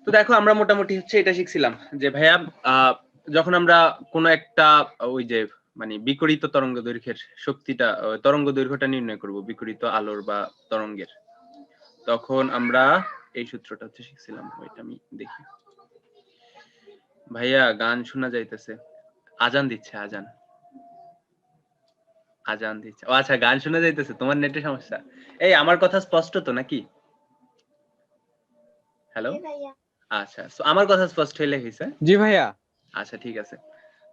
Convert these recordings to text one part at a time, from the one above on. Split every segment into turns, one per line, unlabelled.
তো দেখো আমরা মোটামুটি হচ্ছে এটা শিখছিলাম যে ভাইয়া যখন আমরা কোনো একটা ওই যে মানে বিকিরিত তরঙ্গ দৈর্ঘ্যের শক্তিটা তরঙ্গ দৈর্ঘ্যটা নির্ণয় করব বিকিরিত আলোর বা তরঙ্গের, তখন আমরা এই সূত্রটা হচ্ছে শিখছিলাম। ওইটা আমি দেখি। ভাইয়া গান শোনা যাইতেছে, আজান দিচ্ছে, আজান আজান দিচ্ছে। ও আচ্ছা, গান শোনা যাইতেছে, তোমার নেটের সমস্যা। এই আমার কথা স্পষ্ট তো নাকি? হ্যালো, আচ্ছা, আমার কথা স্পষ্ট হইলে হইছে?
জি ভাইয়া।
আচ্ছা ঠিক আছে।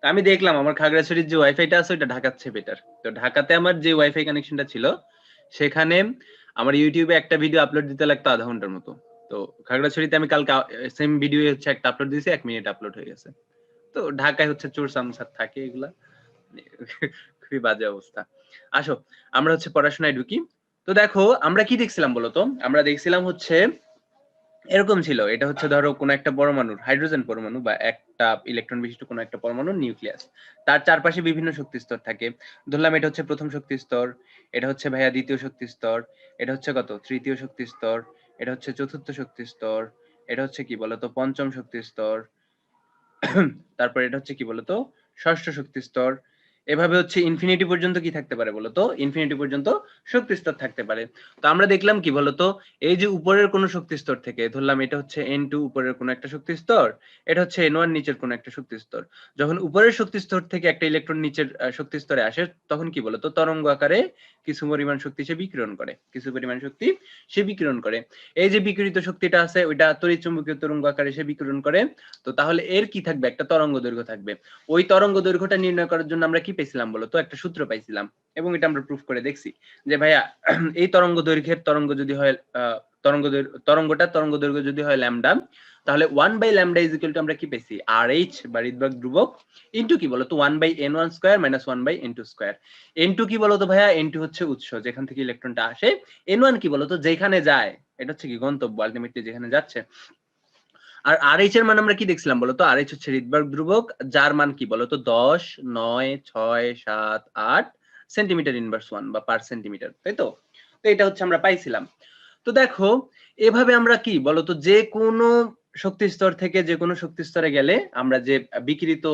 আমি দেখলাম আমার খাগড়াছড়ির যে ওয়াইফাইটা আছে ওটা ঢাকার চেয়ে বেটার। তো ঢাকাতে আমার যে ওয়াইফাই কানেকশনটা ছিল সেখানে আমার ইউটিউবে একটা ভিডিও আপলোড দিতে লাগতো আধা ঘন্টার মতো। তো খাগড়াছড়িতে আমি কালকে সেম ভিডিও হচ্ছে একটা আপলোড দিয়েছি, 1 মিনিট আপলোড হয়ে গেছে। তো ঢাকায় হচ্ছে চোর সামসার থাকে এগুলা, খুবই বাজে অবস্থা। আসো আমরা হচ্ছে পড়াশোনায় ঢুকি। তো দেখো আমরা কি দেখছিলাম বলতো? আমরা দেখছিলাম হচ্ছে এরকম ছিল, এটা হচ্ছে ধরো কোন একটা পরমাণুর হাইড্রোজেন পরমাণু বা একটা ইলেকট্রন বিশিষ্ট কোন একটা পরমাণুর নিউক্লিয়াস, তার চারপাশে বিভিন্ন শক্তি স্তর থাকে। ধরলাম এটা হচ্ছে প্রথম শক্তি স্তর, এটা হচ্ছে ভাইয়া দ্বিতীয় শক্তি স্তর, এটা হচ্ছে কত তৃতীয় শক্তি স্তর, এটা হচ্ছে চতুর্থ শক্তি স্তর, এটা হচ্ছে কি বলতো পঞ্চম শক্তি স্তর, তারপর এটা হচ্ছে কি বলতো ষষ্ঠ শক্তি স্তর। এভাবে হচ্ছে ইনফিনিটি পর্যন্ত কি থাকতে পারে বলতো? ইনফিনিটি পর্যন্ত শক্তি স্তর থাকতে পারে। তো আমরা দেখলাম কি বলতো, এই যে উপরের কোন শক্তি স্তর থেকে ধরলাম এটা হচ্ছে N2 উপরের কোন একটা শক্তি স্তর, এটা হচ্ছে N1 নিচের কোন একটা শক্তি স্তর। যখন উপরের শক্তি স্তর থেকে একটা ইলেকট্রন নিচের শক্তি স্তরে আসে তখন কি বলতো তরঙ্গ আকারে কিছু পরিমাণ শক্তি সে বিকিরণ করে, কিছু পরিমাণ শক্তি সে বিকিরণ করে। এই যে বিকিরিত শক্তিটা আছে ওইটা তড়িৎ চুম্বকীয় তরঙ্গ আকারে সে বিকিরণ করে। তো তাহলে এর কি থাকবে? একটা তরঙ্গ দৈর্ঘ্য থাকবে। ওই তরঙ্গ দৈর্ঘ্যটা নির্ণয় করার জন্য আমরা কি পেয়েছিলাম বলতো? একটা সূত্র পাইছিলাম এবং এটা আমরা প্রুফ করে দেখছি যে ভাইয়া এই তরঙ্গ দৈর্ঘ্যের তরঙ্গ যদি হয় তরঙ্গ দৈর্ঘ্য যদি হয় ল্যামডা, তাহলে 1/λ ইকুয়াল টু আমরা কি পেয়েছি? RH বা রিডবার্গ ধ্রুবক ইনটু কি বলতো 1/n1 square minus 1/n2 square. n2 কি বলতো ভাইয়া? n2 হচ্ছে উৎস যেখান থেকে ইলেকট্রনটা আসে। n1 কি বলতো? যেখানে যায়, এটা হচ্ছে কি গন্তব্য, আলটিমেটলি যেখানে যাচ্ছে। আর RH এর মান আমরা কি দেখছিলাম বলতো? RH হচ্ছে রিডবার্গ ধ্রুবক, যার মান কি বলতো 10, 9, 6, 7, 8 সেন্টিমিটার ইনভার্স 1 বা পার সেন্টিমিটার, তাই তো? তো এটা হচ্ছে আমরা পাইছিলাম। তো দেখো এভাবে আমরা কি বলতো যে কোনো শক্তি স্তর থেকে যে কোনো শক্তি স্তরে গেলে আমরা যে বিকিরিত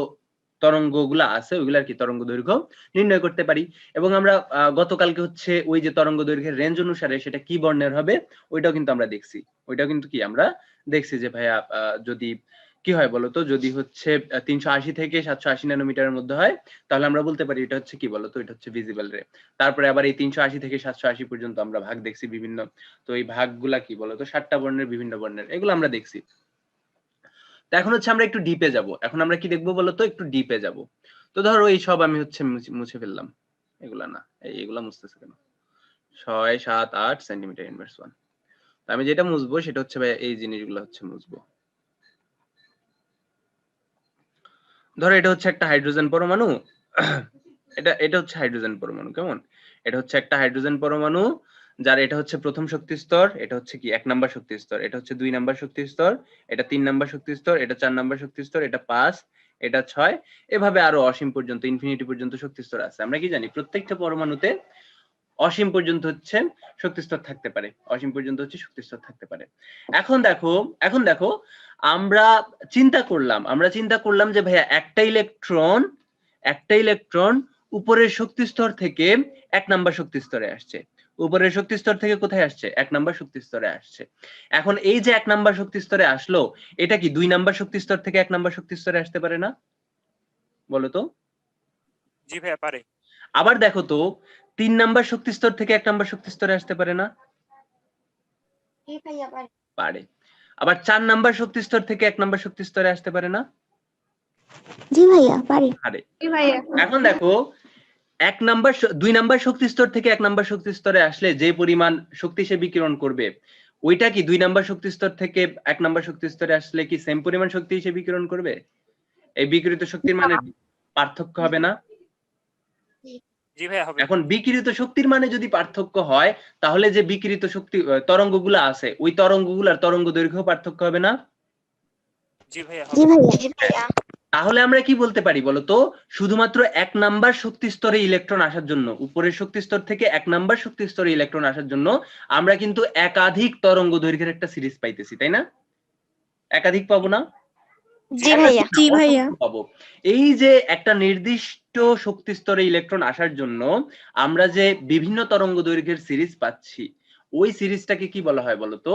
তরঙ্গগুলা আছে ওইগুলার কি তরঙ্গ দৈর্ঘ্য নির্ণয় করতে পারি। এবং আমরা গতকালকে হচ্ছে ওই যে তরঙ্গ দৈর্ঘ্যের রেঞ্জ অনুসারে সেটা কি বর্ণের হবে ওইটাও কিন্তু আমরা দেখছি। ওইটাও কিন্তু কি আমরা দেখছি যে ভাইয়া যদি কি হয় বলতো, যদি হচ্ছে 380 থেকে 780 ন্যানোমিটারের মধ্যে হয় তাহলে আমরা বলতে পারি এটা হচ্ছে কি বলতো, এটা হচ্ছে ভিজিবল রে। তারপরে আবার এই 380 থেকে 780 পর্যন্ত আমরা ভাগ দেখছি বিভিন্ন। তো এই ভাগগুলা কি বলতো 7টা বর্ণের, বিভিন্ন বর্ণের, এগুলো আমরা দেখছি। তো এখন হচ্ছে আমরা একটু ডিপে যাব। এখন আমরা কি দেখবো বলতো? একটু ডিপে যাব। তো ধরো এই সব আমি হচ্ছে মুছে ফেললাম, এগুলা না, এইগুলা মুছতেছে কেন? 6, 7, 8 সেন্টিমিটার ইনভার্স 1। তো আমি যেটা মুছবো সেটা হচ্ছে ভাই এই জিনিসগুলো হচ্ছে মুছবো। ধরো এটা হচ্ছে একটা হাইড্রোজেন পরমাণু, এটা হচ্ছে হাইড্রোজেন পরমাণু, কেমন? এটা হচ্ছে একটা হাইড্রোজেন পরমাণু যার এটা হচ্ছে প্রথম শক্তি স্তর, এটা হচ্ছে কি 1 নাম্বার শক্তি স্তর, এটা হচ্ছে 2 নাম্বার শক্তি স্তর, এটা 3 নাম্বার শক্তি স্তর, এটা 4 নাম্বার শক্তি স্তর, এটা 5, এটা 6, এভাবে আরো অসীম পর্যন্ত ইনফিনিটি পর্যন্ত শক্তি স্তর আছে। আমরা কি জানি প্রত্যেকটা পরমাণুতে অসীম পর্যন্ত হচ্ছে শক্তি স্তর থাকতে পারে, অসীম পর্যন্ত হচ্ছে শক্তি স্তর থাকতে পারে। এখন দেখো আমরা চিন্তা করলাম যে ভাইয়া একটা ইলেকট্রন উপরের শক্তি স্তর থেকে 1 নাম্বার শক্তি স্তরে আসছে। উপরের শক্তি স্তর থেকে কোথায় আসছে? 1 নাম্বার শক্তি স্তরে আসছে। এখন এই যে 1 নাম্বার শক্তি স্তরে আসলো, এটা কি 2 নাম্বার শক্তি স্তর থেকে 1 নাম্বার শক্তি স্তরে আসতে পারে না? বলো তো।
জি ভাইয়া পারে।
আবার দেখো তো 3 নাম্বার শক্তি স্তর থেকে 1 নাম্বার শক্তি স্তরে আসতে পারে না? পারে। আবার 4 নাম্বার শক্তি স্তর থেকে 1 নাম্বার শক্তি স্তরে আসতে পারে না?
জি ভাইয়া পারে।
পারে। এখন দেখো 2 নাম্বার শক্তি স্তর থেকে 1 নাম্বার শক্তি স্তরে আসলে যে পরিমাণ শক্তি সে বিকিরণ করবে ওইটা কি 2 নাম্বার শক্তি স্তর থেকে 1 নাম্বার শক্তি স্তরে আসলে কি সেম পরিমাণ শক্তি সে বিকিরণ করবে? এই বিকিরিত শক্তির মানে পার্থক্য হবে না?
জি ভাইয়া হবে।
এখন বিকিরিত শক্তির মানে যদি পার্থক্য হয় তাহলে যে বিকিরিত শক্তি তরঙ্গগুলো আছে ওই তরঙ্গগুলোর তরঙ্গ দৈর্ঘ্য পার্থক্য হবে না?
জি ভাইয়া
জি
হবে।
ভাইয়া।
তাহলে আমরা কি বলতে পারি বলতো? শুধুমাত্র 1 নাম্বার শক্তি স্তরে ইলেকট্রন আসার জন্য, উপরের শক্তি স্তর থেকে 1 নাম্বার শক্তি স্তরে ইলেকট্রন আসার জন্য আমরা কিন্তু একাধিক তরঙ্গ দৈর্ঘ্যের একটা সিরিজ পাইতেছি, তাই না? একাধিক পাবো না?
জি ভাইয়া।
জি ভাইয়া পাবো। এই যে একটা নির্দিষ্ট শক্তি স্তরে ইলেকট্রন আসার জন্য আমরা যে বিভিন্ন তরঙ্গ দৈর্ঘ্যের সিরিজ পাচ্ছি, ওই সিরিজটাকে কি বলা হয় বলতো?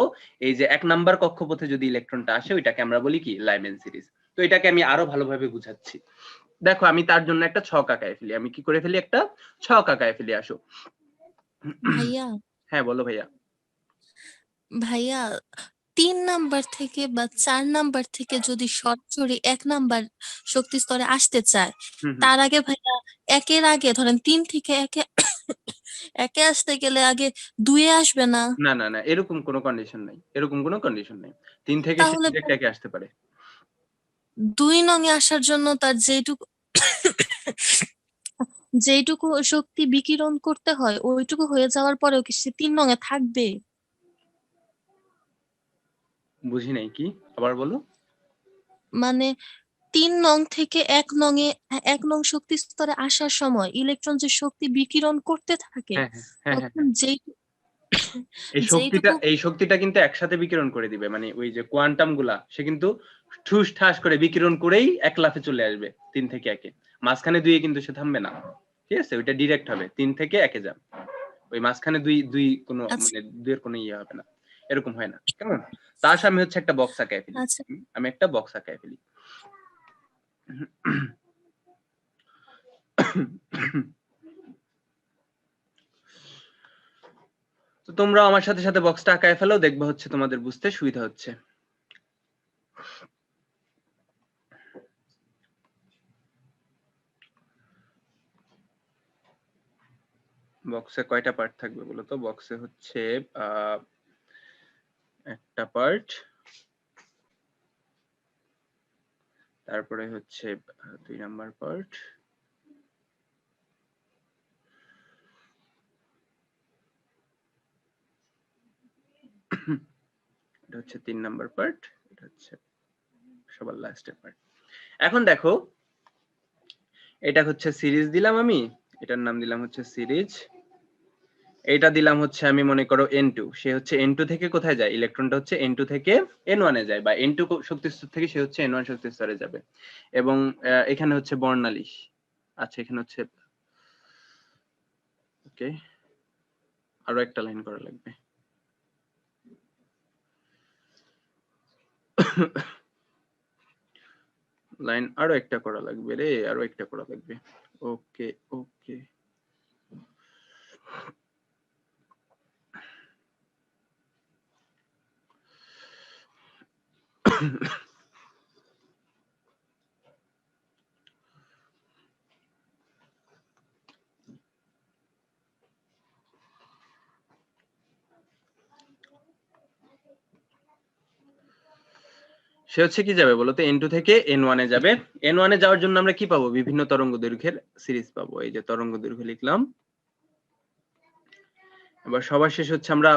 এই যে 1 নাম্বার কক্ষপথে যদি ইলেকট্রনটা আসে ওইটাকে আমরা বলি কি লাইম্যান সিরিজ। তো এটাকে আমি আরো ভালোভাবে বুঝাচ্ছি। দেখো আমি তার জন্য একটা ছক আঁকায় ফেলি। আমি কি করে ফেলি? একটা ছক আঁকায় ফেলি, আসো।
ভাইয়া
হ্যাঁ বলো ভাইয়া।
ভাইয়া 3 নাম্বার থেকে বা 4 নাম্বার থেকে যদি সরাসরি 1 নাম্বার শক্তি স্তরে আসতে চায়,
হুম, হুম।
তার আগে ভাইয়া 1 এর আগে ধরেন 3 থেকে 1 এ আসতে গেলে আগে 2 এ আসবে না?
না, না, না, এরকম কোনো কন্ডিশন নাই। এরকম কোনো কন্ডিশন নাই। 3 থেকে সে
তাহলে
ডিরেক্ট একে আসতে পারে।
2 নং এ আসার জন্য তার যেইটুকু শক্তি বিকিরণ করতে হয়, ওইটুকু হয়ে যাওয়ার পরেও কি সে 3 নং এ থাকবে?
বুঝি নাই কি? আবার বলো।
মানে 3 নং থেকে 1 নং এ 1 নং শক্তি স্তরে আসার সময় ইলেকট্রন যে শক্তি বিকিরণ করতে থাকে,
হ্যাঁ, হ্যাঁ, হ্যাঁ,
তখন
হ্যাঁ।
যেইটুকু
এই শক্তিটা কিন্তু একসাথে বিকিরণ করে দিবে। মানে ওই যে কোয়ান্টাম গুলা সে কিন্তু ঠুস ঠাস করে বিকিরণ করেই এক লাফে চলে আসবে 3 থেকে 1 এ। মাঝখানে 2 এ কিন্তু সে থামবে না। ঠিক আছে? ওইটা ডিরেক্ট হবে। 3 থেকে 1 এ যাবে। ওই মাঝখানে 2 কোনো
আচ্ছা
মানে 2 এর কোনো ইয়ে হবে না। এরকম হয় না। কেমন? তার সামনে হচ্ছে একটা বক্স আঁকায় ফেলি।
আচ্ছা
আমি একটা বক্স আঁকায় ফেলি। তো তোমরা আমার সাথে সাথে বক্সটা আঁকায় ফেলো, দেখবে হচ্ছে তোমাদের বুঝতে সুবিধা হচ্ছে। বক্সে কয়টা পার্ট থাকবে বলো তো? বক্সে হচ্ছে একটা পার্ট, তারপরে হচ্ছে 2 নাম্বার পার্ট, এটা হচ্ছে 3 নাম্বার পার্ট, এটা হচ্ছে সবার লাস্টের পার্ট। এখন দেখো এটা হচ্ছে সিরিজ দিলাম আমি, এটার নাম দিলাম হচ্ছে সিরিজ। এটা দিলাম হচ্ছে আমি মনে করো N2, সে হচ্ছে N2 থেকে কোথায় যায়? ইলেকট্রনটা হচ্ছে N2 থেকে N1 এ যায়, বা N2 শক্তি স্তর থেকে সে হচ্ছে N1 শক্তি স্তরে যাবে। এবং এখানে হচ্ছে বর্ণালী। আচ্ছা এখানে হচ্ছে ওকে, আরো একটা লাইন করা লাগবে। লাইন আরো একটা করা লাগবে রে, আরো একটা করা লাগবে। ওকে ওকে। সে হচ্ছে কি যাবে বলতো? N2 থেকে N1 এ যাবে। N1 এ যাওয়ার জন্য আমরা কি পাবো? বিভিন্ন তরঙ্গ দৈর্ঘ্যের সিরিজ পাবো। এই যে তরঙ্গ দৈর্ঘ্য লিখলাম। এবার সবার শেষ হচ্ছে আমরা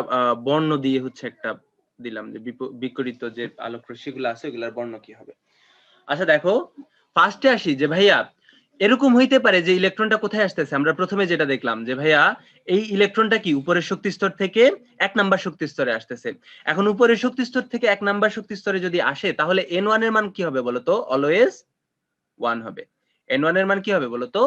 বর্ণ দিয়ে হচ্ছে একটা দিলাম, যে বিপরীত যে আলোক রশ্মিগুলো আছে ওগুলার বর্ণ কি হবে। আচ্ছা দেখো ফার্স্টে আসি যে ভাইয়া এরকম হইতে পারে যে ইলেকট্রনটা কোথায় আসতেছে। আমরা প্রথমে যেটা দেখলাম যে ভাইয়া এই ইলেকট্রনটা কি উপরের শক্তি স্তর থেকে 1 নাম্বার শক্তি স্তরে আসতেছে। এখন উপরের শক্তি স্তর থেকে 1 নাম্বার শক্তি স্তরে যদি আসে তাহলে N1 এর মান কি হবে বলতো? অলওয়েজ 1 হবে। N1 এর মান কি হবে বলতো?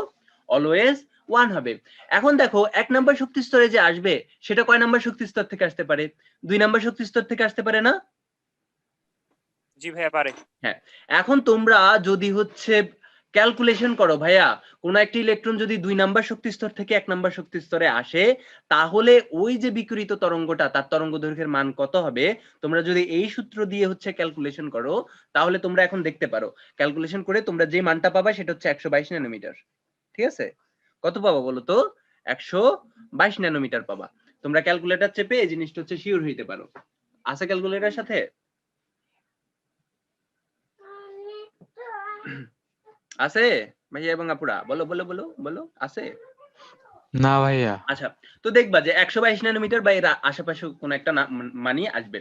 অলওয়েজ 1 হবে। এখন দেখো 1 নাম্বার শক্তি স্তরে যে আসবে সেটা কয় নাম্বার শক্তি স্তর থেকে আসতে পারে? 2 নাম্বার শক্তি স্তর থেকে আসতে পারে না?
জি ভাইয়া পারে।
হ্যাঁ, এখন তোমরা যদি হচ্ছে ক্যালকুলেশন করো ভাইয়া, কোন একটা ইলেকট্রন যদি 2 নাম্বার শক্তি স্তর থেকে 1 নাম্বার শক্তি স্তরে আসে তাহলে ওই যে বিকিরিত তরঙ্গটা তার তরঙ্গ দৈর্ঘ্যের মান কত হবে? তোমরা যদি এই সূত্র দিয়ে হচ্ছে ক্যালকুলেশন করো তাহলে তোমরা এখন দেখতে পারো, ক্যালকুলেশন করে তোমরা যে মানটা পাবা সেটা হচ্ছে 122 ন্যানোমিটার। ঠিক আছে? কত পাবা বলো তো? 122 ন্যানোমিটার পাবা। তোমরা ক্যালকুলেটর চেপে এই জিনিসটা হচ্ছে শিওর হইতে পারো। আছে ক্যালকুলেটরের সাথে? আছে ভাইয়া এবং আপুরা? বলো বলো বলো বলো, আছে?
না ভাইয়া।
আচ্ছা, তো দেখবা যে 122 ন্যানোমিটার বা এর আশেপাশে কোন একটা মানই আসবে।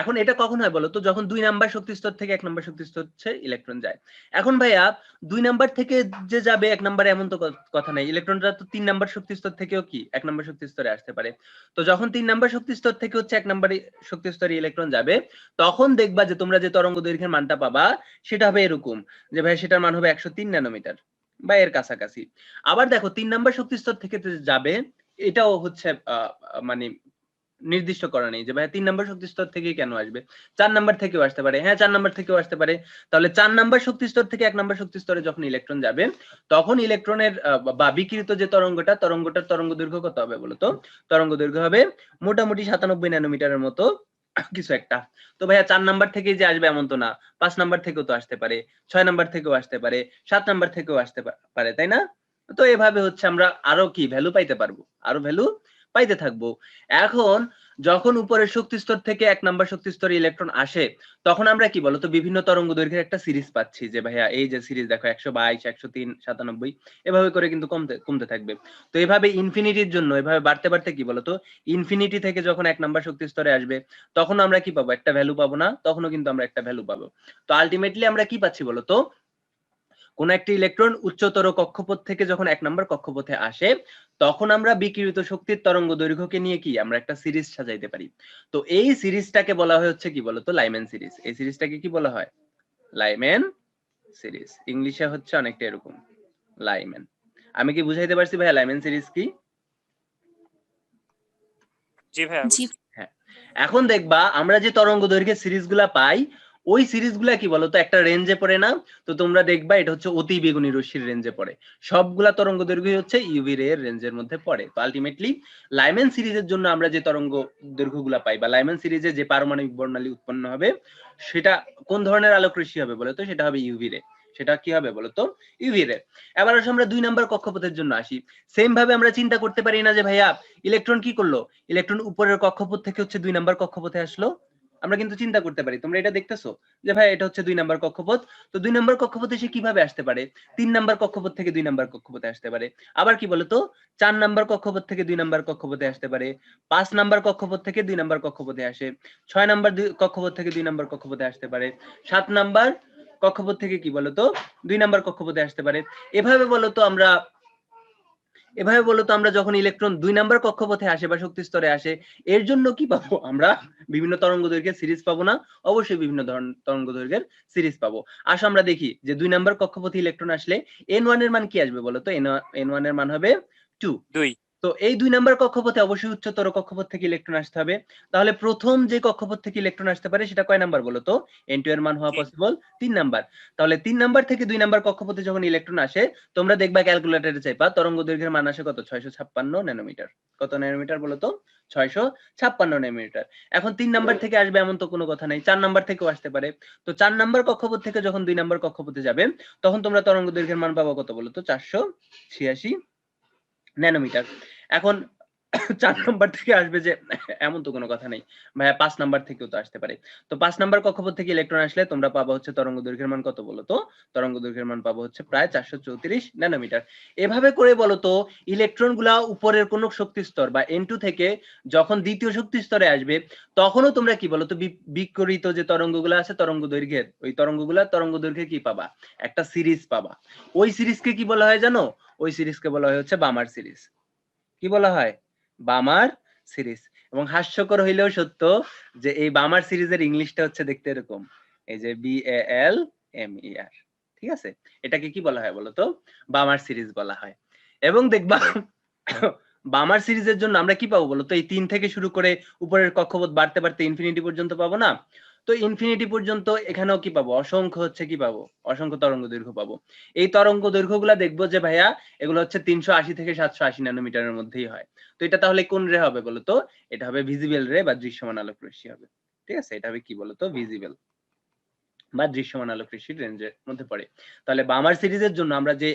এখন এটা কখন হয় বলো তো, যখন 2 নাম্বার শক্তি স্তর থেকে 1 নাম্বার শক্তি স্তর হচ্ছে ইলেকট্রন যায়। এখন ভাইয়া 2 নাম্বার থেকে যে যাবে 1 নাম্বারে এমন তো কথা নাই, ইলেকট্রনরা তো 3 নাম্বার শক্তি স্তর থেকেও কি 1 নাম্বার শক্তি স্তরে আসতে পারে। তো যখন 3 নাম্বার শক্তি স্তর থেকে হচ্ছে 1 নাম্বার শক্তি স্তরে ইলেকট্রন যাবে, তখন দেখবা যে তোমরা যে তরঙ্গ দৈর্ঘ্যের মানটা পাবা সেটা হবে এরকম, যে ভাই সেটার মান হবে 103 ন্যানোমিটার বা এর কাছাকাছি। আবার দেখো 3 নাম্বার শক্তি স্তর থেকে যাবে, এটাও হচ্ছে মানে নির্দিষ্ট করা নেই যে ভাই 3 নাম্বার শক্তি স্তর থেকে কেন আসবে, 4 নাম্বার থেকেও আসতে পারে। হ্যাঁ, 4 নাম্বার থেকেও আসতে পারে। তাহলে 4 নাম্বার শক্তি স্তর থেকে 1 নাম্বার শক্তি স্তরে যখন ইলেকট্রন যাবে, তখন ইলেকট্রনের বা বিকিরিত যে তরঙ্গটার তরঙ্গ দৈর্ঘ্য কত হবে বলতো? তরঙ্গ দৈর্ঘ্য হবে মোটামুটি 97 ন্যানোমিটারের মতো কিছু একটা। তো ভাইয়া 4 নাম্বার থেকে যে আসবে এমন তো না, 5 নাম্বার থেকেও তো আসতে পারে, 6 নাম্বার থেকেও আসতে পারে, 7 নাম্বার থেকেও আসতে পারে, তাই না? তো এভাবে হচ্ছে আমরা আরো কি ভ্যালু পাইতে পারবো, আরো ভ্যালু পাইতে থাকবো। এখন যখন উপরের শক্তি স্তর থেকে 1 নাম্বার শক্তি স্তরে ইলেকট্রন আসে, তখন আমরা কি বলতো বিভিন্ন তরঙ্গ দৈর্ঘ্যের একটা সিরিজ পাচ্ছি, যে ভাইয়া এই যে সিরিজ দেখো 122, 103, 97 এভাবে করে কিন্তু কমতে থাকবে। তো এভাবে ইনফিনিটির জন্য এভাবে বাড়তে বাড়তে কি বলতো ইনফিনিটি থেকে যখন 1 নাম্বার শক্তি স্তরে আসবে, তখন আমরা কি পাবো? একটা ভ্যালু পাবো না? তখনও কিন্তু আমরা একটা ভ্যালু পাবো। তো আলটিমেটলি আমরা কি পাচ্ছি বলতো, কোন একটা ইলেকট্রন উচ্চতর কক্ষপথ থেকে যখন 1 নাম্বার কক্ষপথে আসে, তখন আমরা বিকিরিত শক্তির তরঙ্গ দৈর্ঘ্যকে নিয়ে কি আমরা একটা সিরিজ সাজাইতে পারি। তো এই সিরিজটাকে বলা হয় হচ্ছে কি বলতো লাইম্যান সিরিজ। এই সিরিজটাকে কি বলা হয়? Lyman series. ইংলিশে হচ্ছে অনেকটা এরকম, লাইম্যান। আমি কি বুঝাইতে পারছি ভাইয়া লাইম্যান সিরিজ কি?
জি ভাইয়া
জি
হ্যাঁ। এখন দেখবা আমরা যে তরঙ্গ দৈর্ঘ্যের সিরিজগুলা পাই, ওই সিরিজগুলা কি বলতো একটা রেঞ্জে পড়ে না? তো তোমরা দেখবা এটা হচ্ছে অতি বেগুনি রশ্মির রেঞ্জে পড়ে। সবগুলা তরঙ্গ দৈর্ঘ্য হচ্ছে ইউভি রে এর রেঞ্জের মধ্যে পড়ে। তো আলটিমেটলি লাইম্যান সিরিজের জন্য আমরা যে তরঙ্গ দৈর্ঘ্যগুলা পাই বা লাইম্যান সিরিজে যে পারমাণবিক বর্ণালী উৎপন্ন হবে, সেটা কোন ধরনের আলোক রশ্মি হবে বলতো? সেটা হবে ইউভি রে। সেটা কি হবে বলতো? ইউভি রে। এবার আসলে আমরা 2 নাম্বার কক্ষপথের জন্য আসি। সেম ভাবে আমরা চিন্তা করতে পারি না যে ভাইয়া ইলেকট্রন কি করলো? ইলেকট্রন উপরের কক্ষপথ থেকে হচ্ছে 2 নাম্বার কক্ষপথে আসলো। আমরা কিন্তু চিন্তা করতে পারি। তোমরা এটা দেখতেছো যে ভাই এটা হচ্ছে 2 নাম্বার কক্ষপথ। তো 2 নাম্বার কক্ষপথে সে কিভাবে আসতে পারে? 3 নাম্বার কক্ষপথ থেকে 2 নাম্বার কক্ষপথে আসতে পারে। আবার কি বলতো 4 নাম্বার কক্ষপথ থেকে 2 নাম্বার কক্ষপথে আসতে পারে। 5 নাম্বার কক্ষপথ থেকে 2 নাম্বার কক্ষপথে আসে। 6 নাম্বার কক্ষপথ থেকে 2 নাম্বার কক্ষপথে আসতে পারে। 7 নাম্বার কক্ষপথ থেকে কি বলতো 2 নাম্বার কক্ষপথে আসতে পারে। এভাবে বলতো আমরা যখন ইলেকট্রন 2 নাম্বার কক্ষপথে আসে বা শক্তি স্তরে আসে, এর জন্য কি পাবো? আমরা বিভিন্ন তরঙ্গ দৈর্ঘ্যের সিরিজ পাবো না? অবশ্যই বিভিন্ন তরঙ্গ দৈর্ঘ্যের সিরিজ পাবো। আসো আমরা দেখি যে 2 নাম্বার কক্ষপথে ইলেকট্রন আসলে n1 এর মান কি আসবে বলো তো? n1 এর মান হবে 2।
2।
তো এই 2 নাম্বার কক্ষপথে অবশ্যই উচ্চতর কক্ষপথ থেকে ইলেকট্রন আসতে হবে। তাহলে প্রথম যে কক্ষপথ থেকে ইলেকট্রন আসতে পারে সেটা কয় নাম্বার বলো তো? n2 এর মান হওয়া পসিবল 3 নাম্বার। তাহলে 3 নাম্বার থেকে 2 নাম্বার কক্ষপথে যখন ইলেকট্রন আসে, তোমরা দেখবা ক্যালকুলেটরে চাইবা তরঙ্গ দৈর্ঘ্যের মান আসে কত? 656 ন্যানোমিটার। কত ন্যানোমিটার বলো তো? 656 ন্যানোমিটার। এখন 3 নাম্বার থেকে আসবে এমন তো কোনো কথা নাই, 4 নাম্বার থেকেও আসতে পারে। তো 4 নাম্বার কক্ষপথ থেকে যখন 2 নাম্বার কক্ষপথে যাবে, তখন তোমরা তরঙ্গ দৈর্ঘ্যের মান পাবো কত বলো তো? 486 ন্যানোমিটার। এখন 4 নাম্বার থেকে আসবে যে এমন তো কোনো কথা নেই ভাইয়া, 5 নাম্বার থেকেও তো আসতে পারে। তো 5 নাম্বার কক্ষপথ থেকে ইলেকট্রন আসলে তোমরা পাবা হচ্ছে তরঙ্গ দৈর্ঘ্যের মান কত বলো তো? তরঙ্গ দৈর্ঘ্যের মান পাবো হচ্ছে প্রায় 434 ন্যানোমিটার। এভাবে করে বলো তো ইলেকট্রন গুলা উপরের কোন শক্তি স্তর বা n2 থেকে যখন দ্বিতীয় শক্তি স্তরে আসবে, তখনও তোমরা কি বলো তো বিকিরিত যে তরঙ্গগুলো আছে তরঙ্গ দৈর্ঘ্যের, ওই তরঙ্গ দৈর্ঘ্যে কি পাবা? একটা সিরিজ পাবা। ওই সিরিজকে কি বলা হয় জানো? ওই সিরিজকে বলা হয় হচ্ছে বামার সিরিজ। কি বলা হয়? বামার সিরিজ। এবং হাস্যকর হইলেও সত্য যে এই বামার সিরিজের ইংলিশটা হচ্ছে দেখতে এরকম, এই যে BALMER। ঠিক আছে, এটাকে কি বলা হয় বলতো? বামার সিরিজ বলা হয়। এবং দেখবা বামার সিরিজের জন্য আমরা কি পাবো বলতো? এই 3 থেকে শুরু করে উপরের কক্ষপথ বাড়তে বাড়তে ইনফিনিটি পর্যন্ত পাবো না? তো ইনফিনিটি পর্যন্ত এখানেও কি পাবো? অসংখ্য হচ্ছে কি পাবো? অসংখ্য তরঙ্গ দৈর্ঘ্য পাবো। এই তরঙ্গ দৈর্ঘ্যগুলা দেখবো যে ভাইয়া এগুলো হচ্ছে 380 থেকে 780 ন্যানোমিটারের মধ্যেই হয়। তো এটা তাহলে কোন রে হবে বলতো? এটা হবে ভিজিবল রে বা দৃশ্যমান আলোক রশ্মি হবে। ঠিক আছে, এটা হবে কি বলতো? ভিজিবল বা দৃশ্যমান আলোক রশ্মির রেঞ্জের মধ্যে পড়ে। তাহলে বামার সিরিজের জন্য আমরা যে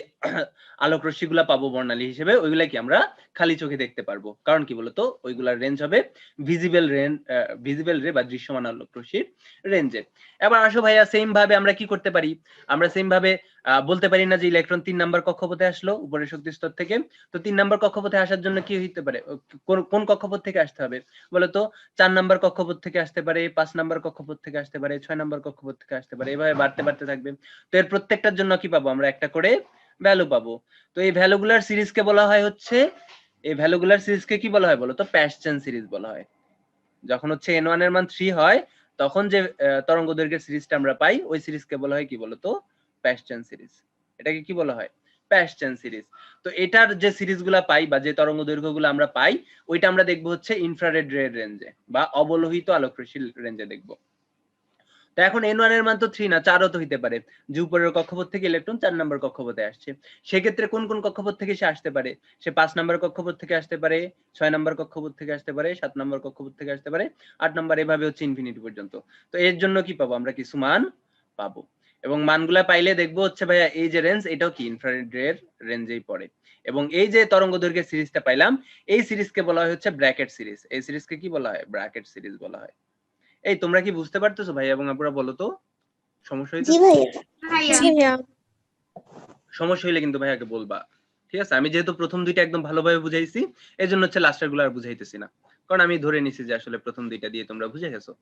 আলোক রশ্মিগুলা পাবো বর্ণালী হিসেবে, ওইগুলা কি আমরা খালি চোখে দেখতে পারবো। কারণ কি বলতো? ওইগুলার রেঞ্জ হবে ভিজিবল রে বা দৃশ্যমান আলোক রশ্মির রেঞ্জে। এবার আসো ভাইয়া সেম ভাবে আমরা কি করতে পারি? আমরা সেম ভাবে বলতে পারি না যে ইলেকট্রন 3 নাম্বার কক্ষপথে আসলো উপরের শক্তি স্তর থেকে। তো 3 নাম্বার কক্ষপথে আসার জন্য কি হইতে পারে, কোন কক্ষপথ থেকে আসতে হবে বলতো? 4 নাম্বার কক্ষপথ থেকে আসতে পারে, 5 নাম্বার কক্ষপথ থেকে আসতে পারে, 6 নাম্বার কক্ষপথ থেকে আসতে পারে, এভাবে বাড়তে বাড়তে থাকবে। তো এর প্রত্যেকটার জন্য কি পাবো আমরা? একটা করে ভ্যালু পাবো। তো এই ভ্যালুগুলার সিরিজকে বলা হয় হচ্ছে, এই ভ্যালুগুলার সিরিজকে কি বলা হয় বলতো? প্যাসচেন সিরিজ বলা হয়। যখন হচ্ছে n1 এর মান 3 হয় তখন যে তরঙ্গ দৈর্ঘ্যের সিরিজটা আমরা পাই ওই সিরিজকে বলা হয় কি বলতো? প্যাসচেন সিরিজ। এটাকে কি বলা হয়? প্যাসচেন সিরিজ। তো এটার যে সিরিজগুলা পাই বা যে তরঙ্গ দৈর্ঘ্যগুলো আমরা পাই ওইটা আমরা দেখবো হচ্ছে ইনফ্রারেড রেঞ্জে বা অবলোহিত আলোকরশ্মির রেঞ্জে দেখবো। তো এখন n1 এর মান তো 3 না, 4ও তো হইতে পারে, যে উপরের কক্ষপথ থেকে ইলেকট্রন 4 নাম্বার কক্ষপথে আসছে। সেক্ষেত্রে কোন কোন কক্ষপথ থেকে সে আসতে পারে? সে 5 নাম্বার কক্ষপথ থেকে আসতে পারে, 6 নাম্বার কক্ষপথ থেকে আসতে পারে, 7 নাম্বার কক্ষপথ থেকে আসতে পারে, 8 নাম্বার, এভাবে হচ্ছে ইনফিনিটি পর্যন্ত। তো এর জন্য কি পাবো আমরা? কিছু মান পাবো। এবং মানগুলা পাইলে দেখবো হচ্ছে ভাইয়া এই যে রেঞ্জ, এটাও কি ইনফ্রারেড এর রেঞ্জেই পড়ে। এবং এই যে তরঙ্গ দৈর্ঘ্যের সিরিজটা পাইলাম এই সিরিজকে বলা হয় হচ্ছে ব্র্যাকেট সিরিজ। এই সিরিজকে কি বলা হয়? ব্র্যাকেট সিরিজ বলা হয়। এই তোমরা কি বুঝতে পারতেছো ভাই এবং আপুরা? বলো তো সমস্যা
জি
হইতেছে?
ভাইয়া।
সমস্যা হইলে কিন্তু ভাইয়াকে বলবা, ঠিক আছে? আমি যেহেতু প্রথম দুইটা একদম ভালোভাবে বুঝাইছি এই জন্য হচ্ছে লাস্টের গুলো আর বুঝাইতেছি না, কারণ আমি ধরে নিছি যে আসলে প্রথম দুইটা দিয়ে তোমরা বুঝে গেছো।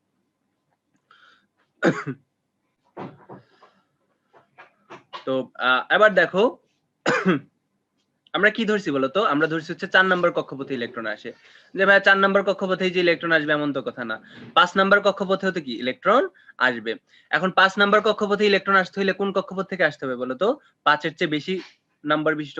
তো এবার দেখো আমরা কি ধরছি বলতো? আমরা ধরছি হচ্ছে 4 নাম্বার কক্ষপথে ইলেকট্রন আসে। যে ভাই 4 নাম্বার কক্ষপথে যে ইলেকট্রন আসবে এমন তো কথা না, 5 নাম্বার কক্ষপথে হতে কি ইলেকট্রন আসবে। এখন 5 নাম্বার কক্ষপথে ইলেকট্রন আসতে হলে কোন কক্ষপথ থেকে আসতে হবে বলতো? 5 এর চেয়ে বেশি নাম্বার বিশিষ্ট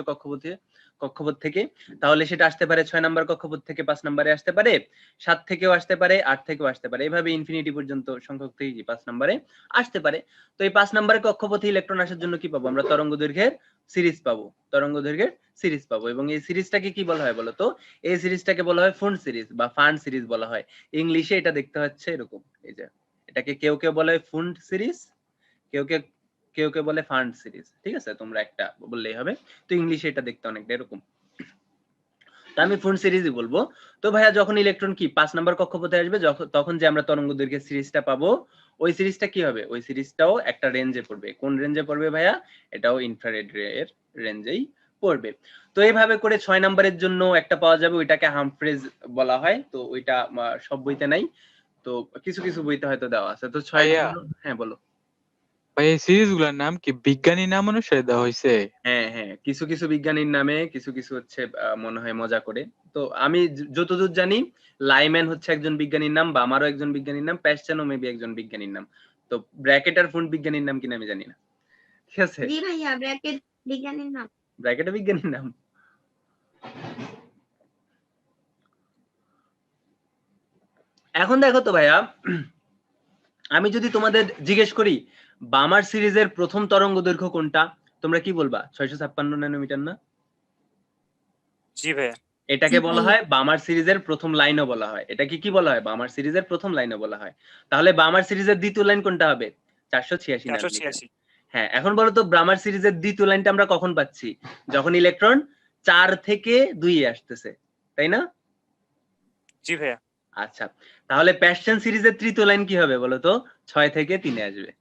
কক্ষপথ থেকে। তাহলে সেটা আসতে পারে 6 নাম্বার কক্ষপথ থেকে 5 নাম্বারে আসতে পারে, 7 থেকেও আসতে পারে, 8 থেকেও আসতে পারে, এভাবে ইনফিনিটি পর্যন্ত সংখ্যক থেকে কি 5 নাম্বারে আসতে পারে। তো এই 5 নাম্বারের কক্ষপথে ইলেকট্রন আসার জন্য কি পাবো আমরা? তরঙ্গ দৈর্ঘ্যের সিরিজ পাবো, তরঙ্গ দৈর্ঘ্যের সিরিজ পাবো। এবং এই সিরিজটাকে কি বলা হয় বলতো? এই সিরিজটাকে বলা হয় ফুন্ড সিরিজ বা ফান্ড সিরিজ বলা হয়। ইংলিশে এটা দেখতে হচ্ছে এরকম, এই যে এটাকে কেউ কেউ বলে ফুন্ড সিরিজ, কেউ কেউ বলে ফান্ড সিরিজ, ঠিক আছে? তোমরা একটা বললেই হবে। তো ইংলিশে এটা দেখতে অনেকটা এরকম। তো আমি ফুন্ড সিরিজই বলবো। তো ভাইয়া যখন ইলেকট্রন কি 5 নাম্বার কক্ষপথে আসবে তখন যে আমরা তরঙ্গ দৈর্ঘ্যের সিরিজটা পাবো ওই সিরিজটা কি হবে? ওই সিরিজটাও একটা রেঞ্জে পড়বে। কোন রেঞ্জে পড়বে ভাইয়া? এটাও ইনফ্রারেড এর রেঞ্জেই পড়বে। তো এইভাবে করে 6 নাম্বারের জন্য একটা পাওয়া যাবে, ওইটাকে হামফ্রেজ বলা হয়। তো ওইটা সব বইতে নাই, তো কিছু কিছু বইতে হয়তো দেওয়া আছে। তো 6 এর জন্য হ্যাঁ বলো
ভাই। এই সিরিজ গুলার নাম কি বিজ্ঞানী নাম অনুসারে দেওয়া হয়েছে?
হ্যাঁ হ্যাঁ, কিছু কিছু বিজ্ঞানীর নামে, কিছু কিছু হচ্ছে মনে হয় মজা করে। তো আমি যতদূর জানি লাইম্যান হচ্ছে একজন বিজ্ঞানীর নাম, বা আমারও একজন বিজ্ঞানীর নাম, প্যাসচানও মেবি একজন বিজ্ঞানীর নাম। তো ব্র্যাকেট আর ফুন্ড বিজ্ঞানীর নাম কিনা আমি জানি না, ঠিক আছে?
জি ভাইয়া, ব্র্যাকেট বিজ্ঞানীর নাম।
ব্র্যাকেটও বিজ্ঞানীর নাম। এখন দেখো তো ভাইয়া, আমি যদি তোমাদের জিজ্ঞেস করি বামার সিরিজের প্রথম তরঙ্গ দৈর্ঘ্য কোনটা, তোমরা কি বলবা? 656 ন্যানোমিটার না?
জি ভাইয়া।
এটাকে
জি
বলা
ভাইয়া।
হয় বামার সিরিজের প্রথম লাইনও বলা হয়। এটাকে কি বলা হয়? বামার সিরিজের প্রথম লাইনও বলা হয়। তাহলে বামার সিরিজের দ্বিতীয় লাইন কোনটা হবে? 486 ন্যানোমিটার।
486।
হ্যাঁ, এখন বলো তো ব্রামার সিরিজের দ্বিতীয় লাইনটা আমরা কখন পাচ্ছি? যখন ইলেকট্রন 4 থেকে 2 এ আসতেছে, তাই না?
জি ভাইয়া।
আচ্ছা, তাহলে প্যাসচেন সিরিজের তৃতীয় লাইন কি হবে বলো তো? 6 থেকে 3 এ আসবে।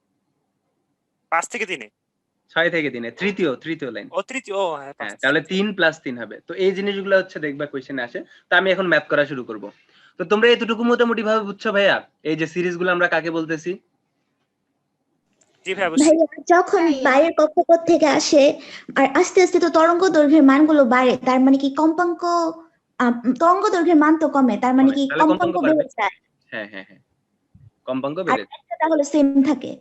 5 থেকে 3-এ।
6 থেকে 3 এ তৃতীয় লাইন।
ও তৃতীয়, ও হ্যাঁ, 5
হ্যাঁ, তাহলে 3 + 3 হবে। তো এই জিনিসগুলো হচ্ছে দেখবা কোশ্চেনে আসে। তো আমি এখন ম্যাথ করা শুরু করব। তো তোমরা এতটুকু মোটামুটি ভাবে বুঝছো ভাইয়া এই যে সিরিজগুলো আমরা কাকে বলতেছি?
জি ভাইয়া, অবশ্যই।
ভাইয়া যখন বাইরের কক্ষপথ থেকে আসে আর আস্তে আস্তে তো তরঙ্গ দৈর্ঘ্যের মানগুলো বাড়ে, তার মানে কি কম্পাঙ্ক, তরঙ্গ দৈর্ঘ্যের মান তো কমে, তার মানে কি
তাহলে
কম্পাঙ্ক বেড়ে যায়?
হ্যাঁ হ্যাঁ হ্যাঁ, কম্পাঙ্ক
আর
বেড়ে যায়।
একটা তাহলে সেম থাকে,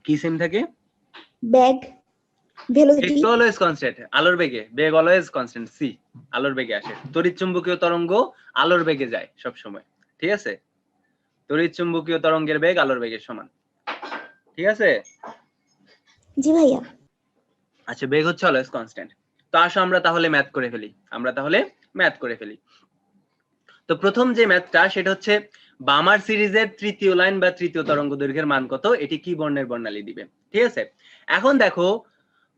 কি সেম থাকে?
বেগ, ভেলোসিটি।
বেগ অলওয়েজ কনস্ট্যান্ট। আলোর বেগে বেগ অলওয়েজ কনস্ট্যান্ট, সি আলোর বেগে আসে। তড়িৎ চুম্বকীয় তরঙ্গ আলোর বেগে যায় সব সময়, ঠিক আছে? তড়িৎ চুম্বকীয় তরঙ্গের বেগ আলোর বেগের সমান, ঠিক আছে?
জি ভাইয়া।
আচ্ছা, বেগ হচ্ছে অলওয়েজ কনস্ট্যান্ট। তো আসো আমরা তাহলে ম্যাথ করে ফেলি। তো প্রথম যে ম্যাথটা সেটা হচ্ছে বামার সিরিজের তৃতীয় লাইন বা তৃতীয় তরঙ্গ দৈর্ঘ্যের মান কত, এটি কি বর্ণের বর্ণালী দিবে, ঠিক আছে? এখন দেখো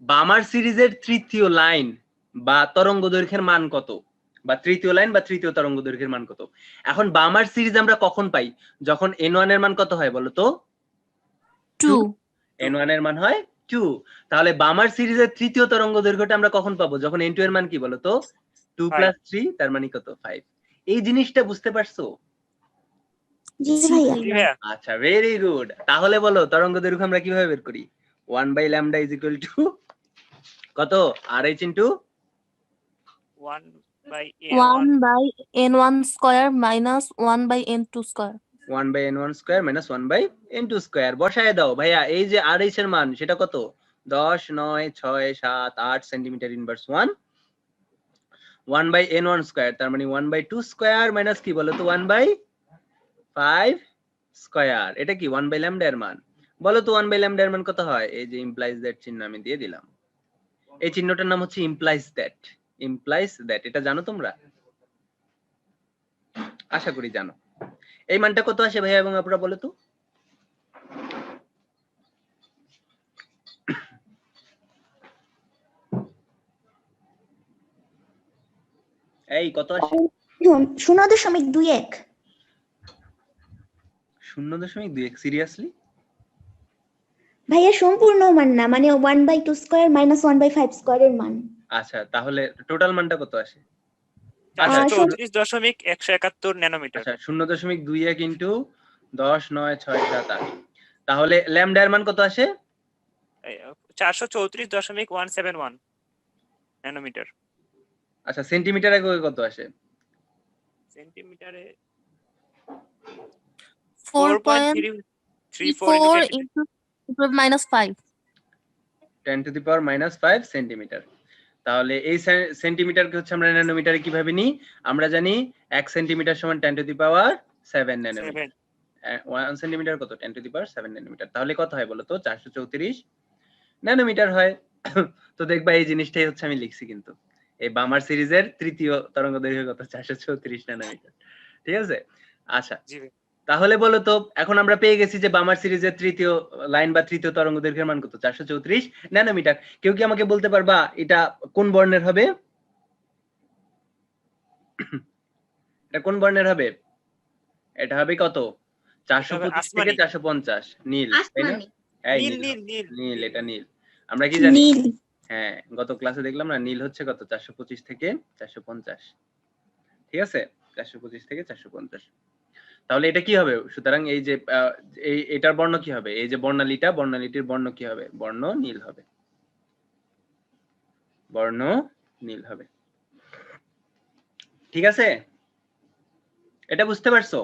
বামার সিরিজের তৃতীয় লাইন বা তরঙ্গ দৈর্ঘ্যের মান কত, বা তৃতীয় লাইন বা তৃতীয় তরঙ্গ দৈর্ঘ্যের মান কত। এখন বামার সিরিজ আমরা কখন পাই? যখন n1 এর মান কত হয় বলো তো?
2।
n1 এর মান হয় 2। তাহলে বামার সিরিজের তৃতীয় তরঙ্গ দৈর্ঘ্যটা আমরা কখন পাবো? যখন n2 এর মান কি বলো তো? 2
Five.
+ 3 তার মানে কত? 5। এই জিনিসটা বুঝতে পারছো?
জি
জি
ভাইয়া
জি ভাইয়া।
আচ্ছা, ভেরি গুড। তাহলে বলো তরঙ্গ দৈর্ঘ্য আমরা কিভাবে বের করি? 1/λ = কত? RH into
1/n1
1/n1 square minus 1/n2 square.
1/n1 square minus 1/n2 square বসায় দাও ভাইয়া। এই যে RH এর মান সেটা কত? 10, 9, 6, 7, 8 সেন্টিমিটার ইনভার্স 1। 1/n1 স্কয়ার তার মানে 1/2 স্কয়ার মাইনাস কি বলো তো 1/5 স্কয়ার। এটা কি 1/λ এর মান। বলো তো 1/λ এর মান কত হয়? এই যে ইমপ্লাইজ দ্যাট চিহ্ন আমি দিয়ে দিলাম। এই চিহ্নটার নাম হচ্ছে ইমপ্লাইজ দ্যাট। ইমপ্লাইজ দ্যাট, এটা জানো তোমরা? আশা করি জানো। এই মানটা কত আসে ভাইয়া এবং আপুরা বলো তো? এই কত আসে?
0.21
0.21 সিরিয়াসলি?
ভাইয়া সম্পূর্ণ মান না, মানে 1/2 স্কয়ার মাইনাস 1/5 স্কয়ারের মান।
আচ্ছা, তাহলে টোটাল মানটা কত আসে?
434.171 ন্যানোমিটার।
আচ্ছা, 0.21 ইনটু 10, 9, 6, 7, 8। তাহলে ল্যামডা এর মান কত আসে?
434.171 ন্যানোমিটার।
আচ্ছা, সেন্টিমিটার এককে কত আসে?
সেন্টিমিটারে
4.34 into -5
10 to the power -5 centimetre. তাহলে এই সেন্টিমিটারকে হচ্ছে আমরা ন্যানোমিটারে কিভাবে নিই? আমরা জানি 1 সেন্টিমিটার সমান 10 to the power 7 nanometre. 1 centimetre কত? 10 টু দি পাওয়ার 7 ন্যানোমিটার। তাহলে কত হয় বলো তো? 434 ন্যানোমিটার হয়। তো দেখবা এই জিনিসটাই হচ্ছে আমি লিখছি কিন্তু। এই বামার সিরিজের তৃতীয় তরঙ্গ দৈর্ঘ্য কত? 434 ন্যানোমিটার। ঠিক আছে? আচ্ছা,
জি ভাই।
তাহলে বলো তো এখন আমরা পেয়ে গেছি যে বামার সিরিজের তৃতীয় লাইন বা তৃতীয় তরঙ্গ দৈর্ঘ্যের মান কত? 434 ন্যানোমিটার। কেউ কি আমাকে বলতে পারবা এটা কোন বর্ণের হবে? এটা কোন বর্ণের হবে? এটা হবে কত? 425 থেকে
আসমানি।
450 নীল, তাই না?
আসমানি।
এই
নীল
নীল,
নীল নীল
নীল, এটা নীল। আমরা কি জানি?
নীল।
হ্যাঁ, গত ক্লাসে দেখলাম না নীল হচ্ছে কত? 425 থেকে 450। ঠিক আছে? 425 থেকে 450। তাহলে এটা কি হবে? সুতরাং এই যে এটার বর্ণ কি হবে? এই যে বর্ণালীটির বর্ণ কি হবে? বর্ণ নীল হবে। বর্ণ নীল হবে। ঠিক আছে? এটা বুঝতে পারছো?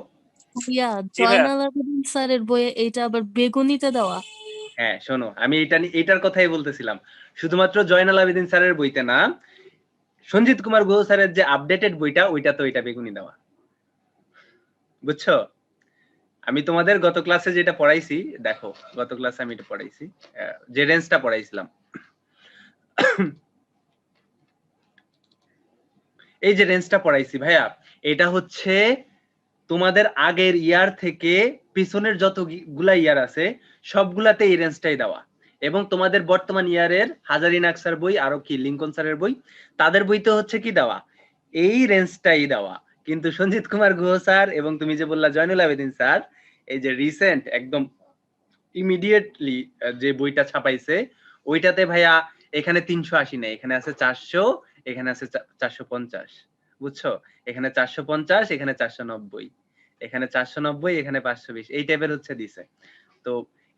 ভাইয়া
জি ভাইয়া।
জয়নাল আবেদিন স্যারের বইয়ে এইটা আবার বেগুনিতে দেওয়া।
হ্যাঁ, শোনো, আমি এটার কথাই বলতেছিলাম। শুধুমাত্র জয়নাল আবেদিন স্যারের বইতে না, সঞ্জিত কুমার গুহ স্যারের যে আপডেটেড বইটা ওইটা তো এটা বেগুনি দেওয়া। বুঝছো? আমি তোমাদের গত ক্লাসে যেটা পড়াইছি, দেখো গত ক্লাসে আমি এটা পড়াইছি, যে রেঞ্জটা পড়াইছিলাম, এই যে রেঞ্জটা পড়াইছি ভাইয়া, এটা হচ্ছে তোমাদের আগের ইয়ার থেকে পিছনের যতগুলা ইয়ার আছে সবগুলাতে এই রেঞ্জটাই দেওয়া। এবং তোমাদের বর্তমান ইয়ারের হাজারিনাক স্যার বই, আরো কি লিঙ্কন স্যারের বই, তাদের বইতে হচ্ছে কি দেওয়া? এই রেঞ্জটাই দেওয়া। কিন্তু সঞ্জিত কুমার গুহ স্যার এবং তুমি যে বললা জয়নুল আবেদিন স্যার, এই যে রিসেন্ট একদম ইমিডিয়েটলি যে বইটা ছাপাইছে ওইটাতে ভাইয়া এখানে 380 নেই, এখানে আছে 400, এখানে আছে 450। বুঝছো? এখানে 450, এখানে 490, এখানে 490, এখানে 520, এই টাইপের হচ্ছে দিছে। তো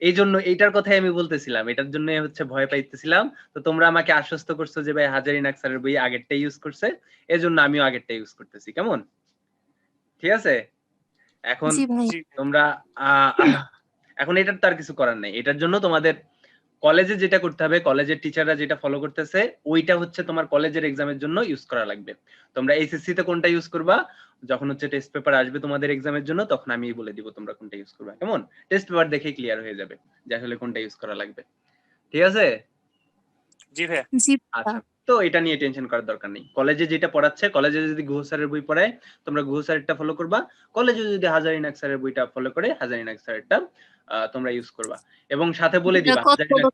এই জন্য এইটার কথাই আমি বলতেছিলাম, এটার জন্য হচ্ছে ভয় পাইতেছিলাম। তো তোমরা আমাকে আশ্বস্ত করছো যে ভাই হাজারিনাক স্যারের বই আগেরটা ইউজ করছে, এজন্য আমিও আগেরটা ইউজ করতেছি। কেমন? ঠিক আছে? এখন
জি ভাই।
তোমরা এখন এটার তো আর কিছু করার নাই। এটার জন্য তোমাদের কলেজে যেটা করতে হবে, কলেজের টিচাররা যেটা ফলো করতেছে ওইটা হচ্ছে তোমার কলেজের এক্সামের জন্য ইউজ করা লাগবে। তোমরা এইচএসসি তে কোনটা ইউজ করবা, যখন হচ্ছে টেস্ট পেপার আসবে তোমাদের এক্সামের জন্য, তখন আমি বলে দিব তোমরা কোনটা ইউজ করবা। কেমন? টেস্ট পেপার দেখে ক্লিয়ার হয়ে যাবে যে আসলে কোনটা ইউজ করা লাগবে। ঠিক আছে?
জি ভাইয়া।
জি
আচ্ছা, তো এটা নিয়ে টেনশন করার দরকার নেই। কলেজে যেটা পড়াচ্ছে, কলেজে যদি গুহ স্যারের বই পড়ায় তোমরা গুহ স্যারেরটা ফলো করবা, কলেজে যদি হাজারিনাক স্যারের বইটা ফলো করে হাজারিনাক স্যারেরটা তোমরা ইউজ করবা। এবং সাথে বলে দিবা হাজারিনাক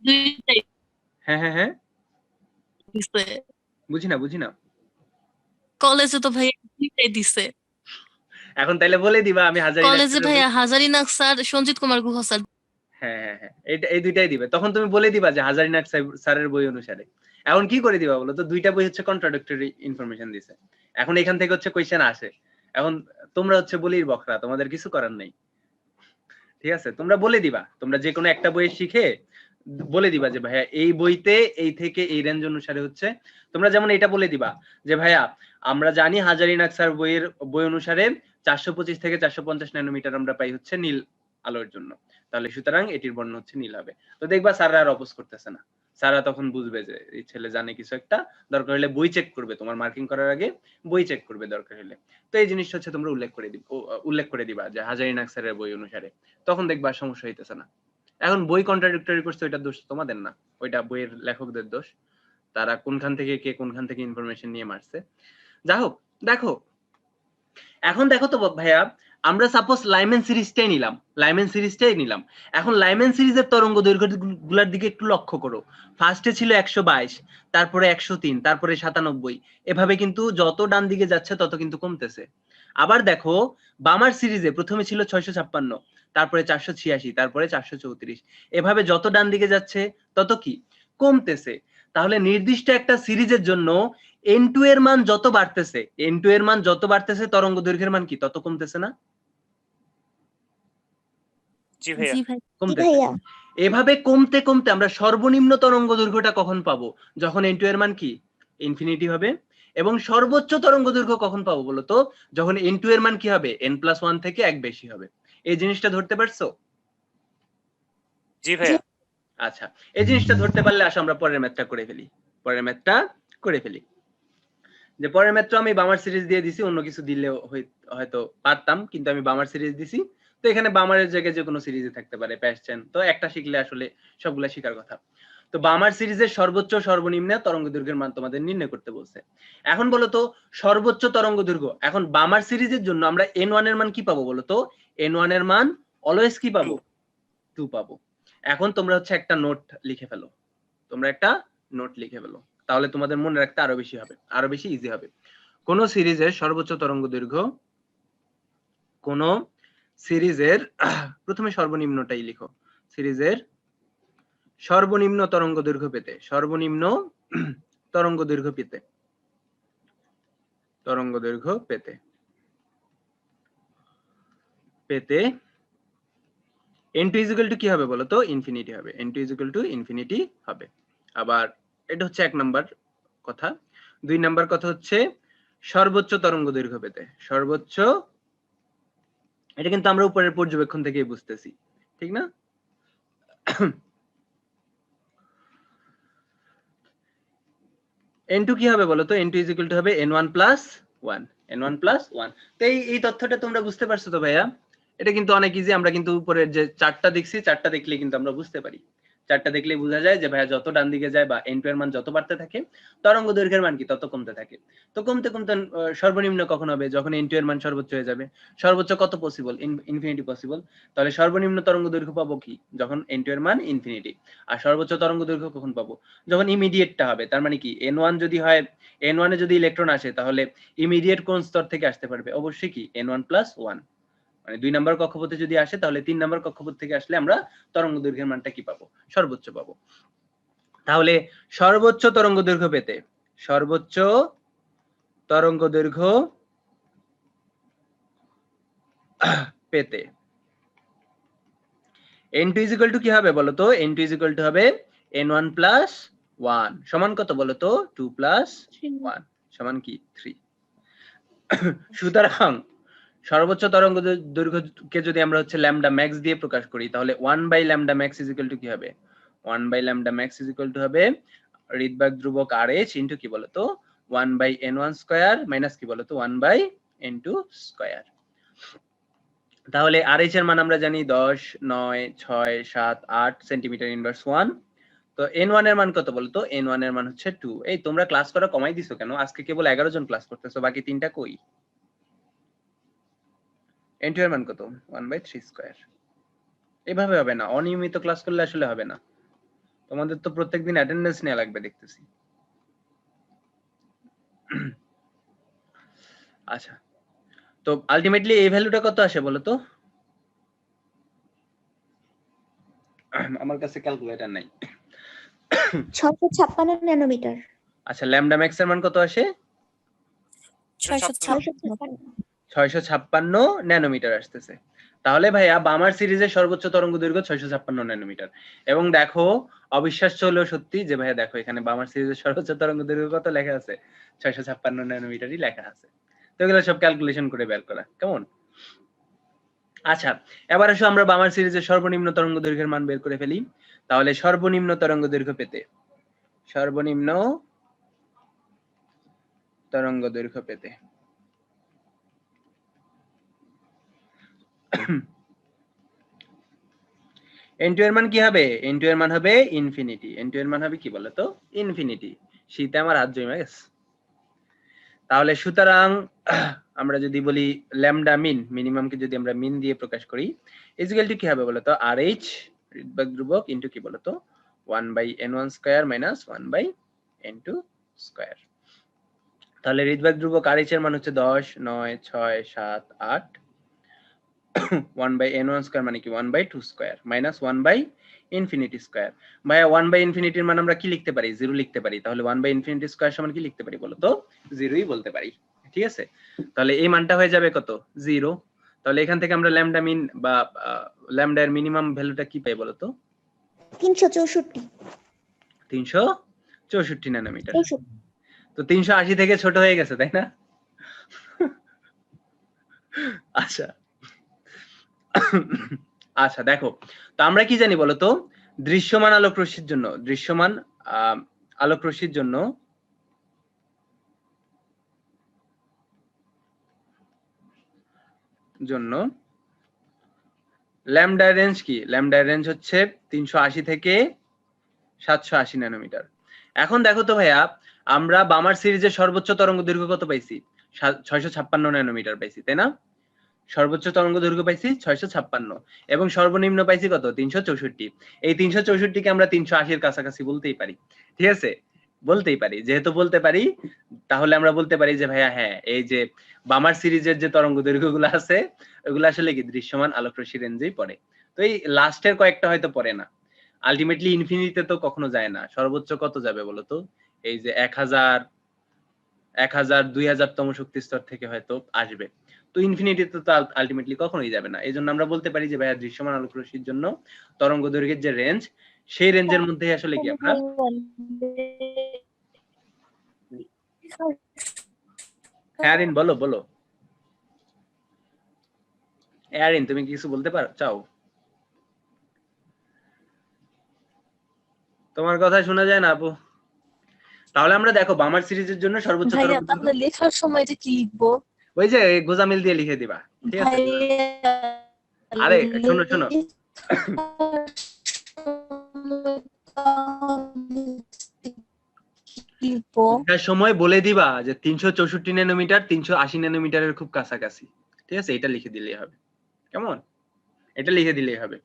দুইটাই
হ্যাঁ হ্যাঁ হ্যাঁ,
দিছে।
বুঝি না।
কলেজে তো ভাইয়া দুইটাই দিছে।
এখন তাইলে বলে দিবা আমি হাজারিনাক
কলেজে
স্যারের বই,
ভাইয়া হাজারিনাক স্যার, সঞ্জিত কুমার গুহ স্যার।
হ্যাঁ হ্যাঁ হ্যাঁ, এই দুইটাই দিবে। তখন তুমি বলে দিবা যে হাজারিনাগ স্যারের বই অনুসারে। এখন কি করে দিবা বলো তো, দুইটা বই হচ্ছে কন্ট্রাডিক্টরি ইনফরমেশন দিছে। এখন এখান থেকে হচ্ছে কোয়েশ্চেন আসে। এখন তোমরা হচ্ছে বলির বকরা, তোমাদের কিছু করার নেই। ঠিক আছে, তোমরা বলে দিবা, তোমরা যে কোনো একটা বই শিখে বলে দিবা যে ভাইয়া এই বইতে এই থেকে এই রেঞ্জ অনুসারে হচ্ছে। তোমরা যেমন এটা বলে দিবা যে ভাইয়া আমরা জানি হাজারিনাগ স্যার বই অনুসারে 425 থেকে 450 ন্যানোমিটার আমরা পাই হচ্ছে নীল আলোর জন্য, তাহলে সুতরাং এটির বর্ণ হচ্ছে নীল হবে। তো দেখবা স্যাররা আর অপোজ করতেছে না, স্যাররা তখন বুঝবে যে এই ছেলে জানে কিছু একটা, দরকার হলে বই চেক করবে, তোমার মার্কিং করার আগে বই চেক করবে দরকার হলে। তো এই জিনিসটা হচ্ছে তোমরা উল্লেখ করে দিবা যে হাজারিনাগ স্যারের বই অনুসারে, তখন দেখবা সমস্যা হইতেছে না। এখন বই কন্ট্রাডিক্টরি করছে, ওইটা দোষ তোমাদের না, ওইটা বইয়ের লেখকদের দোষ, তারা কোনখান থেকে কে কোনখান থেকে ইনফরমেশন নিয়ে মারছে। যা হোক, দেখো এখন দেখো তো ভাইয়া, আমরা সাপোজ লাইম্যান সিরিজটাই নিলাম। এখন লাইম্যান সিরিজের তরঙ্গ দৈর্ঘ্য গুলার দিকে একটু লক্ষ্য করো। ফার্স্টে ছিল 122, তারপরে 103, তারপরে 97, এভাবে কিন্তু যত ডান দিকে যাচ্ছে তত কিন্তু কমতেছে। আবার দেখো বামার সিরিজে প্রথমে ছিল 656, তারপরে 486, তারপরে 434, এভাবে যত ডান দিকে যাচ্ছে তত কি কমতেছে। তাহলে নির্দিষ্ট একটা সিরিজের জন্য n2 এর মান যত বাড়তেছে তরঙ্গ দৈর্ঘ্যের মান কি তত কমতেছে না?
জি ভাইয়া।
জি ভাই।
কমতেছে।
ভাইয়া
এভাবে কমতে কমতে আমরা সর্বনিম্ন তরঙ্গ দৈর্ঘ্যটা কখন পাবো? যখন n2 এর মান কি ইনফিনিটি হবে। এবং সর্বোচ্চ তরঙ্গ দৈর্ঘ্য কখন পাবো বলতো? যখন n2 এর মান কি হবে n+1 থেকে এক বেশি হবে। এই জিনিসটা ধরতে পারছো?
জি ভাইয়া।
আচ্ছা, এই জিনিসটা ধরতে পারলে আসো আমরা পরের ম্যাথটা করে ফেলি। যে পরের ম্যাথটা আমি বামার সিরিজ দিয়ে দিছি, অন্য কিছু দিলেও হয়তো পারতাম, কিন্তু আমি বামার সিরিজ দিছি। তো এখানে বামারের জায়গায় যে কোনো সিরিজে থাকতে পারে, প্যাশচেন, তো একটা শিখলে আসলে সবগুলা শেখার কথা। তো বামার সিরিজের সর্বোচ্চ সর্বনিম্ন তরঙ্গ দৈর্ঘ্যের মান তোমাদের নির্ণয় করতে বলছে। এখন বলো তো সর্বোচ্চ তরঙ্গ দৈর্ঘ্য, এখন বামার সিরিজের জন্য আমরা n1 এর মান কি পাবো বলো তো? n1 এর মান অলওয়েজ কি পাবো? 2 পাবো। এখন তোমরা হচ্ছে একটা নোট লিখে ফেলো, তাহলে তোমাদের মনে রাখতে আরো বেশি ইজি হবে। কোন সিরিজের সর্বোচ্চ তরঙ্গ দৈর্ঘ্য, কোন সিরিজের প্রথমে সর্বনিম্নটাই লিখো, সিরিজের সর্বনিম্ন তরঙ্গ দৈর্ঘ্য পেতে n2 কি হবে বলতো? ইনফিনিটি হবে। n2 ইনফিনিটি হবে। আবার এটা হচ্ছে 1 নাম্বার কথা। 2 নাম্বার কথা হচ্ছে সর্বোচ্চ তরঙ্গ দৈর্ঘ্য পেতে, এটা কিন্তু আমরা উপরের পর্যবেক্ষণ থেকেই বুঝতেছি, ঠিক না? n2 কি হবে বলতো? n2 হবে n1+1। তো এই তথ্যটা তোমরা বুঝতে পারছো তো ভাইয়া? এটা কিন্তু অনেক ইজি, আমরা কিন্তু উপরের যে চার্টটা দেখছি, চার্টটা দেখলে কিন্তু আমরা বুঝতে পারি। চার্টটা দেখলে বোঝা যায় যে ভাইয়া যত ডান দিকে যায় বা n2 এর মান যত বাড়তে থাকে তরঙ্গ দৈর্ঘ্যের মান কি তত কমতে থাকে। তো কমতে কমতে সর্বনিম্ন কখন হবে? যখন n2 এর মান সর্বোচ্চ হয়ে যাবে। সর্বোচ্চ কত পসিবল? Infinity possible. তাহলে সর্বনিম্ন তরঙ্গ দৈর্ঘ্য পাবো কি? যখন n2 এর মান ইনফিনিটি। আর সর্বোচ্চ তরঙ্গ দৈর্ঘ্য কখন পাবো? যখন ইমিডিয়েটটা হবে। তার মানে কি n1 যদি হয়, n1 এ যদি ইলেকট্রন আসে তাহলে ইমিডিয়েট কোন স্তর থেকে আসতে পারবে? অবশ্যই কি n1+1। মানে 2 নাম্বার কক্ষপথে যদি আসে তাহলে 3 নাম্বার কক্ষপথ থেকে আসলে আমরা তরঙ্গ দৈর্ঘ্যের মানটা কি পাবো? সর্বোচ্চ পাবো। তাহলে সর্বোচ্চ তরঙ্গ দৈর্ঘ্য পেতে n2 কি হবে বলতো? n2 হবে n1+1 সমান কত বলতো? 2+1 সমান কি 3। সুতরাং সর্বোচ্চ তরঙ্গ দৈর্ঘ্যকে যদি আমরা হচ্ছে ল্যামডা ম্যাক্স দিয়ে প্রকাশ করি তাহলে 1/λ max কি হবে? 1/λ max হবে রিডবার্গ ধ্রুবক RH ইনটু কি বলতো 1/n1 স্কয়ার মাইনাস কি বলতো 1/n2 স্কয়ার। তাহলে RH এর মান আমরা জানি 10, 9, 6, 7, 8 সেন্টিমিটার ইনভার্স 1। তো n1 এর মান কত বলতো? n1 এর মান হচ্ছে 2। এই তোমরা ক্লাস করা কমাই দিছো কেন? আজকে কেবল 11 জন ক্লাস করতেছো, বাকি 3টা কই? n2 এর মান কত? 1/3 স্কয়ার। এভাবে হবে না, অনিয়মিত ক্লাস করলে আসলে হবে না। তোমাদের তো প্রত্যেকদিন অ্যাটেন্ডেন্স নেওয়া লাগবে দেখতেছি। আচ্ছা, তো আলটিমেটলি এই ভ্যালুটা কত আসে বলো তো? আমার কাছে ক্যালকুলেটর নাই।
656 ন্যানোমিটার।
আচ্ছা ল্যামডা ম্যাক্স এর মান কত আসে?
656
656 ন্যানোমিটার আসতেছে। তাহলে ভাইয়া বামার সিরিজের সর্বোচ্চ তরঙ্গ দৈর্ঘ্য 656 ন্যানোমিটার। এবং দেখো অবিশ্বাস্য হলেও সত্যি যে ভাইয়া দেখো এখানে বামার সিরিজের সর্বোচ্চ তরঙ্গ দৈর্ঘ্য কত লেখা আছে? 656 ন্যানোমিটারই লেখা আছে। তো এগুলো সব ক্যালকুলেশন করে বের করা। কেমন? আচ্ছা এবার আসো আমরা বামার সিরিজের সর্বনিম্ন তরঙ্গ দৈর্ঘ্যের মান বের করে ফেলি। তাহলে সর্বনিম্ন তরঙ্গ দৈর্ঘ্য পেতে সর্বনিম্ন তরঙ্গ দৈর্ঘ্য পেতে n2 এর মান কি হবে? n2 এর মান হবে ইনফিনিটি। n2 এর মান হবে কি বলতো? ইনফিনিটি। শীতে আমার হাত জমে গেছে। তাহলে সুতরাং আমরা যদি বলি ল্যামডা মিন, মিনিমামকে যদি আমরা মিন দিয়ে প্রকাশ করি, ইকুয়াল টু কি হবে বলতো? RH ঋৎবিক ধ্রুবক ইনটু কি বলতো? 1/n1 square minus 1/n2 square. তাহলে ঋৎবিক ধ্রুবক RH এর মান হচ্ছে 10, 9, 6, 7, 8 1/n1 স্কয়ার মানে কি 1/2 স্কয়ার মাইনাস 1/ইনফিনিটি স্কয়ার। ভাইয়া 1/ইনফিনিটি এর মান আমরা কি লিখতে পারি? 0 লিখতে পারি। তাহলে 1/ইনফিনিটি স্কয়ার সমান কি লিখতে পারি বলো তো? 0ই বলতে পারি। ঠিক আছে, তাহলে এই মানটা হয়ে যাবে কত? 0। তাহলে এখান থেকে আমরা ল্যামডা মিন বা ল্যামডা এর মিনিমাম ভ্যালুটা কি পাই বলো তো?
364।
364 ন্যানোমিটার। তো 380 থেকে ছোট হয়ে গেছে তাই না? আচ্ছা আচ্ছা দেখো, তো আমরা কি জানি বলতো? দৃশ্যমান আলোক রশ্মির জন্য আলোক রশ্মির জন্য ল্যামডা রেঞ্জ কি? ল্যামডা রেঞ্জ হচ্ছে 380 থেকে 780 ন্যানোমিটার। এখন দেখো তো ভাইয়া, আমরা বামার সিরিজের সর্বোচ্চ তরঙ্গ দৈর্ঘ্য কত পাইছি? 656 ন্যানোমিটার পাইছি তাই না? সর্বোচ্চ তরঙ্গ দৈর্ঘ্য পাইছি 656 এবং সর্বনিম্ন পাইছি কত? 364। এই 364 কে আমরা 380 এর কাছাকাছি বলতেই পারি। ঠিক আছে, বলতেই পারি। যেহেতু বলতে পারি তাহলে আমরা বলতে পারি যে ভাইয়া হ্যাঁ, এই যে বামার সিরিজের যে তরঙ্গ দৈর্ঘ্যগুলো আছে ওগুলো আসলে কি দৃশ্যমান আলোক রশ্মি রেঞ্জেই পড়ে। তো এই লাস্টের কয়েকটা হয়তো পড়ে না, আলটিমেটলি ইনফিনিটিতে তো কখনো যায় না। সর্বোচ্চ কত যাবে বলতো? এই যে 1000, 2000 তম শক্তি স্তর থেকে হয়তো আসবে। তো ইনফিনিটিতে তো আলটিমেটলি কখনোই যাবে না। এইজন্য আমরা বলতে পারি যে ভাইয়া দৃশ্যমান আলোক রশ্মির জন্য তরঙ্গ দৈর্ঘ্যের যে রেঞ্জ, সেই রেঞ্জের মধ্যেই আসলে কি আমরা হ্যারিন বলো বলো হ্যারিন, তুমি কিছু বলতে পারো চাও? তোমার কথা শোনা যায় না আপু। তাহলে আমরা দেখো বামার সিরিজের জন্য সর্বোচ্চ
ভাইয়া
তরঙ্গ
তাহলে লেখার সময় যে কি লিখবো?
ওই যে গোজামিল দিয়ে লিখে দিবা। ঠিক আছে, আরে শোনো শোনো, সময় বলে দিবা যে 364 ন্যানোমিটার 380 ন্যানোমিটারের খুব কাছাকাছি। ঠিক আছে, এটা লিখে দিলেই হবে। কেমন? এটা লিখে দিলেই হবে।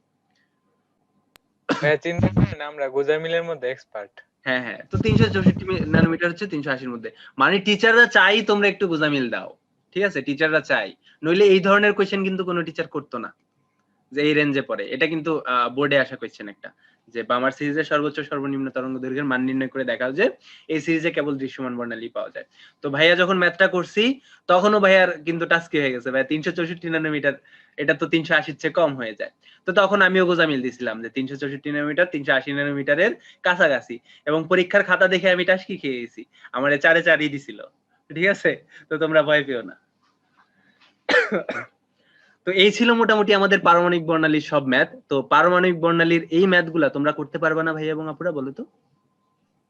চিন্তা করেন আমরা গোজামিলের মধ্যে এক্সপার্ট।
হ্যাঁ হ্যাঁ, তো 364 ন্যানোমিটার হচ্ছে 380 মধ্যে। মানে টিচাররা চাই তোমরা একটু গোজামিল দাও। ঠিক আছে, টিচাররা চাই, নইলে এই ধরনের কোশ্চেন কিন্তু কোনো টিচার করতো না যে এই রেঞ্জে পড়ে। এটা কিন্তু বোর্ডে আসা কোশ্চেন একটা, যে বামার সিরিজের সর্বোচ্চ সর্বনিম্ন তরঙ্গ দৈর্ঘ্যের মান নির্ণয় করে দেখাও যে এই সিরিজে কেবল দৃশ্যমান বর্ণালী পাওয়া যায়। তো ভাইয়া যখন ম্যাথটা করছি তখনও ভাইয়ার কিন্তু টাস্কি হয়ে গেছে, ভাইয়া 364 ন্যানোমিটার, এটা তো 380 চেয়ে কম হয়ে যায়। তো তখন আমিও গোজামিল দিছিলাম যে 364 ন্যানোমিটার 380 ন্যানোমিটারের কাছাকাছি, এবং পরীক্ষার খাতা দেখে আমি টাস্কি খেয়ে গেছি, আমার 4-4ই দিছিল। ঠিক আছে, তো তোমরা ভয় পেও না। তো এই ছিল মোটামুটি আমাদের পারমাণবিক বর্ণালীর সব ম্যাথ। তো পারমাণবিক বর্ণালীর এই ম্যাথ গুলা তোমরা করতে পারবে না ভাইয়া এবং আপুরা, বলো তো?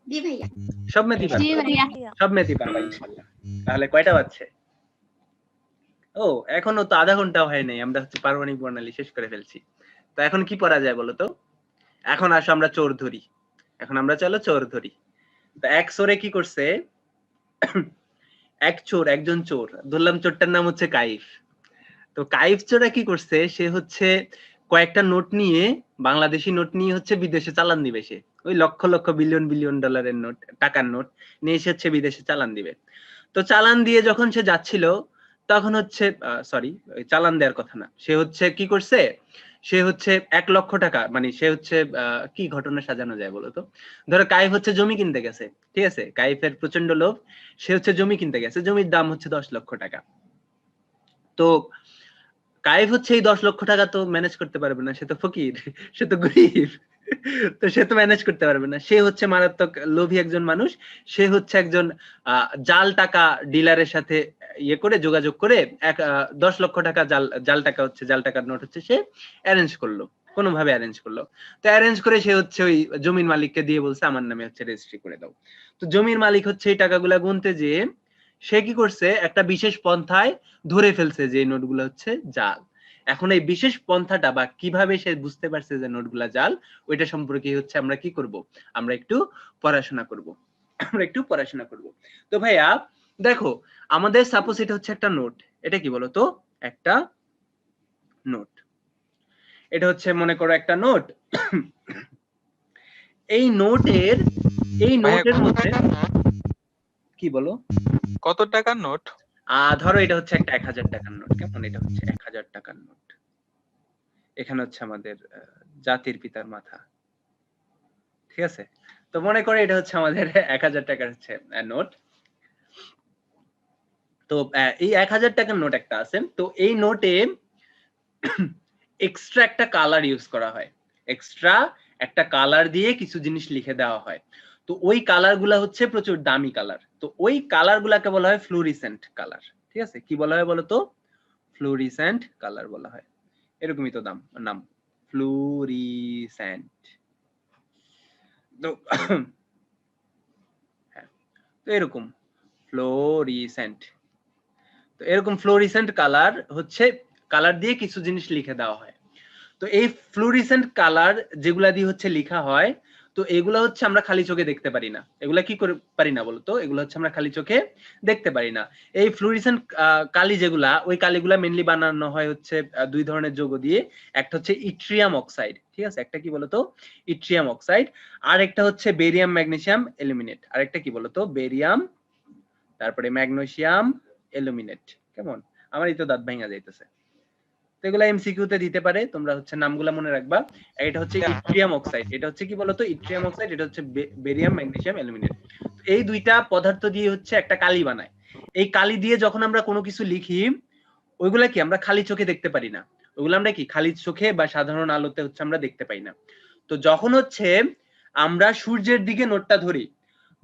জি ভাইয়া।
সব ম্যাথই
জি
পারবে?
ভাইয়া।
সব ম্যাথই পারবে ইনশাআল্লাহ। তাহলে কয়টা বাজছে? ও এখনো তো আধা ঘন্টাও হয় নাই, আমরা হচ্ছে পারমাণবিক বর্ণালী শেষ করে ফেলছি। তো এখন কি পড়া যায় বলো তো? এখন আসো আমরা চোর ধরি। এখন আমরা চলো চোর ধরি। তো এক চোরে কি করছে? একজন চোর ধরলাম, চোরটার নাম হচ্ছে কাইফ। তো কাইফ চোরা কি করছে? সে হচ্ছে কয়েকটা নোট নিয়ে, বাংলাদেশি নোট নিয়ে হচ্ছে বিদেশে চালান দিবে। সে ওই লক্ষ লক্ষ বিলিয়ন বিলিয়ন ডলারের নোট, টাকার নোট নিয়ে সে হচ্ছে বিদেশে চালান দিবে। তো চালান দিয়ে যখন সে যাচ্ছিল তখন হচ্ছে চালান দেওয়ার কথা না, সে হচ্ছে কি করছে? সে হচ্ছে 1 লক্ষ টাকা, মানে সে হচ্ছে কি ঘটনা সাজানো যায় বলতো? ধরো কাইফ হচ্ছে জমি কিনতে গেছে, ঠিক আছে? কাইফের প্রচন্ড লোভ, সে হচ্ছে জমি কিনতে গেছে, জমির দাম হচ্ছে 10 লক্ষ টাকা। তো কাইফ হচ্ছে এই 10 লক্ষ টাকা তো ম্যানেজ করতে পারবে না, সে তো ফকির, সে তো গরিব, তো সে তো ম্যানেজ করতে পারবে না। সে হচ্ছে মারাত্মক লোভী একজন মানুষ। সে হচ্ছে একজন জাল টাকা ডিলারের সাথে ইয়ে করে যোগাযোগ করে 10 লক্ষ টাকা জাল টাকা হচ্ছে, জাল টাকার নোট হচ্ছে সে অ্যারেঞ্জ করলো, কোনোভাবে অ্যারেঞ্জ করলো। তো অ্যারেঞ্জ করে সে হচ্ছে ওই জমির মালিককে দিয়ে বলছে আমার নামে হচ্ছে রেজিস্ট্রি করে দাও। তো জমির মালিক হচ্ছে এই টাকাগুলা গুনতে যেয়ে সে কি করছে, একটা বিশেষ পন্থায় ধরে ফেলছে যে এই নোটগুলো হচ্ছে জাল। এখন এই বিশেষ পন্থাটা বা কিভাবে সে বুঝতে পারছে যে নোটগুলা জাল, ওইটা সম্পর্কে হচ্ছে আমরা কি করব, আমরা একটু পড়াশোনা করব, আমরা একটু পড়াশোনা করব। তো ভাইয়া দেখো, আমাদের সাপোজ এটা হচ্ছে একটা নোট, এটা কি বলতো, একটা নোট, এটা হচ্ছে মনে করো একটা নোট। এই নোটের
ভাইয়া
মধ্যে কি বলো,
কত টাকার নোট?
ধরো এটা হচ্ছে একটা 1000 টাকার নোট, কেমন? এটা হচ্ছে 1000 টাকার নোট। এখানে হচ্ছে আমাদের জাতির পিতার মাথা, ঠিক আছে? তো মনে করে এটা হচ্ছে আমাদের 1000 টাকার হচ্ছে নোট। তো এই 1000 টাকার নোট একটা আছে, তো এই নোটে এক্সট্রা একটা কালার ইউজ করা হয়, এক্সট্রা একটা কালার দিয়ে কিছু জিনিস লিখে দেওয়া হয়। তো ওই কালার গুলা হচ্ছে প্রচুর দামি কালার। তো ওই কালার গুলাকে বলা হয় ফ্লুরিসেন্ট কালার, ঠিক আছে? কি বলা হয় বলতো? ফ্লুরিসেন্ট কালার বলা হয়। এরকমই তো নাম ফ্লুরিসেন্ট। তো হ্যাঁ, তো এরকম ফ্লোরিসেন্ট, তো এরকম ফ্লোরিসেন্ট কালার হচ্ছে কালার দিয়ে কিছু জিনিস লিখে দেওয়া হয়। তো এই ফ্লুরিসেন্ট কালার যেগুলা দিয়ে হচ্ছে লেখা হয়, তো এগুলা হচ্ছে আমরা খালি চোখে দেখতে পারি না। এগুলা কি করে পারি না বলতো? এগুলো হচ্ছে আমরা খালি চোখে দেখতে পারি না। এই ফ্লুরিসেন্ট কালি যেগুলা, ওই কালিগুলা মেইনলি বানানো হয় হচ্ছে 2 ধরনের যৌগ দিয়ে। একটা হচ্ছে ইট্রিয়াম অক্সাইড, ঠিক আছে? একটা কি বলতো? Yttrium oxide. আর একটা হচ্ছে বেরিয়াম ম্যাগনেসিয়াম অ্যালুমিনেট। আর একটা কি বলতো? বেরিয়াম, তারপরে ম্যাগনেসিয়াম অ্যালুমিনেট। কেমন? আমারই তো দাঁত ভাঙা যাইতেছে। তো এগুলা এমসিকিউ তে দিতে পারে, তোমরা হচ্ছে নামগুলা মনে রাখবা। এটা হচ্ছে ইট্রিয়াম অক্সাইড, এটা হচ্ছে কি বলতো? ইট্রিয়াম অক্সাইড, এটা হচ্ছে বেরিয়াম ম্যাগনেসিয়াম অ্যালুমিনেট। এই দুইটা পদার্থ দিয়ে হচ্ছে একটা কালি বানায়। এই কালি দিয়ে যখন আমরা কোনো কিছু লিখি, ওইগুলা কি আমরা খালি চোখে দেখতে পারি না, ওইগুলো আমরা কি খালি চোখে বা সাধারণ আলোতে হচ্ছে আমরা দেখতে পাই না। তো যখন হচ্ছে আমরা সূর্যের দিকে নোটটা ধরি,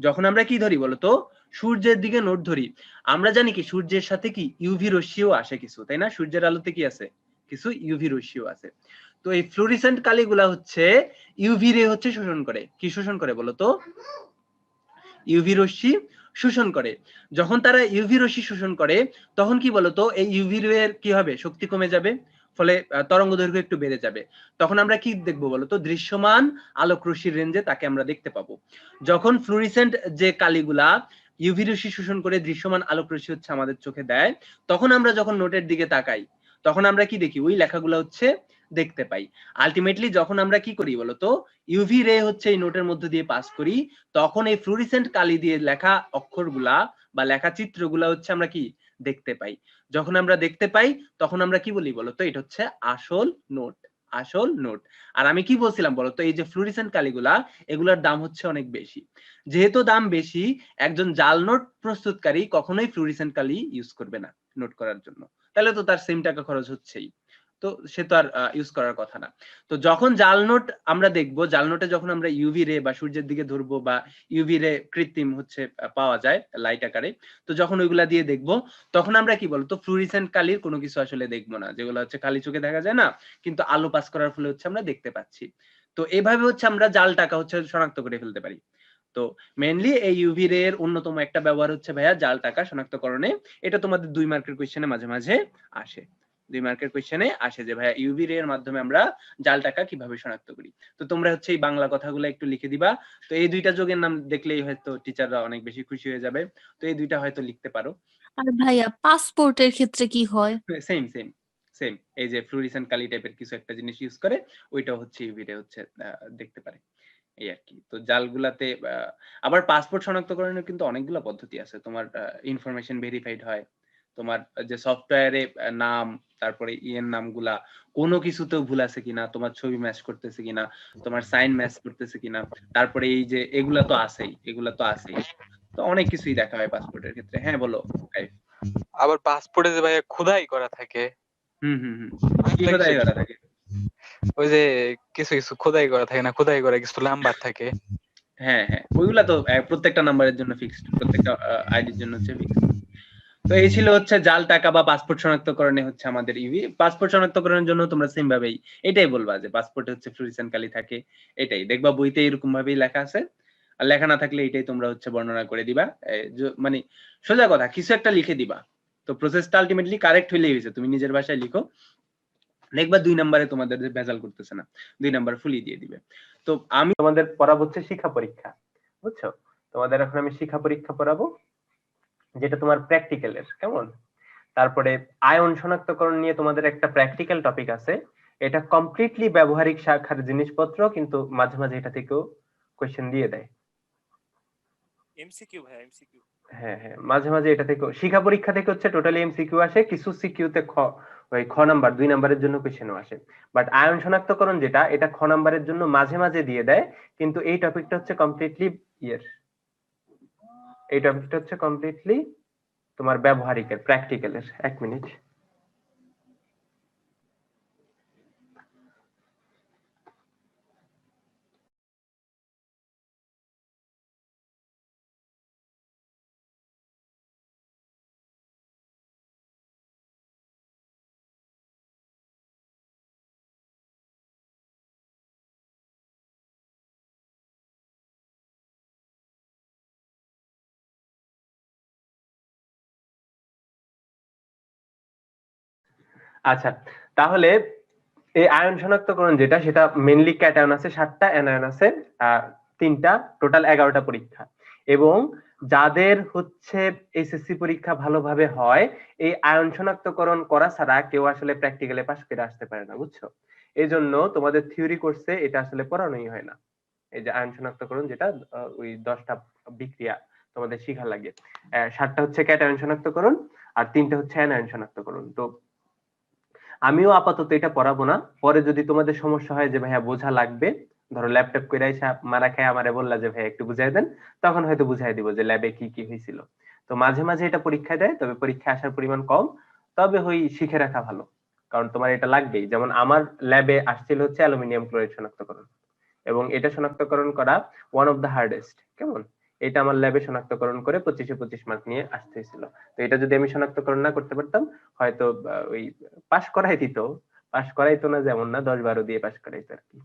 যখন আমরা কি ধরি বলতো? সূর্যের দিকে নোট ধরি, আমরা জানি কি সূর্যের সাথে কি ইউভি রশ্মিও আসে কিছু, তাই না? সূর্যের আলোতে কি আছে? কিছু ইউভি রশ্মিও আছে। তো এই ফ্লুরিসেন্ট কালিগুলা হচ্ছে ইউভি রে হচ্ছে শোষণ করে। কি শোষণ করে বলতো? ইউভি রশ্মি শোষণ করে। যখন তারা ইউভি রশ্মি শোষণ করে, তখন কি বলতো? এই ইউভি রে কি হবে? শক্তি কমে যাবে, ফলে তরঙ্গ দৈর্ঘ্য একটু বেড়ে যাবে। তখন আমরা কি দেখবো বলতো? দৃশ্যমান আলোক রশ্মির রেঞ্জে তাকে আমরা দেখতে পাবো। যখন ফ্লুরিসেন্ট যে কালিগুলা ইউভি রশ্মি শোষণ করে দৃশ্যমান আলোক রশ্মি হচ্ছে আমাদের চোখে দেয়, তখন আমরা যখন নোটের দিকে তাকাই, তখন আমরা কি দেখি? ওই লেখাগুলো হচ্ছে দেখতে পাই। আলটিমেটলি যখন আমরা কি করি বলতো? ইউভি রে হচ্ছে এই নোটের মধ্যে দিয়ে পাস করি, তখন এই ফ্লুরিসেন্ট কালি দিয়ে লেখা অক্ষরগুলা বা লেখা চিত্রগুলা হচ্ছে আমরা কি দেখতে পাই। যখন আমরা দেখতে পাই, তখন আমরা কি বলি বলতো? এটা হচ্ছে আসল নোট, আসল নোট। আর আমি কি বলছিলাম বলতো? এই যে ফ্লুরিসেন্ট কালিগুলা, এগুলোর দাম হচ্ছে অনেক বেশি। যেহেতু দাম বেশি, একজন জাল নোট প্রস্তুতকারী কখনোই ফ্লুরিসেন্ট কালি ইউজ করবে না নোট করার জন্য, তাহলে তো তার সেম টাকা খরচ হচ্ছেই, তো সে তো আর ইউজ করার কথা না। তো যখন জাল নোট আমরা দেখবো, জাল নোটে যখন আমরা ইউভি রে বা সূর্যের দিকে ধরবো, বা ইউভি রে কৃত্রিম হচ্ছে পাওয়া যায় লাইট আকারে, তো যখন ওইগুলা দিয়ে দেখবো, তখন আমরা কি বলতো? ফ্লুরিসেন্ট কালির কোনো কিছু আসলে দেখবো না, যেগুলো হচ্ছে খালি চোখে দেখা যায় না, কিন্তু আলো পাস করার ফলে হচ্ছে আমরা দেখতে পাচ্ছি। তো এইভাবে হচ্ছে আমরা জাল টাকা হচ্ছে শনাক্ত করে ফেলতে পারি। তো মেইনলি এই ইউভি রে এর অন্যতম একটা ব্যবহার হচ্ছে ভাইয়া জাল টাকা শনাক্তকরণে। এটা তোমাদের 2 মার্কের কোশ্চেনে মাঝে মাঝে আসে, 2 মার্কের কোশ্চেনে আসে যে ভাইয়া ইউভি রে এর মাধ্যমে আমরা জাল টাকা কিভাবে শনাক্ত করি। তো তোমরা হচ্ছে এই বাংলা কথাগুলো একটু লিখে দিবা। তো এই দুইটা যোগের নাম দেখলেই হয়তো টিচাররা অনেক বেশি খুশি হয়ে যাবে। তো এই দুইটা হয়তো লিখতে পারো।
আর ভাইয়া পাসপোর্টের ক্ষেত্রে কি হয়?
সেম সেম সেম, এই যে ফ্লুরিসেন্ট কালি টাইপের কিছু একটা জিনিস ইউজ করে, ওইটা হচ্ছে ইউভি রে হচ্ছে দেখতে পারে, এই আর কি। তো জালগুলাতে আবার পাসপোর্ট শনাক্তকরণের কিন্তু অনেকগুলো পদ্ধতি আছে। তোমার ইনফরমেশন ভেরিফাইড হয়, তোমার যে সফটওয়্যারে নাম, তারপরে এর নামগুলা কোনো কিছুতেও ভুল আছে কিনা, তোমার ছবি ম্যাচ করতেছে কিনা, তোমার সাইন ম্যাচ করতেছে কিনা, তারপরে এই যে এগুলা তো আছেই, তো অনেক কিছুই দেখা হয় পাসপোর্টের ক্ষেত্রে। হ্যাঁ বলো ভাই।
আবার পাসপোর্টে যে ভাইয়া খোদাই করা থাকে,
হুম কি খোদাই করা থাকে?
ওই যে কিছু কিছু খোদাই করা থাকে না, খোদাই করা কিছু নাম্বার থাকে।
হ্যাঁ ওইগুলা তো প্রত্যেকটা নাম্বারের জন্য ফিক্সড, প্রত্যেকটা আইডির জন্য হচ্ছে ফিক্সড। তো এই ছিল হচ্ছে জাল টাকা বা পাসপোর্ট শনাক্তকরণে হচ্ছে আমাদের ইভি। পাসপোর্ট শনাক্তকরণের জন্য তোমরা সেম ভাবেই এটাই বলবা যে পাসপোর্টে হচ্ছে ফ্লুরিসেন্ট কালি থাকে, এটাই দেখবা বইতে এরকম ভাবেই লেখা আছে, আর লেখা না থাকলে এটাই তোমরা হচ্ছে বর্ণনা করে দিবা। মানে সোজা কথা কিছু একটা লিখে দিবা, তো প্রসেসটা আলটিমেটলি কারেক্ট হইলেই হয়েছে। তুমি নিজের ভাষায় লিখো, দেখবা 2 নম্বরে তোমাদের ভেজাল করতেছে না, 2 নাম্বার ফুলি দিয়ে দিবে। তো আমি তোমাদের পড়াবো হচ্ছে শিক্ষা পরীক্ষা, বুঝছো? তোমাদের এখন আমি শিক্ষা পরীক্ষা পড়াবো, যেটা তোমার প্র্যাকটিক্যালের, কেমন? তারপরে আয়ন শনাক্তকরণ নিয়ে তোমাদের একটা প্র্যাকটিক্যাল টপিক আছে, এটা কমপ্লিটলি ব্যবহারিক শাখার জিনিসপত্র, কিন্তু মাঝে মাঝে এটা থেকেও কোশ্চেন দিয়ে দেয়।
এমসিকিউ ভাইয়া, এমসিকিউ।
হ্যাঁ মাঝে মাঝে এটা থেকে শিক্ষা পরীক্ষা থেকে হচ্ছে টোটালি এমসিকিউ আসে, কিছু সিকিউতে ওই খ নাম্বার 2 নাম্বারের জন্য কোশ্চেনও আসে। বাট আয়ন শনাক্তকরণ যেটা, এটা খ নাম্বারের জন্য মাঝে মাঝে দিয়ে দেয়, কিন্তু এই টপিকটা হচ্ছে কমপ্লিটলি তোমার ব্যবহারিকের, প্র্যাকটিক্যালের। 1 মিনিট। আচ্ছা, তাহলে এই আয়ন শনাক্তকরণ যেটা, সেটা মেইনলি ক্যাটায়ন আছে 7টা, অ্যানায়ন আছে 3টা, টোটাল 11টা পরীক্ষা। এবং যাদের হচ্ছে এসএসসি পরীক্ষা ভালোভাবে হয়, এই আয়ন শনাক্তকরণ করা ছাড়া কেউ আসলে প্র্যাকটিক্যালে পাশ করে আসতে পারে না, বুঝছো? এই জন্য তোমাদের থিওরি কোর্সে এটা আসলে পড়ানোই হয় না। এই যে আয়ন শনাক্তকরণ যেটা, ওই 10টা বিক্রিয়া তোমাদের শিখা লাগে। 7টা হচ্ছে ক্যাটায়ন শনাক্তকরণ, আর 3টা হচ্ছে অ্যানায়ন শনাক্তকরণ। তো আমিও আপাতত এটা পড়াবো না, পরে যদি তোমাদের সমস্যা হয় যে ভাইয়া বোঝা লাগবে, ধরো ল্যাপটপ করে এসে মারা খায় আমারে বললা যে ভাইয়া একটু বুঝাই দেন, তখন হয়তো বুঝাই দিব যে ল্যাবে কি কি হয়েছিল। তো মাঝে মাঝে এটা পরীক্ষা দেয়, তবে পরীক্ষায় আসার পরিমাণ কম, তবে শিখে রাখা ভালো, কারণ তোমার এটা লাগবেই। যেমন আমার ল্যাবে আসছিল হচ্ছে অ্যালুমিনিয়াম ক্লোরাইড শনাক্তকরণ, এবং এটা শনাক্তকরণ করা ওয়ান অফ দ্য হার্ডেস্ট, কেমন? এটা আমার ল্যাবে শনাক্তকরণ করে 25 মার্ক নিয়ে আসতে হয়েছিল। তো এটা যদি আমি শনাক্তকরণ না করতে পারতাম, হয়তো ওই পাশ করাইতো না, যেমন না 10-12 দিয়ে পাশ করাইতো আর কি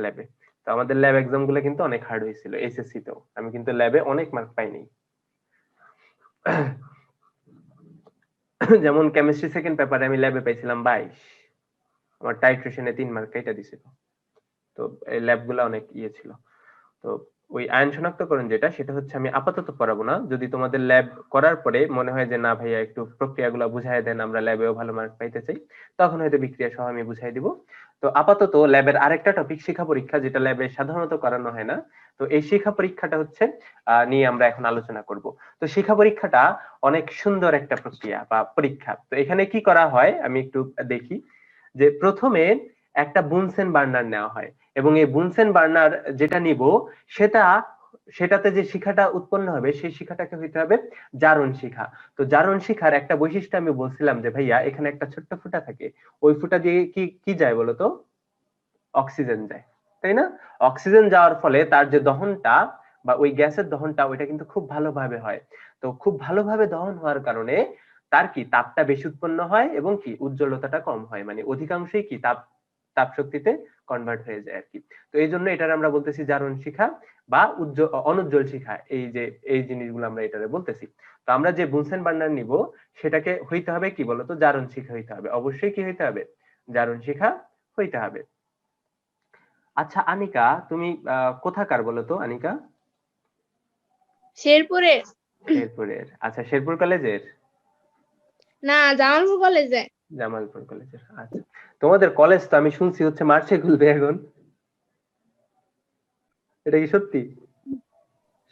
ল্যাবে। তো আমাদের ল্যাব এক্সাম গুলো কিন্তু অনেক হার্ড হয়েছিল, এসএসসি তেও আমি কিন্তু ল্যাবে অনেক মার্ক পাইনি। যেমন কেমিস্ট্রি সেকেন্ড পেপারে আমি ল্যাবে পাইছিলাম 22, আমার টাইট্রেশনে 3 মার্ক এটা দিছিল। তো এই ল্যাব গুলা অনেক ইয়ে ছিল। তো ওই আয়ন শনাক্তকরণ যেটা, সেটা হচ্ছে আমি আপাতত পড়াবো না। যদি তোমাদের ল্যাব করার পরে মনে হয় যে না ভাইয়া একটু প্রক্রিয়াগুলো বুঝাই দেন, আমরা ল্যাবেও ভালো মার্ক পাইতে চাই, তখন হয়তো বিক্রিয়া সহ আমি বুঝাই দিব। তো আপাতত ল্যাবের আরেকটা টপিক শিক্ষা পরীক্ষা, যেটা ল্যাবে সাধারণত করানো হয় না। তো এই শিক্ষা পরীক্ষাটা হচ্ছে নিয়ে আমরা এখন আলোচনা করব। তো শিক্ষা পরীক্ষাটা অনেক সুন্দর একটা প্রক্রিয়া বা পরীক্ষা। তো এখানে কি করা হয় আমি একটু দেখি, যে প্রথমে একটা বুনসেন বার্নার নেওয়া হয়, এবং এই বুনসেন বার্নার যেটা নিব, সেটাতে যে শিখাটা উৎপন্ন হবে, সেই শিখাটাকে হইতে হবে জারণ শিখা। তো জারণ শিখার একটা বৈশিষ্ট্য আমি বলছিলাম যে ভাইয়া এখানে একটা ছোট্ট ফুটা থাকে, ওই ফুটা দিয়ে কি যায় বলতো? অক্সিজেন যায়, তাই না? অক্সিজেন যাওয়ার ফলে তার যে দহনটা বা ওই গ্যাসের দহনটা, ওইটা কিন্তু খুব ভালোভাবে হয়। তো খুব ভালোভাবে দহন হওয়ার কারণে তার কি তাপটা বেশি উৎপন্ন হয়, এবং কি উজ্জ্বলতাটা কম হয়, মানে অধিকাংশই কি তাপ শক্তিতে কনভার্ট হয়ে যায় আর কি। তো এই জন্য এটার আমরা বলতেছি জারণ শিখা বা অনুজ্জ্বল শিখা। এই জিনিসগুলো আমরা এটারে বলতেছি। তো আমরা যে বুনসেন বার্নার নিব, সেটাকে হইতে হবে কি বলতো? জারণ শিখা হইতে হবে, অবশ্যই কি হইতে হবে? জারণ শিখা হইতে হবে। আচ্ছা আনিকা, তুমি কোথাকার বলতো আনিকা?
শেরপুরের।
শেরপুরের। আচ্ছা, শেরপুর কলেজের?
না, জামালপুর কলেজে।
জামালপুর কলেজের। আচ্ছা, তোমাদের কলেজ তো আমি শুনছি হচ্ছে মার্চে খুলবে এখন, এটা কি সত্যি?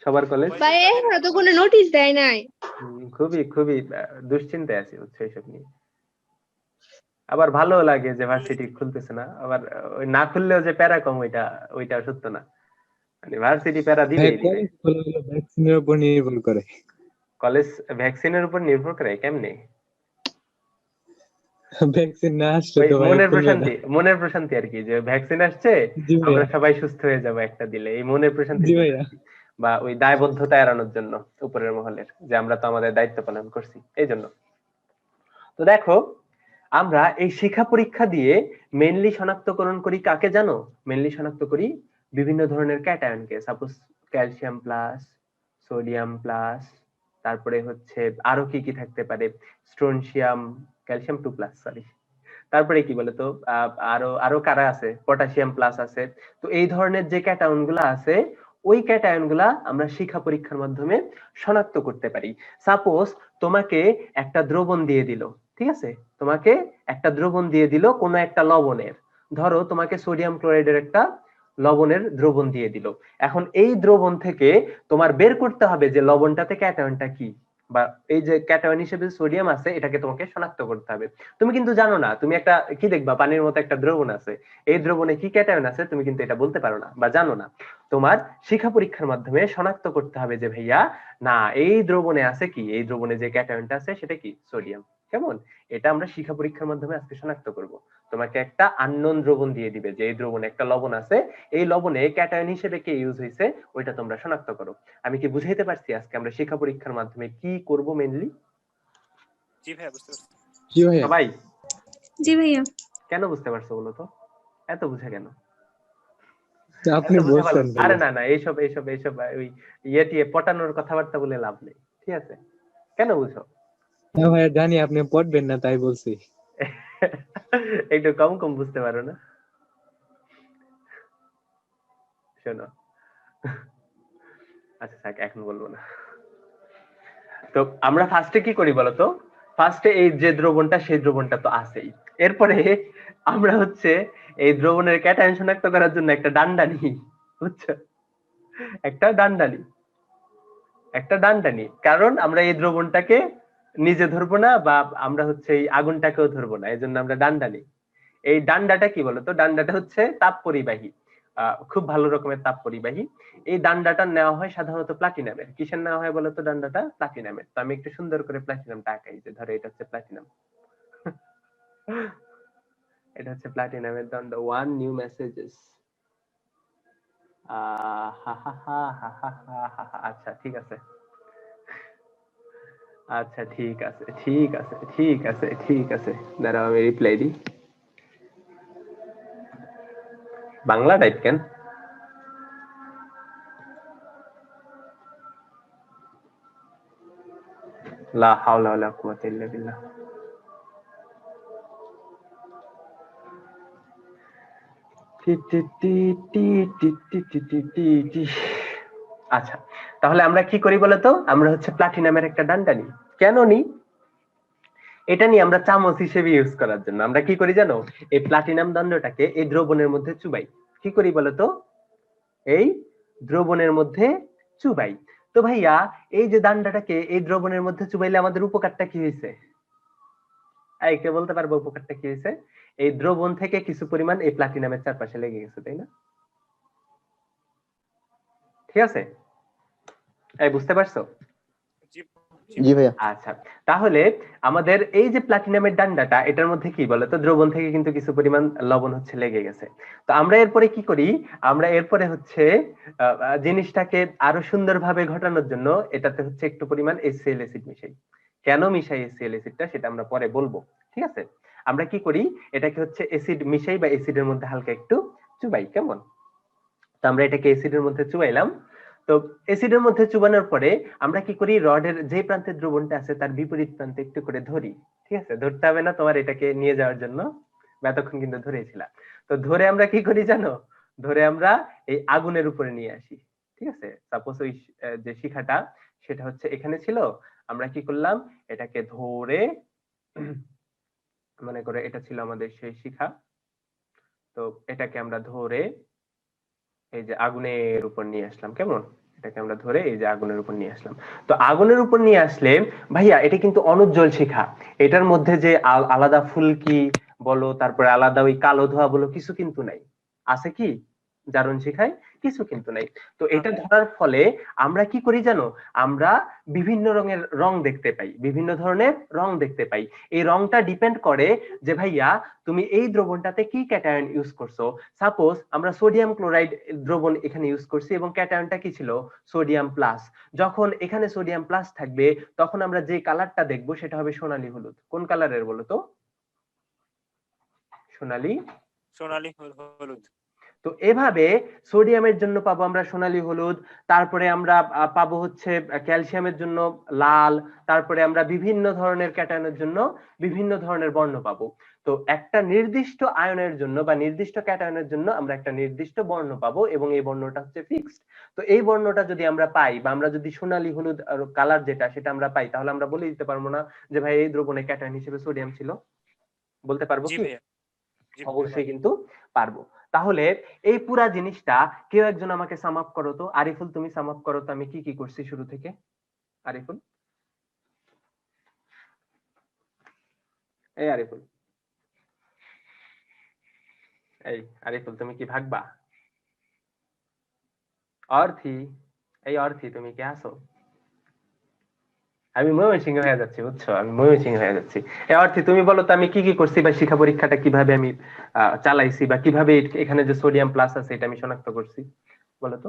সবার কলেজ?
ভাই এখনো তো কোনো নোটিশ দেয় নাই।
খুবই খুবই দুশ্চিন্তায় আছি হচ্ছে এইসব নিয়ে।
আবার ভালো লাগে যে ভার্সিটি খুলতেছে না, আবার ওই না খুললেও যে প্যারা কম ওইটা সত্য না, মানে ভার্সিটি প্যারা দিবেই দিবে।
কলেজ খোলা হলো ভ্যাকসিনের উপর নির্ভর করে।
কলেজ ভ্যাকসিনের উপর নির্ভর করে কেমনে?
ভ্যাকসিন না আসলে
ওই
তো ভাই খুলবে না।
মনের প্রশান্তি আর কি, যে ভ্যাকসিন আসছে
জি
আমরা
ভাইয়া,
সবাই সুস্থ হয়ে যাবো একটা দিলে, এই মনের প্রশান্তি
জি ভাইয়া।
বা ওই দায়বদ্ধতা এড়ানোর জন্য উপরের মহলের, যে আমরা তো আমাদের দায়িত্ব পালন করছি এই জন্য। তো দেখো আমরা এই শিক্ষা পরীক্ষা দিয়ে মেইনলি শনাক্তকরণ করি কাকে জানো? মেইনলি শনাক্ত করি বিভিন্ন ধরনের ক্যাটায়নকে, suppose calcium plus, sodium plus, তারপরে হচ্ছে আরো কি কি থাকতে পারে, স্ট্রোনশিয়াম, ক্যালসিয়াম 2 প্লাস, সরি, তারপরে কি বলে তো আরো কারা আছে, পটাশিয়াম প্লাস আছে। তো এই ধরনের যে ক্যাটায়ন গুলা আছে ওই ক্যাটায়ন গুলা আমরা শিক্ষা পরীক্ষার মাধ্যমে শনাক্ত করতে পারি। সাপোজ তোমাকে একটা দ্রবণ দিয়ে দিল, ঠিক আছে, তোমাকে একটা দ্রবণ দিয়ে দিল কোনো একটা লবণের, ধরো তোমাকে সোডিয়াম ক্লোরাইডের একটা লবণের দ্রবণ দিয়ে দিল। এখন এই দ্রবণ থেকে তোমার বের করতে হবে যে লবণটাতে ক্যাটায়নটা কি, বা এই যে ক্যাটায়ন হিসেবে সোডিয়াম আছে এটাকে তোমাকে শনাক্ত করতে হবে। তুমি কিন্তু জানো না, তুমি একটা কি দেখবা পানির মতো একটা দ্রবণ আছে, এই দ্রবণে কি ক্যাটায়ন আছে তুমি কিন্তু এটা বলতে পারো না বা জানো না। তোমার শিক্ষা পরীক্ষার মাধ্যমে শনাক্ত করতে হবে যে ভাইয়া না এই দ্রবণে আছে কি, এই দ্রবণে যে ক্যাটায়নটা আছে সেটা কি, সোডিয়াম। কেমন? এটা আমরা শিক্ষা পরীক্ষার মাধ্যমে আজকে শনাক্ত করব। তোমাকে একটা আননোন দ্রবণ দিয়ে দিবে যে এই দ্রবণে একটা লবণ আছে, এই লবণে ক্যাটায়ন হিসেবে কে ইউজ হয়েছে ওইটা তোমরা শনাক্ত করো। আমি কি বুঝাইতে পারছি আজকে আমরা শিক্ষা পরীক্ষার মাধ্যমে কি করব মেইনলি?
জি ভাইয়া বুঝতে পারছি।
জি ভাইয়া।
সবাই
জি ভাইয়া।
কেন বুঝতে পারছো বলো তো? এত বুঝে কেন?
আপনি বলছেন
আরে না এইসব ওই ইয়ে পটানোর কথাবার্তা বলে লাভ নেই, ঠিক আছে? কেন বুঝো?
হ্যাঁ ভাইয়া জানি আপনি পড়বেন না তাই বলছি।
একটু কম কম বুঝতে পারো না? শোনো, আচ্ছা থাক এখন বলবো না। তো আমরা ফার্স্টে কি করি বলতো? ফার্স্টে এই যে দ্রবণটা সেই দ্রবণটা তো আছেই, এরপরে আমরা হচ্ছে এই দ্রবণের ক্যাটায়ন শনাক্ত করার জন্য একটা ডান্ডা নিই, বুঝছো? একটা ডান্ডা নিই, কারণ আমরা এই দ্রবণটাকে নিজে ধরবো না বা আমরা হচ্ছে এই আগুনটাকেও ধরবো না, এই জন্য আমরা ডান্ডা নিই। এই ডান্ডাটা কি বলতো? ডান্ডাটা হচ্ছে তাপ পরিবাহী, খুব ভালো রকমের তাপ পরিবাহী। এই ডান্ডাটা নেওয়া হয় সাধারণত প্লাটিনামের। কিসের নেওয়া হয় বলতো? ডান্ডাটা প্লাটিনামের। তো আমি একটু সুন্দর করে প্লাটিনামটা আঁকাই, যে ধরো এটা হচ্ছে প্লাটিনাম, এটা হচ্ছে প্লাটিনামের দণ্ড। 1 নিউ মেসেজেস, আচ্ছা ঠিক আছে, আচ্ছা ঠিক আছে, দাঁড়াও আমি রিপ্লাই দিই। বাংলা টাইপ কেন? লা হাওলা ওয়ালা কুওয়াতা ইল্লা বিল্লাহ। আচ্ছা তাহলে আমরা কি করি বলতো? আমরা হচ্ছে প্লাটিনামের একটা ডান্ডা নিই। কেন নিই? এটা নিয়ে আমরা চামচ হিসেবে ইউজ করার জন্য আমরা কি করি জানো? এই প্লাটিনাম দণ্ডটাকে এই দ্রবণের মধ্যে চুবাই। কি করি বলতো? এই দ্রবণের মধ্যে চুবাই। তো ভাইয়া এই যে দান্ডাটাকে এই দ্রবণের মধ্যে চুবাইলে আমাদের উপকারটা কি হয়েছে? এই কে বলতে পারবো উপকারটা কি হয়েছে? এই দ্রবণ থেকে কিছু পরিমাণ এই প্লাটিনামের চারপাশে লেগে গেছে, তাই না? ঠিক আছে, এই বুঝতে পারছো?
জি ভাইয়া।
আচ্ছা তাহলে আমাদের এই যে প্লাটিনামের ডান্ডাটা, এটার মধ্যে কি বলতো? দ্রবণ থেকে কিন্তু কিছু পরিমাণ লবণ হচ্ছে লেগে গেছে। তো আমরা এরপরে কি করি? আমরা এরপরে হচ্ছে জিনিসটাকে আরো সুন্দরভাবে ঘটানোর জন্য এটাতে হচ্ছে একটু পরিমাণ HCl অ্যাসিড মিশাই। কেন মিশাই HCl অ্যাসিডটা সেটা আমরা পরে বলবো, ঠিক আছে? আমরা কি করি? এটাকে হচ্ছে অ্যাসিড মিশাই বা অ্যাসিডের মধ্যে হালকা একটু চুবাই। কেমন? তো আমরা এটাকে অ্যাসিডের মধ্যে চুবাইলাম। তো অ্যাসিডের মধ্যে চুবানোর পরে আমরা কি করি? রডের যে প্রান্তে দ্রবণটা আছে তার বিপরীত প্রান্তে একটু করে ধরি, ঠিক আছে? ধরতে হবে না তোমার এটাকে নিয়ে যাওয়ার জন্য, এতক্ষণ কিন্তু ধরেছিলাম। তো ধরে আমরা কি করি জানো? ধরে আমরা এই আগুনের উপরে নিয়ে আসি, ঠিক আছে? সাপোজ ওই যে শিখাটা সেটা হচ্ছে এখানে ছিল, আমরা কি করলাম? এটাকে ধরে, মনে করে এটা ছিল আমাদের সেই শিখা, তো এটাকে আমরা ধরে এই যে আগুনের উপর নিয়ে আসলাম। কেমন? এটাকে আমরা ধরে এই যে আগুনের উপর নিয়ে আসলাম। তো আগুনের উপর নিয়ে আসলে ভাইয়া এটা কিন্তু অনুজ্জ্বল শিখা, এটার মধ্যে যে আলাদা ফুলকি বলো, তারপরে আলাদা ওই কালো ধোয়া বলো, কিছু কিন্তু নাই। আছে কি জারণ শিখায়? কিছু কিন্তু নাই। তো এটা ধরার ফলে আমরা কি করি জানো, আমরা বিভিন্ন রঙের রং দেখতে পাই, বিভিন্ন ধরনের রং দেখতে পাই। এই রংটা ডিপেন্ড করে যে ভাইয়া তুমি এই দ্রবণটাতে কি ক্যাটায়ন ইউজ করছো। সাপোজ আমরা সোডিয়াম ক্লোরাইড দ্রবণ এখানে ইউজ করছি এবং ক্যাটায়নটা কি ছিল, সোডিয়াম প্লাস। যখন এখানে সোডিয়াম প্লাস থাকবে তখন আমরা যে কালারটা দেখবো সেটা হবে সোনালী হলুদ। কোন কালারের বলো তো? সোনালী
হলুদ।
তো এভাবে সোডিয়ামের জন্য পাবো আমরা সোনালী হলুদ, তারপরে আমরা পাবো হচ্ছে ক্যালসিয়ামের জন্য লাল, তারপরে আমরা বিভিন্ন ধরনের ক্যাটায়নের জন্য বিভিন্ন ধরনের বর্ণ পাবো। তো একটা নির্দিষ্ট আয়নের জন্য বা নির্দিষ্ট ক্যাটায়নের জন্য আমরা একটা নির্দিষ্ট বর্ণ পাবো এবং এই বর্ণটা হচ্ছে ফিক্সড। তো এই বর্ণটা যদি আমরা পাই বা আমরা যদি সোনালী হলুদ কালার যেটা সেটা আমরা পাই, তাহলে আমরা বলে দিতে পারবো না যে ভাই এই দ্রবণে ক্যাটায়ন হিসেবে সোডিয়াম ছিল? বলতে পারবো কি? অবশ্যই কিন্তু পারবো। তাহলে এই পুরা জিনিসটা কেউ একজন আমাকে সাম আপ করো তো। আরিফুল তুমি সাম আপ করো তো আমি কি কি করছি শুরু থেকে। আরিফুল, এই আরিফুল, এই আরিফুল তুমি কি ভাগবা? অর্থি, এই অর্থি তুমি কি আসো? আমি ময়মনসিংহ হয়ে যাচ্ছি, বুঝছো, আমি ময়মনসিংহ হয়ে যাচ্ছি। এই অর্থে তুমি বলো তো আমি কি কি করছি বা শিক্ষা পরীক্ষাটা কিভাবে আমি চালাইছি বা কিভাবে এখানে যে সোডিয়াম প্লাস আছে এটা আমি শনাক্ত করছি, বলো তো।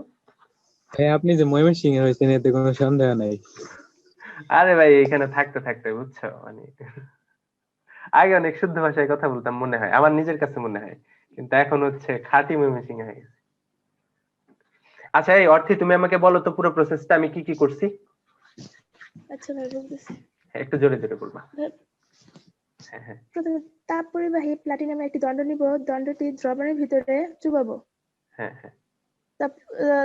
আপনি যে ময়মনসিংহ হয়েছেন এতে কোনো সন্দেহ নাই।
আরে ভাই এখানে থাকতে থাকতে বুঝছো, মানে আগে অনেক শুদ্ধ ভাষায় কথা বলতাম মনে হয়, আমার নিজের কাছে মনে হয়, কিন্তু এখন হচ্ছে খাঁটি ময়মনসিংহ হয়ে গেছে। আচ্ছা এই অর্থে তুমি আমাকে বলো তো পুরো প্রসেসটা আমি কি কি করছি।
আচ্ছা ভাই বলতেছি।
একটু জোরে জোরে বলবা। হ্যাঁ হ্যাঁ।
প্রথমে তাপ পরিবাহী প্লাটিনামের একটি দণ্ড নিব, দণ্ডটি দ্রবণের ভিতরে চুবাবো।
হ্যাঁ হ্যাঁ।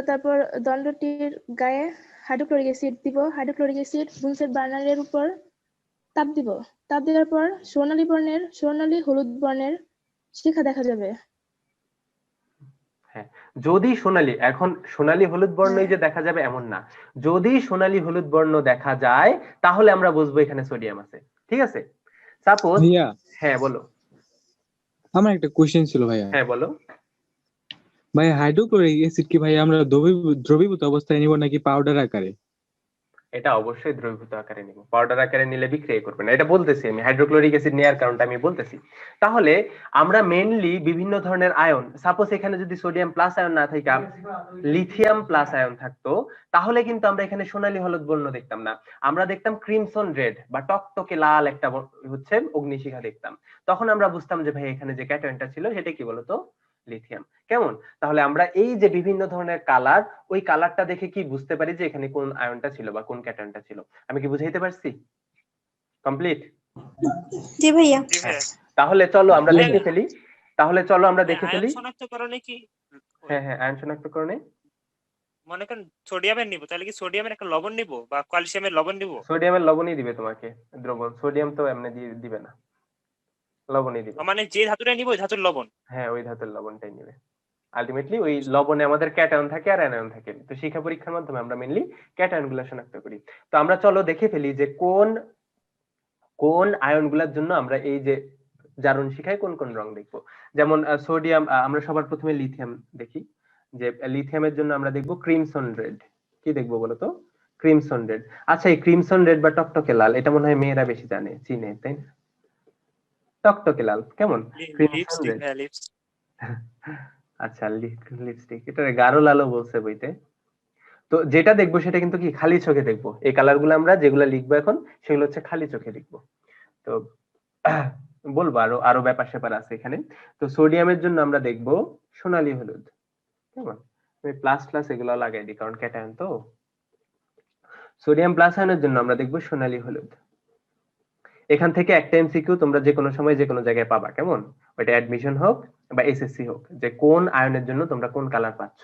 তারপর দণ্ডটির গায়ে হাইড্রোক্লোরিক অ্যাসিড দিব, হাইড্রোক্লোরিক অ্যাসিড বুনসেট বার্নারের উপর তাপ দিব। তাপ দেওয়ার পর সোনালী হলুদ বর্ণের শিখা দেখা যাবে।
হ্যাঁ, যদি সোনালী, এখন সোনালী হলুদ বর্ণই যে দেখা যাবে এমন না, যদি সোনালী হলুদ বর্ণ দেখা যায় তাহলে আমরা বুঝবো এখানে সোডিয়াম আছে। ঠিক আছে? সাপোজ,
ভাইয়া,
হ্যাঁ বলো।
আমার একটা কোশ্চেন ছিল ভাইয়া।
হ্যাঁ বলো।
ভাই হাইড্রোক্লোরিক অ্যাসিড কি ভাই আমরা দ্রবীভূত অবস্থায় নিব নাকি পাউডার আকারে?
এটা অবশ্যই দ্রবীভূত আকারে নিব, পাউডার আকারে নিলে বিক্রিয়া করবে না, এটা বলতেছি আমি। হাইড্রোক্লোরিক অ্যাসিড নেওয়ার কারণটা আমি বলতেছি। তাহলে আমরা মেইনলি বিভিন্ন ধরনের আয়ন, সাপোজ এখানে যদি সোডিয়াম প্লাস আয়ন না থাকে লিথিয়াম প্লাস আয়ন থাকতো, তাহলে কিন্তু আমরা এখানে সোনালী হলুদ বর্ণ দেখতাম না, আমরা দেখতাম ক্রিমসন রেড বা টকটকে লাল একটা হচ্ছে অগ্নিশিখা দেখতাম। তখন আমরা বুঝতাম যে ভাই এখানে যে ক্যাটায়নটা ছিল সেটা কি বলতো, লিথিয়াম। কেমন? তাহলে আমরা এই যে বিভিন্ন ধরনের কালার, ওই কালারটা দেখে কি বুঝতে পারি যে এখানে কোন আয়নটা ছিল বা কোন ক্যাটায়নটা ছিল। আমি কি বুঝাইতে পারছি? কমপ্লিট?
জি ভাইয়া।
তাহলে চলো আমরা দেখে ফেলি। তাহলে চলো আমরা দেখে ফেলি।
আয়ন শনাক্তকরণে কি?
হ্যাঁ হ্যাঁ, আয়ন শনাক্তকরণে
মনে করেন সোডিয়ামের নিব, তাহলে কি সোডিয়ামের একটা লবণ নিব বা ক্যালসিয়ামের লবণ নিব?
সোডিয়ামের লবণই দিবে তোমাকে দ্রবণ, সোডিয়াম তো এমনি দিবে না, লবণই দিবে।
মানে যে ধাতুটা নিব ওই ধাতুর লবণ?
হ্যাঁ, ওই ধাতুর লবণটাই নেবে। আলটিমেটলি ওই লবণে আমাদের ক্যাটায়ন থাকে আর অ্যানায়ন থাকে। তো শিক্ষা পরীক্ষার মাধ্যমে আমরা মেইনলি ক্যাটায়ন গুলো শনাক্ত করি। তো আমরা চলো দেখে ফেলি যে কোন কোন আয়ন গুলোর জন্য আমরা এই যে জারণ শিখায় কোন কোন রং দেখবো। যেমন সোডিয়াম, আমরা সবার প্রথমে লিথিয়াম দেখি, যে লিথিয়ামের জন্য আমরা দেখবো ক্রিমসন রেড। কি দেখবো বলতো? Crimson red. আচ্ছা এই ক্রিমসন রেড বা টকটকে লাল, এটা মনে হয় মেয়েরা বেশি জানে, চিনে, তাই না? টকটকে লাল কেমন? Crimson red. আচ্ছা লিপস্টিক, এটা গাঢ় লালও বলছে বইতে। তো যেটা দেখবো সেটা কিন্তু কি খালি চোখে দেখবো। এই কালার গুলো আমরা যেগুলো লিখবো এখন সেগুলো হচ্ছে খালি চোখে লিখবো। তো বলবো আরো আরো ব্যাপার স্যাপার আছে এখানে। তো সোডিয়ামের জন্য আমরা দেখবো সোনালী হলুদ। কেমন? আমি প্লাস প্লাস এগুলো লাগাই দিই কারণ ক্যাটায়ন তো। সোডিয়াম প্লাস আয়নের জন্য আমরা দেখবো সোনালী হলুদ। এখান থেকে একটা এমসিকিউ তোমরা যে কোনো সময় যে কোনো জায়গায় পাবা, কেমন? ওইটা অ্যাডমিশন হোক বা এসএসসি হোক, যে কোন আয়নের জন্য তোমরা কোন কালার পাচ্ছ,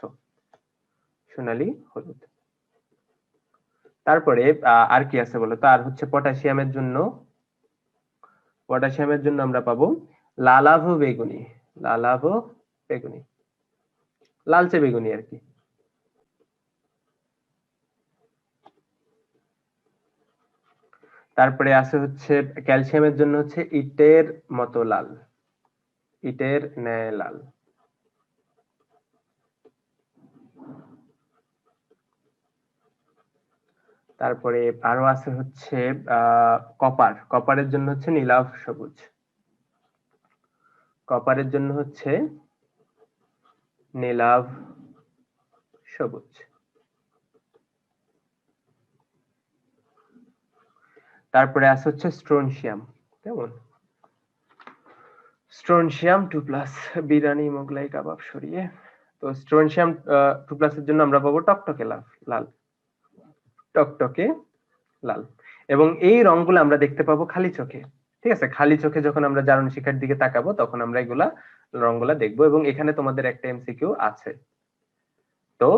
সোনালী হলুদ। তারপরে আর কি আছে বলো তো? আর হচ্ছে পটাশিয়ামের জন্য, পটাশিয়ামের জন্য আমরা পাবো লালাভ বেগুনি, লালাভ বেগুনি, লালচে বেগুনি আর কি। তারপরে আছে হচ্ছে ক্যালসিয়ামের জন্য হচ্ছে ইটের মতো লাল, ইটের ন্যায় লাল। তারপরে আরো আছে হচ্ছে কপার। কপারের জন্য হচ্ছে নীলাভ সবুজ। কপারের জন্য হচ্ছে নীলাভ সবুজ। তারপরে আছে হচ্ছে স্ট্রোনশিয়াম। কেমন? স্ট্রোনশিয়াম 2+, বিরিয়ানি মোগলাই কাবাব সরিয়ে। তো স্ট্রোনশিয়াম 2+ এর জন্য আমরা পাবো টকটকে লাল, টকটকে লাল। এবং এই রংগুলো আমরা দেখতে পাবো খালি চোখে। ঠিক আছে, খালি চোখে যখন আমরা জারণ শিখার দিকে তাকাবো তখন আমরা এগুলা রংগুলা দেখবো। এবং এখানে তোমাদের একটা এমসিকিউ আছে। তো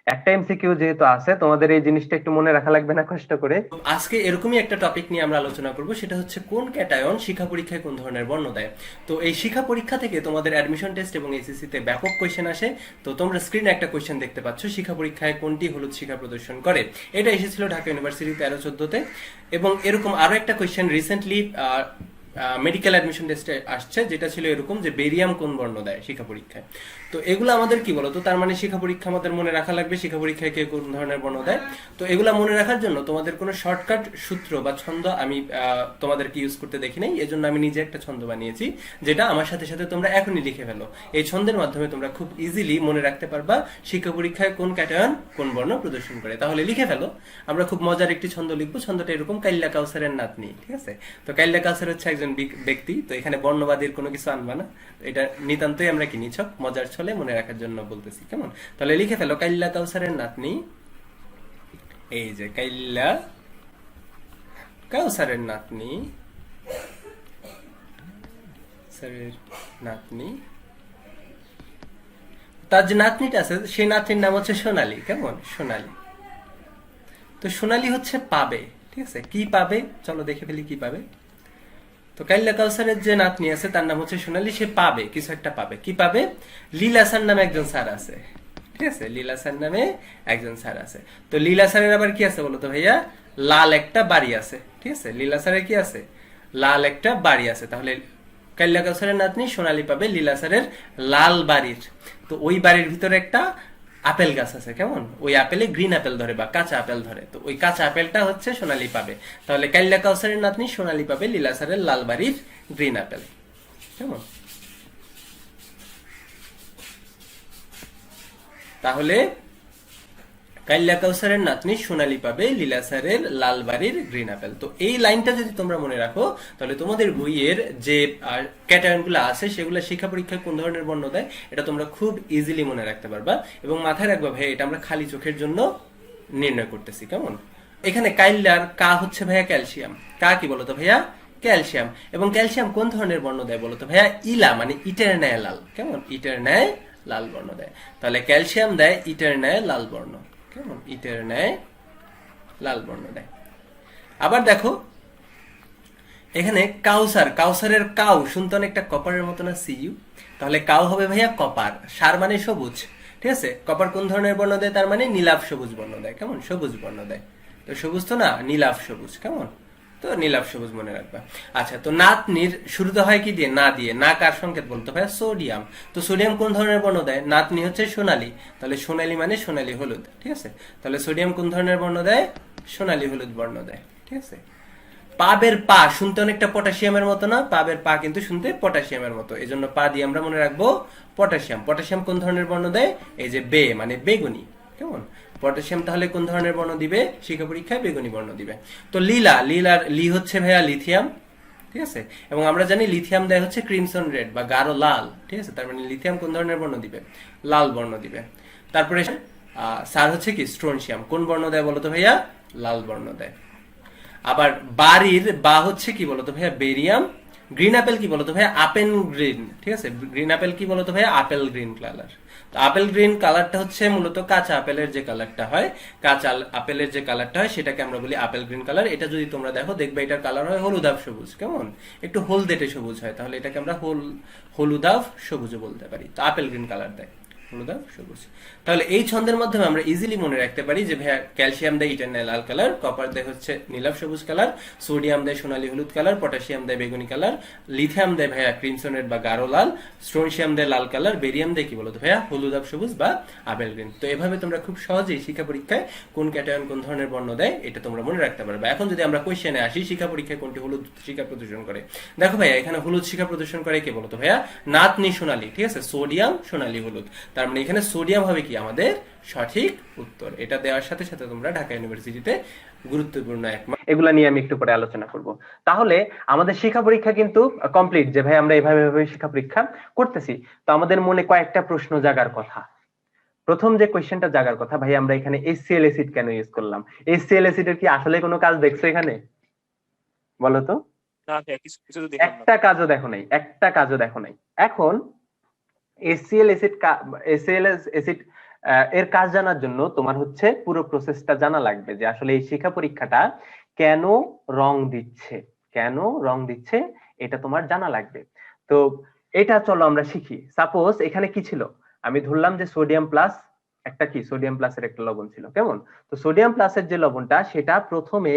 একটা এমসিকিউ যেহেতু আছে, তোমাদের এই জিনিসটা একটু মনে রাখা লাগবে না কষ্ট করে।
আজকে এরকমই একটা টপিক নিয়ে আমরা আলোচনা করব, সেটা হচ্ছে কোন ক্যাটায়ন শিক্ষা পরীক্ষায় কোন ধরনের বর্ণ দেয়। তো এই শিক্ষা পরীক্ষা থেকে তোমাদের অ্যাডমিশন টেস্ট এবং এসএসসি তে ব্যাপক কোশ্চেন আসে। তো তোমরা স্ক্রিনে একটা কোশ্চেন দেখতে পাচ্ছ, শিক্ষা পরীক্ষায় কোনটি হলুদ শিখা প্রদর্শন করে। এটা এসেছিল ঢাকা ইউনিভার্সিটি 13-14-তে। এবং এরকম আরো একটা কোশ্চেন রিসেন্টলি মেডিকেল অ্যাডমিশন টেস্টে আসছে, যেটা ছিল এরকম যে বেরিয়াম কোন বর্ণ দেয় শিক্ষা পরীক্ষায়। তো এগুলো আমাদের কি বলতো, তার মানে শিক্ষা পরীক্ষা আমাদের মনে রাখা লাগবে শিক্ষা পরীক্ষায় কে কোন ধরনের বর্ণ দেয়। তো এগুলা মনে রাখার জন্য তোমাদের কোনো শর্টকাট সূত্র বা ছন্দ আমি তোমাদেরকে ইউজ করতে দেখি নাই। এজন্য আমি নিজে একটা ছন্দ বানিয়েছি, যেটা আমার সাথে সাথে তোমরা এখনই লিখে ফেলো। এই ছন্দের মাধ্যমে তোমরা খুব ইজিলি মনে রাখতে পারবা শিক্ষা পরীক্ষায় কোন ক্যাটায়ন কোন বর্ণ প্রদর্শন করে। তাহলে লিখে ফেলো। আমরা খুব মজার একটি ছন্দ লিখবো। ছন্দটা এরকম, কাইল্লা কাউসারের নাতনি। ঠিক আছে, তো কাইল্লা কাউসার হচ্ছে একজন ব্যক্তি। তো এখানে বর্ণবাদীর কোনো কিছু আনবা না, এটা নিতান্তই আমরা কি নিছক মজার ছলে মনে রাখার জন্য বলতেছি। কেমন? তাহলে লিখে ফেলো, কাইল্লা কাউসারের নাতনি। এই যে কাইল্লা কাউসারের নাতনি, নাতনি। তার যে নাতনিটা আছে সেই নাতনির নাম হচ্ছে সোনালী। কেমন? সোনালী। তো সোনালী হচ্ছে পাবে। ঠিক আছে, কি পাবে চলো দেখে ফেলি কি পাবে। তো কাইল্লা কাউসারের যে নাতনি আছে তার নাম হচ্ছে সোনালী, সে পাবে কিছু একটা পাবে। কি পাবে? লীলা স্যার নামে একজন স্যার আছে। ঠিক আছে, লীলা স্যার নামে একজন স্যার আছে। তো লীলা স্যারের আবার কি আছে বলতো ভাইয়া? লাল একটা বাড়ি আছে। ঠিক আছে, লীলা স্যারের কি আছে? লাল একটা বাড়ি আছে। তাহলে কাইল্লা কাউসারের নাতনি সোনালী পাবে লীলা স্যারের লাল বাড়ির। তো ওই বাড়ির ভিতরে একটা আপেল গাছ আছে। কেমন? ওই আপেলে গ্রিন আপেল ধরে বা কাঁচা আপেল ধরে। তো ওই কাঁচা আপেলটা হচ্ছে সোনালী পাবে। তাহলে কাইল্লা কাউসারের নাতনি সোনালী পাবে লীলা স্যারের লাল বাড়ির গ্রিন আপেল। কেমন? তাহলে কাইল্লা কাউসারের নাতনি সোনালী পাবে লীলা স্যারের লাল বাড়ির গ্রিন আপেল। তো এই লাইনটা যদি তোমরা মনে রাখো তাহলে তোমাদের বইয়ের যে ক্যাটায়নগুলো আছে সেগুলো শিক্ষা পরীক্ষায় কোন ধরনের বর্ণ দেয় এটা তোমরা খুব ইজিলি মনে রাখতে পারবা। এবং মাথায় রাখবা ভাই, এটা আমরা খালি চোখের জন্য নির্ণয় করতেছি। কেমন? এখানে কাইল্লার কা হচ্ছে ভাইয়া ক্যালসিয়াম। কা কি বলতো ভাইয়া? ক্যালসিয়াম। এবং ক্যালসিয়াম কোন ধরনের বর্ণ দেয় বলতো ভাইয়া? ইলা, মানে ইটের ন্যায় লাল। কেমন? ইটের ন্যায় লাল বর্ণ দেয়। তাহলে ক্যালসিয়াম দেয় ইটের ন্যায় লাল বর্ণ। কেমন? ইটের ন্যায় লাল বর্ণ দেয়। আবার দেখো এখানে কাউসার, কাউসারের কাউ শুনতে অনেকটা কপারের মতো না? সিইউ। তাহলে কাউ হবে ভাইয়া কপার। সার মানে সবুজ। ঠিক আছে, কপার কোন ধরনের বর্ণ দেয়? তার মানে নীলাভ সবুজ বর্ণ দেয়। কেমন? সবুজ বর্ণ দেয়। তো সবুজ তো না, নীলাভ সবুজ। কেমন? তো নীলাভ সবুজ মনে রাখবা। আচ্ছা, তো নাতনির শুরুতে হয় কি দিয়ে? না দিয়ে। না কার সংকেত বলতো ভাইয়া? সোডিয়াম। তো সোডিয়াম কোন ধরনের বর্ণ দেয়? নাতনি হচ্ছে সোনালী। তাহলে সোনালী মানে সোনালী হলুদ। ঠিক আছে, তাহলে সোডিয়াম কোন ধরনের বর্ণ দেয়? সোনালী হলুদ বর্ণ দেয়। ঠিক আছে। পাবের পা শুনতে অনেকটা পটাশিয়ামের মতো না? পাবের পা কিন্তু শুনতে পটাশিয়ামের মতো, এই জন্য পা দিয়ে আমরা মনে রাখবো পটাশিয়াম। পটাশিয়াম কোন ধরনের বর্ণ দেয়? এই যে বে, মানে বেগুনি। কেমন? পটাশিয়াম তাহলে কোন ধরনের বর্ণ দিবে শিক্ষা পরীক্ষায়? বেগুনি বর্ণ দিবে। তো লীলা, লীলার লি হচ্ছে ভাইয়া লিথিয়াম। ঠিক আছে, এবং আমরা জানি লিথিয়াম দেয় হচ্ছে ক্রিমসন রেড বা গাঢ় লাল। ঠিক আছে, তার মানে লিথিয়াম কোন ধরনের বর্ণ দিবে? লাল বর্ণ দিবে। তারপরে স্যার হচ্ছে কি? স্ট্রোনশিয়াম। কোন বর্ণ দেয় বলতো ভাইয়া? লাল বর্ণ দেয়। আবার বাড়ির বা হচ্ছে কি বলতো ভাইয়া? বেরিয়াম। গ্রিন আপেল কি বলতো ভাইয়া? Apple green. ঠিক আছে, গ্রিন আপেল কি বলতো ভাইয়া? Apple green colour. তো আপেল গ্রিন কালারটা হচ্ছে মূলত কাঁচা আপেলের যে কালারটা হয়, কাঁচা আপেলের যে কালারটা হয় সেটাকে আমরা বলি আপেল গ্রিন কালার। এটা যদি তোমরা দেখো দেখবে এটার কালার হয় হলুদাভ সবুজ। কেমন? একটু হলদেটে সবুজ হয়, তাহলে এটাকে আমরা হলুদাভ সবুজও বলতে পারি। তো আপেল গ্রিন কালার দেয়। হলুদাভ সবুজ। তাহলে এই ছন্দের মাধ্যমে আমরা ইজিলি মনে রাখতে পারি যে ভাইয়া ক্যালসিয়াম দেয় ইটারনাল লাল কালার, কপার দেয় হচ্ছে নীলাভ সবুজ কালার, সোডিয়াম দেয় সোনালী হলুদ কালার, পটাশিয়াম দেয় বেগুনি কালার, লিথিয়াম দেয় ভাইয়া ক্রিমসন রেড বা গাঢ় লাল, স্ট্রোনশিয়াম দেয় লাল কালার, বেরিয়াম দেয় কি বলতো ভাইয়া হলুদাভ সবুজ বা আপেল গ্রিন। তো এভাবে তোমরা খুব সহজেই শিক্ষা পরীক্ষায় কোন ক্যাটায়ন কোন ধরনের বর্ণ দেয় এটা তোমরা মনে রাখতে পারবে। এখন যদি আমরা কোশ্চেনে আসি, শিক্ষা পরীক্ষায় কোনটি হলুদ শিক্ষা প্রদর্শন করে, দেখো ভাইয়া এখানে হলুদ শিক্ষা প্রদর্শন করে কে বলতো ভাইয়া নাতনি সোনালী, ঠিক আছে, সোডিয়াম সোনালী হলুদ। তার মানে এখানে সোডিয়াম হবে কি আমাদের সঠিক উত্তর। এটা দেওয়ার সাথে সাথে তোমরা ঢাকা ইউনিভার্সিটিতে গুরুত্বপূর্ণ এক
এগুলা নিয়ে আমি একটু পরে আলোচনা করব। তাহলে আমাদের শিক্ষা পরীক্ষা কিন্তু কমপ্লিট, যে ভাই আমরা এভাবে শিক্ষা পরীক্ষা করতেছি। তো আমাদের মনে কয়েকটা প্রশ্ন জাগার কথা। প্রথম যে কোশ্চেনটা জাগার কথা, ভাই আমরা এখানে HCl অ্যাসিড কেন ইউজ করলাম? HCl অ্যাসিডের কি আসলে কোনো কাজ দেখছো এখানে? বলো তো।
না ভাইয়া কিছু তো দেখলাম না।
একটা কাজও দেখো নাই, একটা কাজও দেখো নাই। এখন HCl অ্যাসিড এর কাজ জানার জন্য তোমার হচ্ছে পুরো প্রসেসটা জানা লাগবে, যে আসলে এই শিক্ষা পরীক্ষাটা কেন রং দিচ্ছে, কেন রং দিচ্ছে এটা তোমার জানা লাগবে। তো এটা চলো আমরা শিখি। সাপোজ এখানে কি ছিল, আমি ধরলাম যে সোডিয়াম প্লাস একটা কি, সোডিয়াম প্লাসের একটা লবণ ছিল, কেমন? তো সোডিয়াম প্লাসের যে লবণটা সেটা প্রথমে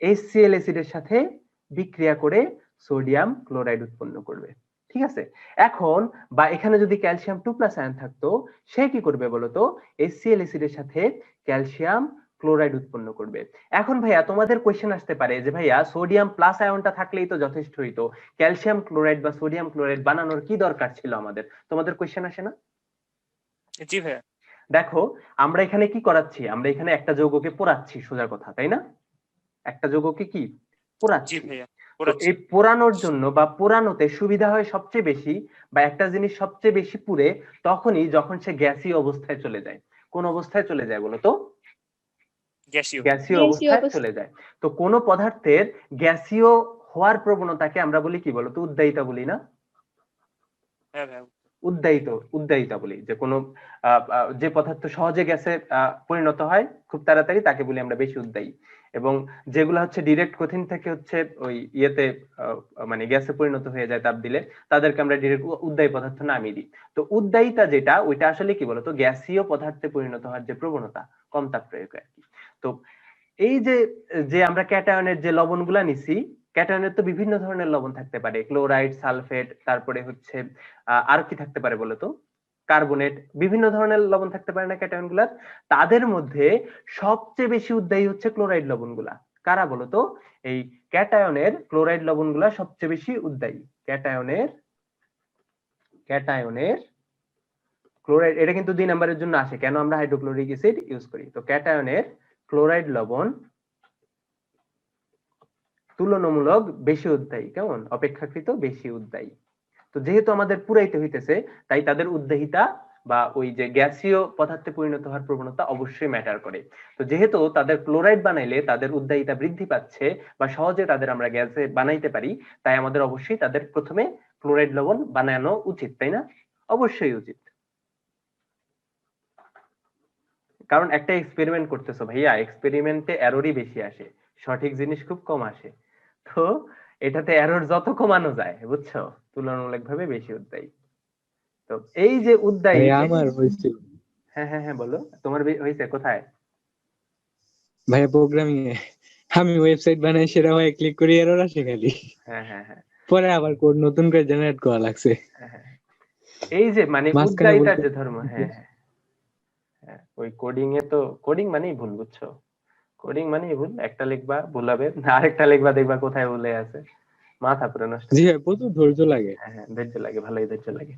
HCl অ্যাসিডের সাথে বিক্রিয়া করে সোডিয়াম ক্লোরাইড উৎপন্ন করবে, ঠিক আছে। এখন বা এখানে যদি ক্যালসিয়াম 2+ আয়ন থাকতো, সে কি করবে বলতো? HCl অ্যাসিডের সাথে ক্যালসিয়াম ক্লোরাইড উৎপন্ন করবে। এখন ভাইয়া তোমাদের কোশ্চেন আসতে পারে যে ভাইয়া সোডিয়াম প্লাস আয়নটা থাকলেই তো যথেষ্ট হইতো, ক্যালসিয়াম ক্লোরাইড বা সোডিয়াম ক্লোরাইড বানানোর কি দরকার ছিল আমাদের? তোমাদের কোশ্চেন আসে না?
জি ভাইয়া।
দেখো আমরা এখানে কি করাচ্ছি, আমরা এখানে একটা যৌগকে পোড়াচ্ছি, সোজা কথা, তাই না? একটা যৌগকে কি পোড়াচ্ছি।
জি ভাইয়া।
তো এই পোড়ানোর জন্য বা পোড়ানোতে সুবিধা হয় সবচেয়ে বেশি, বা একটা জিনিস সবচেয়ে বেশি পুড়ে তখনই যখন সে গ্যাসীয় অবস্থায় চলে যায়। কোন অবস্থায় চলে যায় বলতো? গ্যাসীয় অবস্থায় চলে যায়। তো কোন পদার্থের গ্যাসীয় হওয়ার প্রবণতাকে আমরা বলি কি বলতো? উদ্দায়িতা বলি না?
হ্যাঁ ভাইয়া।
উদ্দায়িতা বলি। যে কোনো যে পদার্থ সহজে গ্যাসে পরিণত হয় খুব তাড়াতাড়ি তাকে বলি আমরা বেশি উদ্দায়ী। এবং যেগুলো হচ্ছে ডিরেক্ট কঠিন থেকে হচ্ছে ওই ইয়েতে মানে গ্যাসে পরিণত হয়ে যায় তাপ দিলে, তাদেরকে আমরা ডিরেক্ট উদ্দায়ী পদার্থ নামিয়ে দিই। তো উদ্দায়িতা যেটা, ওইটা আসলে কি বলতো? গ্যাসীয় পদার্থে পরিণত হওয়ার যে প্রবণতা, কম তাপ প্রয়োগে আর কি। তো এই যে আমরা ক্যাটায়নের যে লবণগুলা নিছি, ক্যাটায়নের তো বিভিন্ন ধরনের লবণ থাকতে পারে, ক্লোরাইড, সালফেট, তারপরে হচ্ছে আর কি থাকতে পারে বলতো? কার্বনেট, বিভিন্ন ধরনের লবণ থাকতে পারে না ক্যাটায়ন গুলার? তাদের মধ্যে সবচেয়ে বেশি উদ্দায়ী হচ্ছে ক্লোরাইড লবণ গুলা। কারা বলতো? এই ক্যাটায়নের ক্লোরাইড লবণ গুলা সবচেয়ে বেশি উদ্দায়ী। ক্যাটায়নের ক্লোরাইড, এটা কিন্তু 2 নম্বরের জন্য আসে, কেন আমরা হাইড্রোক্লোরিক অ্যাসিড ইউজ করি। তো ক্যাটায়নের ক্লোরাইড লবণ তুলনামূলক বেশি উদ্দায়ী, কেমন? অপেক্ষাকৃত বেশি উদ্দায়ী। তো যেহেতু আমাদের পুরাইতে হইতেছে, তাই তাদের উদ্দায়িতা বা ওই যে গ্যাসীয় পদার্থে পরিণত হওয়ার প্রবণতা অবশ্যই ম্যাটার করে। তো যেহেতু তাদের ক্লোরাইড বানাইলে তাদের উদ্দায়িতা বৃদ্ধি পাচ্ছে বা সহজে তাদের আমরা গ্যাসে বানাইতে পারি, তাই আমাদের অবশ্যই তাদের প্রথমে ক্লোরাইড লবণ বানানো উচিত, তাই না? অবশ্যই উচিত। কারণ একটা এক্সপেরিমেন্ট করতেছো ভাইয়া, এক্সপেরিমেন্টে এররই বেশি আসে, সঠিক জিনিস খুব কম আসে। তো এটাতে এরর যত কমানো যায়, বুঝছো, তুলনামূলকভাবে বেশি উদ্দায়ী। তো এই যে উদ্দায়ী,
আমার হয়েছিল।
হ্যাঁ হ্যাঁ হ্যাঁ বলো, তোমার হয়েছে কোথায়?
ভাইয়া প্রোগ্রামিং এ আমি ওয়েবসাইট বানাই, সেটা ভাই ক্লিক করি এরর আসে খালি।
হ্যাঁ হ্যাঁ হ্যাঁ।
পরে আবার কোড নতুন করে জেনারেট করা লাগছে।
এই যে মানে উদ্দায়িতার যে ধর্ম, হ্যাঁ হ্যাঁ হ্যাঁ, ওই কোডিং এ তো কোডিং মানেই ভুল, বুঝছো, কোডিং মানেই ভুল। একটা লিখবা ভুল হবে, আরেকটা লিখবা দেখবা কোথায় ভুলে আছে, মাথা পুরো নষ্ট।
জি ভাই, প্রচুর ধৈর্য লাগে।
হ্যাঁ হ্যাঁ, ধৈর্য লাগে, ভালোই ধৈর্য লাগে।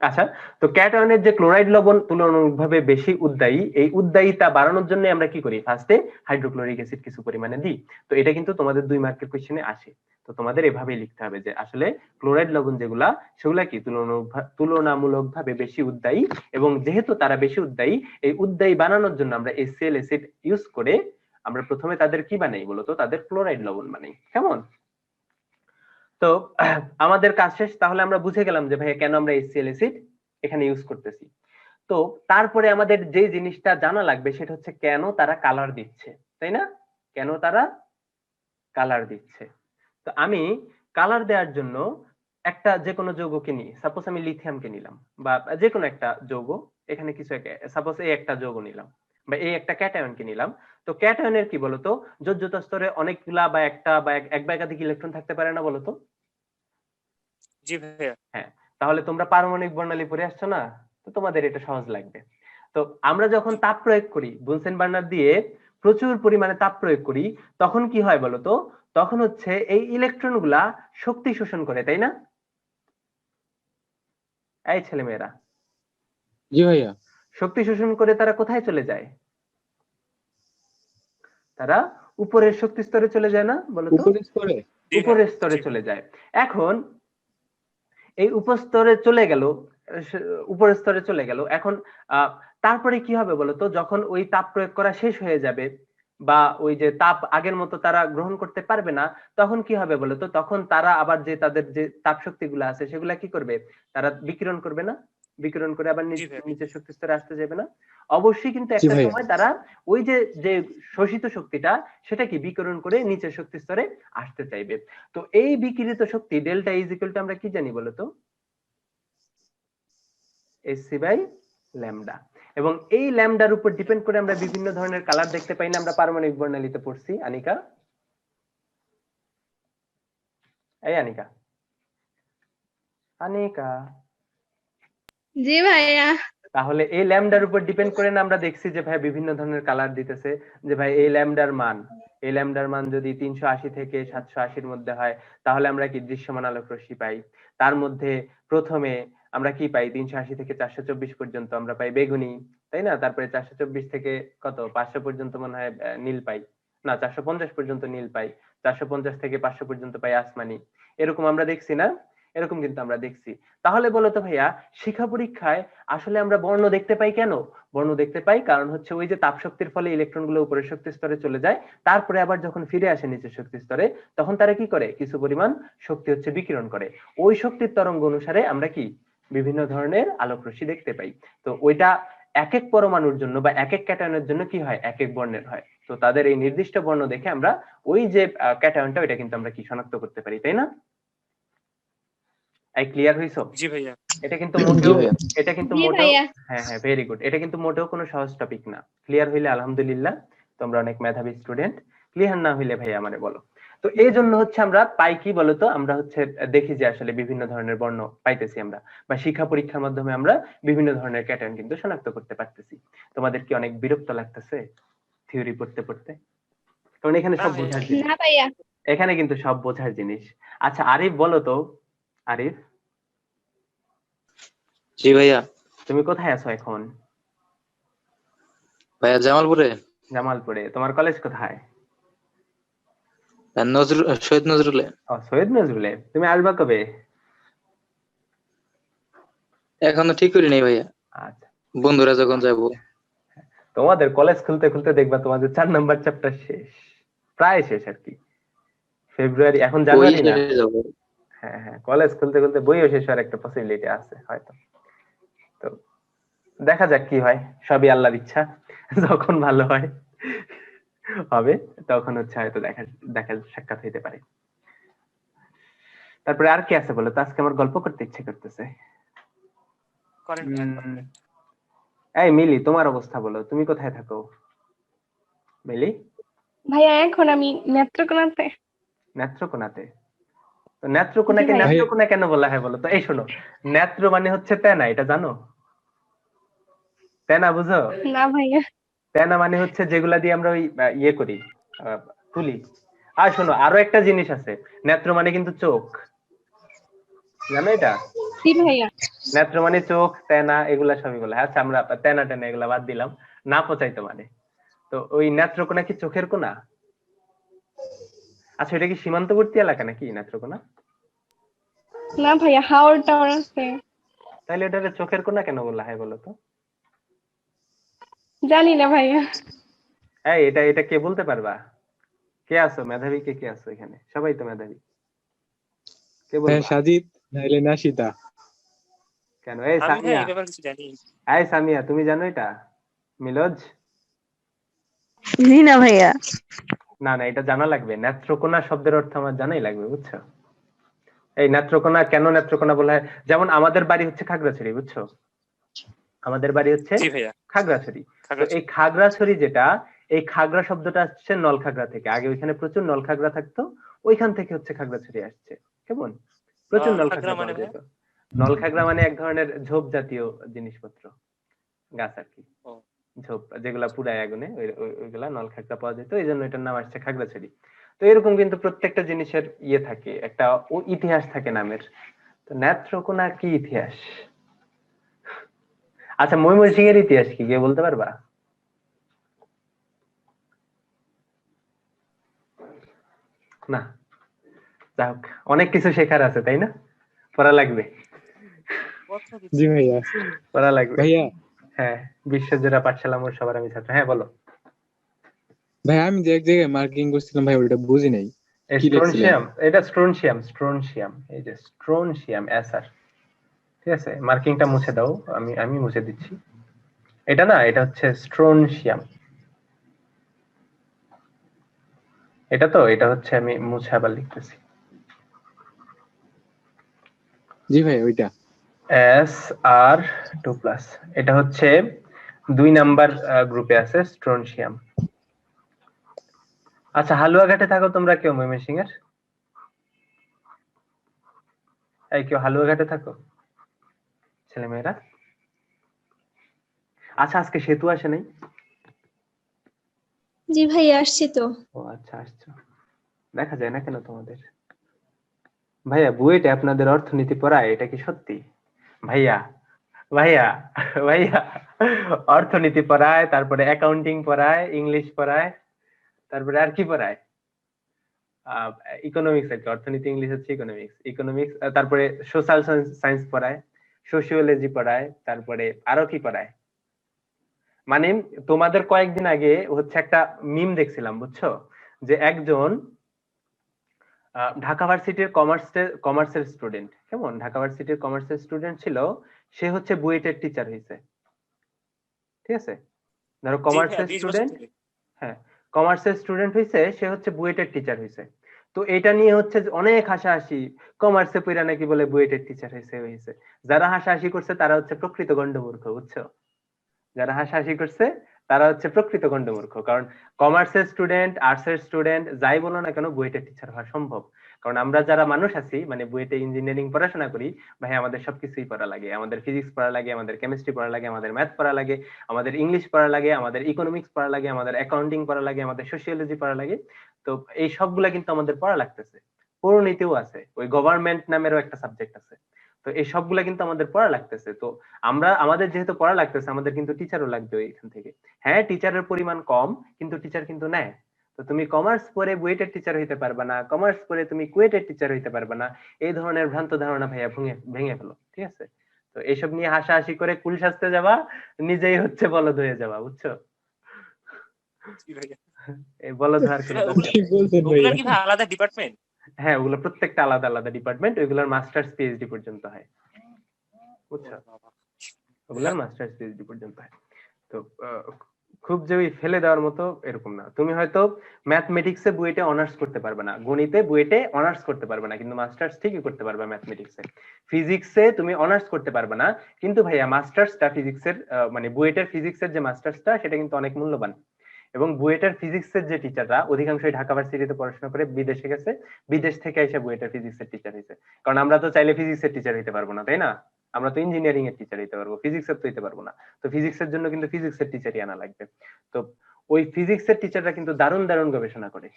আচ্ছা, তো ক্যাটায়নের যে ক্লোরাইড লবণ তুলনামূলকভাবে বেশি উদ্দায়ী, এই উদ্দায়িতা বাড়ানোর জন্য আমরা কি করি? ফার্স্টে হাইড্রোক্লোরিক অ্যাসিড কিছু পরিমাণে দিই। তো এটা কিন্তু তোমাদের 2 মার্কের কোশ্চেনে আসে। তো তোমাদের এভাবেই লিখতে হবে যে আসলে ক্লোরাইড লবণ যেগুলা, সেগুলা কি তুলনামূলকভাবে বেশি উদ্দায়ী, এবং যেহেতু তারা বেশি উদ্দায়ী, এই উদ্দায়ী বানানোর জন্য আমরা HCl অ্যাসিড ইউজ করে আমরা প্রথমে তাদের কি বানাই বলতো? তাদের ক্লোরাইড লবণ বানাই, কেমন? তো আমাদের কাজ শেষ। তাহলে আমরা বুঝে গেলাম যে ভাইয়া কেন আমরা HCl অ্যাসিড এখানে ইউজ করতেছি। তো তারপরে আমাদের যে জিনিসটা জানা লাগবে সেটা হচ্ছে কেন তারা কালার দিচ্ছে, তাই না? কেন তারা কালার দিচ্ছে। তো আমি কালার দেওয়ার জন্য একটা যে কোনো যৌগকে নিই, সাপোজ আমি লিথিয়ামকে নিলাম বা যে কোনো একটা যৌগ, এখানে কিছু সাপোজ এই একটা যৌগ নিলাম বা এই একটা ক্যাটায়নকে নিলাম। তো ক্যাটায়নের কি বলতো, যোজ্যত স্তরে অনেকগুলা বা একটা বা এক বা একাধিক ইলেকট্রন থাকতে পারে না বলতো?
জি ভাইয়া।
হ্যাঁ, তাহলে তোমরা পারমাণবিক বর্ণালী পড়ে আসছো না, তো তোমাদের এটা সহজ লাগবে। তো আমরা যখন তাপ প্রয়োগ করি, বুনসেন বার্নার দিয়ে প্রচুর পরিমাণে তাপ প্রয়োগ করি, তখন কি হয় বলতো? তখন হচ্ছে এই ইলেকট্রন গুলা শক্তি শোষণ করে, তাই না? এই ছেলেমেয়েরা,
জি ভাইয়া।
শক্তি শোষণ করে তারা কোথায় চলে যায়? তারা উপরের শক্তি স্তরে চলে যায় না বলতো?
উপরের স্তরে।
উপরের স্তরে চলে যায়। এখন এই উপস্তরে চলে গেল, উপরের স্তরে চলে গেল, এখন তারপরে কি হবে বলতো? যখন ওই তাপ প্রয়োগ করা শেষ হয়ে যাবে বা ওই যে তাপ আগের মতো তারা গ্রহণ করতে পারবে না, তখন কি হবে বলতো? তখন তারা আবার যে তাদের যে তাপ শক্তি গুলা আছে সেগুলা কি করবে? তারা বিকিরণ করবে না? বিকিরণ করে আবার নিচের শক্তি স্তরে আসতে যাবে না? অবশ্যই কিন্তু একটা সময় তারা ওই যে যে শোষিত শক্তিটা সেটা কি বিকিরণ করে নিচের শক্তি স্তরে আসতে চাইবে। তো এই বিকিরিত শক্তি ডেল্টা ইজ ইকুয়াল টু আমরা কি জানি বলতো? SC by lambda. এবং এই ল্যামডার উপর ডিপেন্ড করে আমরা বিভিন্ন ধরনের কালার দেখতে পাই না? আমরা পারমাণবিক বর্ণালীতে পড়ছি। আনিকা, এই আনিকা, আনিকা।
জি ভাইয়া।
তাহলে এই ল্যামডার উপর ডিপেন্ড করে না আমরা দেখছি যে ভাই বিভিন্ন ধরনের কালার দিতেছে, যে ভাই এই ল্যামডার মান যদি 380 থেকে 780 মধ্যে হয়, তাহলে আমরা কি দৃশ্যমান আলোক রশ্মি পাই। তার মধ্যে প্রথমে আমরা কি পাই? 380 থেকে 424 পর্যন্ত আমরা পাই বেগুনি, তাই না? তারপরে 424 থেকে কত 500 পর্যন্ত মনে হয় নীল পাই, না 450 পর্যন্ত নীল পাই, 450 থেকে 500 পর্যন্ত পাই আসমানি। এরকম আমরা দেখছি না? এরকম কিন্তু আমরা দেখছি। তাহলে বলতো ভাইয়া, শিক্ষা পরীক্ষায় আসলে আমরা বর্ণ দেখতে পাই কেন? বর্ণ দেখতে পাই কারণ হচ্ছে ওই যে তাপ শক্তির ফলে ইলেকট্রন গুলো উপরের শক্তি স্তরে চলে যায়, তারপরে আবার যখন ফিরে আসে নিচের শক্তি স্তরে, তখন তারা কি করে? কিছু পরিমাণ শক্তি হচ্ছে বিকিরণ করে। ওই শক্তির তরঙ্গ অনুসারে আমরা কি বিভিন্ন ধরনের আলোক রশ্মি দেখতে পাই। তো ওইটা এক এক পরমাণুর জন্য বা এক এক ক্যাটায়নের জন্য কি হয়? এক এক বর্ণের হয়। তো তাদের এই নির্দিষ্ট বর্ণ দেখে আমরা ওই যে ক্যাটায়নটা ওইটা কিন্তু আমরা কি শনাক্ত করতে পারি, তাই না? ক্লিয়ার হইছো?
জি ভাইয়া।
এটা কিন্তু মোটেও হ্যাঁ হ্যাঁ, ভেরি গুড। এটা কিন্তু মোটেও কোনো সহজ টপিক না। ক্লিয়ার হইলে আলহামদুলিল্লাহ, তোমরা অনেক মেধাবী স্টুডেন্ট। ক্লিয়ার না হইলে ভাই আমারে বলো। তো এই জন্য হচ্ছে আমরা পাই কি বলতো? আমরা হচ্ছে দেখি যে আসলে বিভিন্ন ধরনের বর্ণ পাইতেছি আমরা, বা শিক্ষা পরীক্ষার মাধ্যমে আমরা বিভিন্ন ধরনের ক্যাটায়ন কিন্তু শনাক্ত করতে পারতেছি। তোমাদের কি অনেক বিরক্ত লাগতেছে থিওরি পড়তে পড়তে? কারণ এখানে সব বোঝার জিনিস।
না ভাইয়া।
এখানে কিন্তু সব বোঝার জিনিস। আচ্ছা আরিফ বলো তো, আরিফ।
জি ভাইয়া।
তুমি কোথায় আছো এখন?
ভাইয়া জামালপুরে।
জামালপুরে। তোমার কলেজ কোথায়?
শহীদ নজরুলে।
শহীদ নজরুলে। তুমি আসবা কবে?
এখনো ঠিক করি নাই ভাইয়া।
আচ্ছা,
বন্ধুরা যখন যাবো।
তোমাদের কলেজ খুলতে খুলতে দেখবা তোমাদের 4 নাম্বার চ্যাপ্টার শেষ, প্রায় শেষ আর কি। ফেব্রুয়ারি, এখন জানুয়ারি না? হ্যাঁ হ্যাঁ, কলেজ খুলতে খুলতে বইও শেষ হওয়ার একটা পসিবিলিটি আছে হয়তো। তো দেখা যাক কি হয়, সবই আল্লাহর ইচ্ছা। যখন ভালো হয় হবে, তখন হচ্ছে হয়তো দেখা সাক্ষাৎ হইতে পারে। তারপরে আর কি আছে বলো তো? আজকে আমার গল্প করতে ইচ্ছে করতেছে। এই মিলি, তোমার অবস্থা বলো, তুমি কোথায় থাকো? মিলি
ভাইয়া এখন আমি নেত্রকোনাতে।
নেত্রকোনাতে? তো নেত্রকোনাকে নেত্রকোনা কেন বলা হয় বলো তো? এই শোনো, নেত্র মানে হচ্ছে তেনা, এটা জানো? তেনা বুঝো?
না ভাইয়া।
তেনা মানে হচ্ছে যেগুলা দিয়ে আমরা ওই ইয়ে করি, তুলি। আর শোনো, আরো একটা জিনিস আছে, নেত্র মানে কিন্তু চোখ, জানো এটা?
জি ভাইয়া।
নেত্র মানে চোখ, তেনা এগুলা সবই বলে। আচ্ছা আমরা তেনা টেনা এগুলা বাদ দিলাম, না পচাইতো মানে। তো ওই নেত্রকোনা কি চোখের কোনা? আচ্ছা, এটা কি সীমান্তবর্তী এলাকা নাকি নেত্রকোনা?
না ভাইয়া, হাওড় টাওয়ার আছে।
তাহলে এটা চোখের কোনা কেন বলা হয় বলো তো?
জানি না ভাইয়া।
এই এটা কে বলতে পারবা? কে আছো মেধাবী? কে আছো এখানে? সবাই তো মেধাবী। কে বলবা?
সাজিদ নাইলে নাশিতা।
কেন? এই সামিয়া,
এই ব্যাপারে কিছু জানি।
এই সামিয়া, তুমি জানো এটা? মিলজ?
জি না ভাইয়া।
না না, এটা জানা লাগবে। নেত্রকোনা শব্দের অর্থ আমার জানাই লাগবে, বুঝছো? এই নেত্রকোনা কেন নেত্রকোনা বলা হয়? যেমন আমাদের বাড়ি হচ্ছে খাগড়াছড়ি, বুঝছো? আমাদের বাড়ি হচ্ছে
জি ভাইয়া
খাগড়াছড়ি। তো
খাগড়াছড়ি।
এই খাগড়াছড়ি যেটা, এই খাগড়া শব্দটা আসছে নলখাগড়া থেকে। আগে ওইখানে প্রচুর নলখাগড়া থাকতো, ওইখান থেকে হচ্ছে খাগড়াছড়ি আসছে। কেমন? প্রচুর
নলখাগড়া
নলখাগড়া
মানে
পাওয়া যেত। নলখাগড়া মানে এক ধরনের ঝোপ জাতীয় জিনিসপত্র, গাছ আর কি,
ও।
ঝোপ যেগুলা পুরায় আগুনে, ওইগুলা নলখাগড়া পাওয়া যেত, এই জন্য এটার নাম আসছে খাগড়াছড়ি। তো এরকম কিন্তু প্রত্যেকটা জিনিসের ইয়ে থাকে, একটা ইতিহাস থাকে নামের। তো নেত্রকোনা কি ইতিহাস? আচ্ছা, ময়মনসিংহ এর ইতিহাস কি কেউ বলতে পারবা? না, যাই হোক, অনেক কিছু শেখার আছে, তাই না? পড়া লাগবে,
জি ভাইয়া।
পড়া লাগবে
ভাইয়া
হ্যাঁ। বিশ্বজোড়া পাঠশালা মোর সবার আমি ছাত্র। হ্যাঁ বলো।
ভাই আমি যে এক জায়গায় মার্কিং করছিলাম ভাই, ওটা বুঝি নাই। কি লিখছিলেন?
স্ট্রোনশিয়াম, এটা স্ট্রোনশিয়াম, স্ট্রোনশিয়াম, এই যে স্ট্রোনশিয়াম এসআর। ঠিক আছে, মার্কিংটা মুছে দাও, আমি মুছে দিচ্ছি। এটা না, এটা হচ্ছে স্ট্রোনশিয়াম। এটা তো, এটা হচ্ছে, আমি মুছে আবার লিখতেছি।
জি ভাই ওইটা
SR2+, এটা হচ্ছে 2 নাম্বার গ্রুপে আছে স্ট্রোনশিয়াম। আচ্ছা, হালুয়াঘাটে থাকো তোমরা কেউ ময়মনসিংহ এর? এই কেউ হালুয়াঘাটে থাকো ছেলেমেয়েরা? আচ্ছা, আজকে সেতু আসে নাই?
জি ভাই আসছি তো।
ও আচ্ছা, আসছো, দেখা যায় না কেন তোমাদের? ভাইয়া বুয়েটে আপনাদের অর্থনীতি পড়ায়, এটা কি সত্যি? ভাইয়া ভাইয়া ভাইয়া অর্থনীতি পড়ায়, তারপরে অ্যাকাউন্টিং পড়ায়, ইংলিশ পড়ায়, তারপরে আর কি পড়ায়? ইকোনমিক্স আর কি, অর্থনীতি ইংলিশ হচ্ছে ইকোনমিক্স, তারপরে সোশ্যাল সায়েন্স পড়ায়, সোশিওলজি পড়ায়, তারপরে আরো কি পড়ায়? মানে তোমাদের কয়েকদিন আগে হচ্ছে একটা মিম দেখছিলাম, বুঝছো, যে একজন ঢাকা ভার্সিটির কমার্সের স্টুডেন্ট, কেমন, ঢাকা ভার্সিটির কমার্সের স্টুডেন্ট ছিল, সে হচ্ছে বুয়েটের টিচার হয়েছে। ঠিক আছে, ধরো কমার্সের স্টুডেন্ট, হ্যাঁ কমার্সের স্টুডেন্ট হয়েছে, সে হচ্ছে বুয়েটের টিচার হয়েছে। তো এটা নিয়ে হচ্ছে অনেক হাসাহাসি, কমার্সে পড়া নাকি বলে বুয়েটের টিচার হয়েছে। যারা হাসাহাসি করছে তারা হচ্ছে প্রকৃত গন্ডমূর্খ, বুঝছো? যারা হাসাহাসি করছে তারা হচ্ছে প্রকৃত গন্ডমূর্খ। কারণ কমার্সের স্টুডেন্ট, আর্টসের স্টুডেন্ট, যাই বলো না কেন, বুয়েটের টিচার হওয়া সম্ভব। কারণ আমরা যারা মানুষ আছি, মানে বুয়েটে ইঞ্জিনিয়ারিং পড়াশোনা করি, ভাই আমাদের সবকিছুই পড়া লাগে। আমাদের ফিজিক্স পড়া লাগে, আমাদের কেমিস্ট্রি পড়া লাগে, আমাদের ম্যাথ পড়া লাগে, আমাদের ইংলিশ পড়া লাগে, আমাদের ইকোনমিক্স পড়া লাগে, আমাদের অ্যাকাউন্টিং পড়া লাগে, আমাদের সোশিওলজি পড়া লাগে। তো এই সবগুলা কিন্তু আমাদের পড়া লাগতেছে। পরিণীতিও আছে, ওই গভর্নমেন্ট নামেরও একটা সাবজেক্ট আছে। তো এই সবগুলা কিন্তু আমাদের পড়া লাগতেছে। তো আমাদের যেহেতু পড়া লাগতেছে, আমাদের কিন্তু টিচারও লাগবে এখান থেকে। হ্যাঁ, টিচারের পরিমাণ কম, কিন্তু টিচার কিন্তু নেয়। তো তুমি কমার্স পড়ে বুয়েটের টিচার হইতে পারবে না, কমার্স পড়ে তুমি কুয়েটের টিচার হইতে পারবে না, এই ধরনের ভ্রান্ত ধারণা ভাইয়া ভেঙে ফেলো। ঠিক আছে, তো এইসব নিয়ে হাসাহাসি করে কুল সাজতে যাবা, নিজেই হচ্ছে বলদ হয়ে যাবা, বুঝছো? এই বলদ হওয়ার কোনো
ওগুলা কি ভাই আলাদা ডিপার্টমেন্ট?
হ্যাঁ, ওগুলো প্রত্যেকটা আলাদা আলাদা ডিপার্টমেন্ট, ওইগুলোর মাস্টার্স পিএইচডি পর্যন্ত হয়, বুঝছো? ওগুলোর মাস্টার্স পিএইচডি পর্যন্ত হয়। তো খুব যে ওই ফেলে দেওয়ার মতো এরকম না। তুমি হয়তো ম্যাথমেটিক্সে বুয়েটে অনার্স করতে পারবে না, গণিতে বুয়েটে অনার্স করতে পারবে না, কিন্তু মাস্টার্স ঠিকই করতে পারবে ম্যাথমেটিক্সে। ফিজিক্সে তুমি অনার্স করতে পারবে না, কিন্তু ভাইয়া মাস্টার্সটা ফিজিক্সের, মানে বুয়েটের ফিজিক্সের যে মাস্টার্সটা, সেটা কিন্তু অনেক মূল্যবান। এবং বুয়েটের ফিজিক্সের যে টিচাররা অধিকাংশই ঢাকা ভার্সিটিতে পড়াশোনা করে বিদেশে গেছে, বিদেশ থেকে এসে বুয়েটের ফিজিক্সের টিচার হয়েছে। কারণ আমরা তো চাইলে ফিজিক্সের টিচার হইতে পারবো না, তাই না? আমরা তো ইঞ্জিনিয়ারিং এর টিচার হইতে পারবো, ফিজিক্সের তো হইতে পারবো না। তো ফিজিক্সের জন্য কিন্তু ফিজিক্সের টিচারই আনা লাগবে। তো ওই ফিজিক্সের টিচাররা কিন্তু দারুণ দারুণ গবেষণা করে,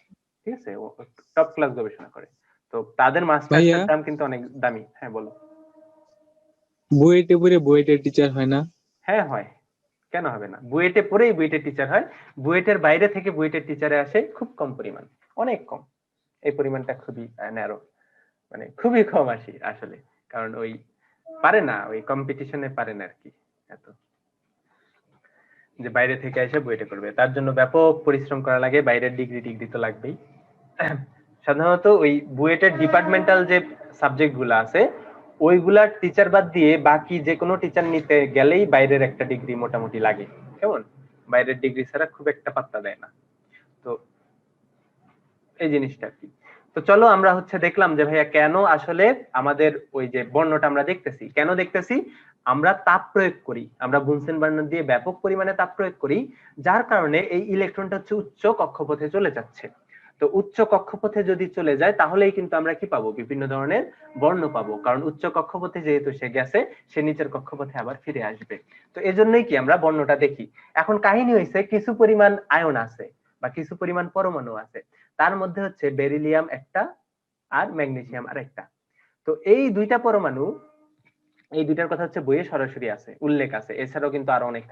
ঠিক আছে, টপ ক্লাস গবেষণা করে। তো তাদের মাস্টার্সের দাম কিন্তু অনেক দামি। হ্যাঁ বলো।
বুয়েটে পড়ে বুয়েটের টিচার হয় না?
হ্যাঁ হয়, কেন হবে না? বুয়েটে পড়েই বুয়েটের টিচার হয়। বুয়েটের বাইরে থেকে বুয়েটের টিচারে আসে খুব কম পরিমাণ, অনেক কম। এই পরিমাণটা খুবই ন্যারো, মানে খুবই কম আসি আসলে। কারণ ওই পারে না, ওই কম্পিটিশনে পারে না আর কি, এত যে বাইরে থেকে এসে বুয়েটে করবে। তার জন্য ব্যাপক পরিশ্রম করা লাগে, বাইরের ডিগ্রি তো লাগবেই। সাধারণত ওই বুয়েটের ডিপার্টমেন্টাল যে সাবজেক্ট গুলো আছে, ওইগুলার টিচার বাদ দিয়ে বাকি যে কোনো টিচার নিতে গেলেই বাইরের একটা ডিগ্রি মোটামুটি লাগে। কেমন, বাইরের ডিগ্রি ছাড়া খুব একটা পাত্তা দেয় না। তো এই জিনিসটা কি, তো চলো আমরা হচ্ছে দেখলাম যে ভাইয়া কেন আসলে আমাদের ওই যে বর্ণটা আমরা দেখতেছি, কেন দেখতেছি, আমরা তাপ প্রয়োগ করি, আমরা বুনসেন বার্নার দিয়ে ব্যাপক পরিমাণে তাপ প্রয়োগ করি, যার কারণে এই ইলেকট্রনটা হচ্ছে উচ্চ কক্ষপথে চলে যাচ্ছে। তো উচ্চ কক্ষপথে যদি চলে যায় তাহলেই কিন্তু আমরা কি পাবো, বিভিন্ন ধরনের বর্ণ পাবো, কারণ উচ্চ কক্ষপথে যেহেতু সে গেছে, সে নিচের কক্ষপথে আবার ফিরে আসবে। তো এজন্যই কি আমরা বর্ণটা দেখি। এখন কাহিনী হয়েছে কিছু পরিমাণ আয়ন আছে বা কিছু পরিমাণ পরমাণু আছে, তার মধ্যে হচ্ছে বেরিলিয়াম একটা আর ম্যাগনেসিয়াম আর একটা। তো এই দুইটা পরমাণু, এই দুইটার কথা হচ্ছে বইয়ে সরাসরি আছে, উল্লেখ আছে, এছাড়াও কিন্তু আরো অনেক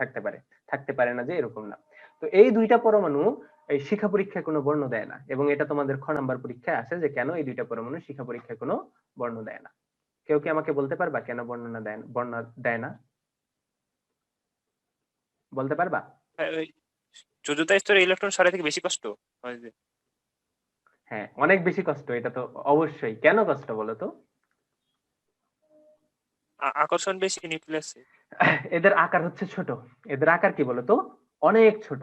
থাকতে পারে না যে এরকম না। তো এই দুইটা পরমাণু এই শিক্ষা পরীক্ষায় কোনো বর্ণ দেয় না, এবং এটা তোমাদের খ নাম্বার পরীক্ষায় আসে যে কেন এই দুইটা পরমাণু শিক্ষা পরীক্ষায় কোনো বর্ণ দেয় না। কেউ কি আমাকে বলতে পারবা কেন বর্ণ দেয় না? বলতে পারবা?
চতুর্থ স্তরে ইলেকট্রন সরাই থেকে বেশি কষ্ট হয় যে।
হ্যাঁ, অনেক বেশি কষ্ট, এটা তো অবশ্যই। কেন কষ্ট বলো তো?
আকর্ষণ বেশি নিউক্লিয়াসে।
এদের আকার হচ্ছে ছোট। এদের আকার কি বলতো? অনেক ছোট।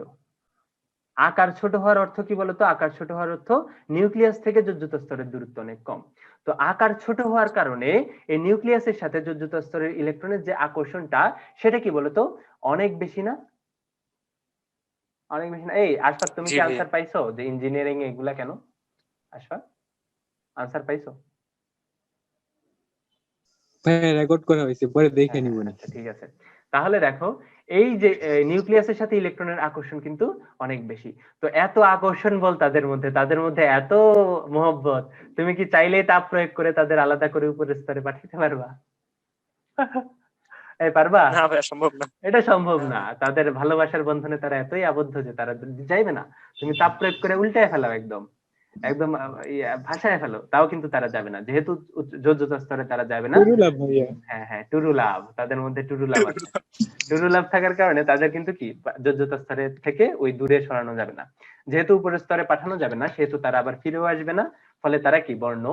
আকার ছোট হওয়ার অর্থ কি বলতো? আকার ছোট হওয়ার অর্থ নিউক্লিয়াস থেকে যোজ্যত স্তরের দূরত্ব অনেক কম। তো আকার ছোট হওয়ার কারণে এই নিউক্লিয়াসের সাথে যোজ্যত স্তরের ইলেকট্রনের যে আকর্ষণটা, সেটা কি বলতো? অনেক বেশি না? অনেক বেশি না? এই আশফাক, তুমি কি আনসার পাইছো যে ইঞ্জিনিয়ারিং এগুলা কেন? আশফাক, আনসার পাইছো?
ভাই রেকর্ড করা হয়েছে, পরে দেখে নিব না।
আচ্ছা ঠিক আছে, তাহলে দেখো এই যে নিউক্লিয়াসের সাথে ইলেকট্রনের আকর্ষণ কিন্তু অনেক বেশি। তো এত আকর্ষণ বল তাদের মধ্যে এত মোহব্বত, তুমি কি চাইলেই তাপ প্রয়োগ করে তাদের আলাদা করে উপরের স্তরে পাঠাতে পারবা? এই পারবা?
না ভাই, সম্ভব না।
এটা সম্ভব না। তাদের ভালোবাসার বন্ধনে তারা এতই আবদ্ধ যে তারা যাইবে না। তুমি তাপ প্রয়োগ করে উল্টায় ফেলাও, একদম একদম ভাষায় ফেলো, তাও কিন্তু তারা যাবে না, যেহেতু যোজ্যত স্তরে তারা যাবে না। হ্যাঁ, টুরু লাভ, তাদের মধ্যে টুরু লাভ আছে। টুরু লাভ থাকার কারণে তাদের কিন্তু কি যোজ্যত স্তরে থেকে ওই দূরে সরানো যাবে না। যেহেতু উপরের স্তরে পাঠানো যাবে না, সেহেতু তারা আবার ফিরেও আসবে না, ফলে তারা কি বর্ণ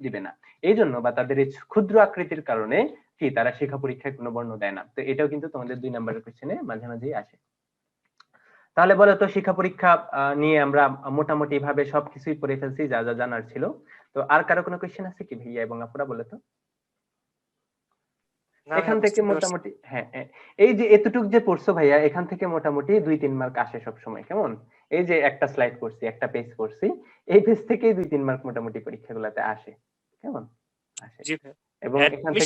দিবে না। এই জন্য বা তাদের এই ক্ষুদ্র আকৃতির কারণে কি তারা শিক্ষা পরীক্ষায় কোনো বর্ণ দেয় না। তো এটাও কিন্তু তোমাদের 2 নম্বরের কোশ্চেনে মাঝে মাঝেই আসে। তাহলে বলো তো, শিক্ষা পরীক্ষা নিয়ে আমরা মোটামুটি ভাবে সবকিছুই পড়ে ফেলছি যা যা জানার ছিল। তো আর কারো কোনো কোশ্চেন আছে কি ভাইয়া এবং আপুরা, বলে তো? এখান থেকে মোটামুটি হ্যাঁ, এই যে এতটুক যে পড়ছো ভাইয়া, এখান থেকে মোটামুটি 2-3 মার্ক আসে সব সময়। কেমন? এই যে একটা স্লাইড করছি, একটা পেজ করছি, এই পেজ থেকেই 2-3 মার্ক মোটামুটি পরীক্ষাগুলোতে আসে। কেমন? আসে। এবং এখান থেকে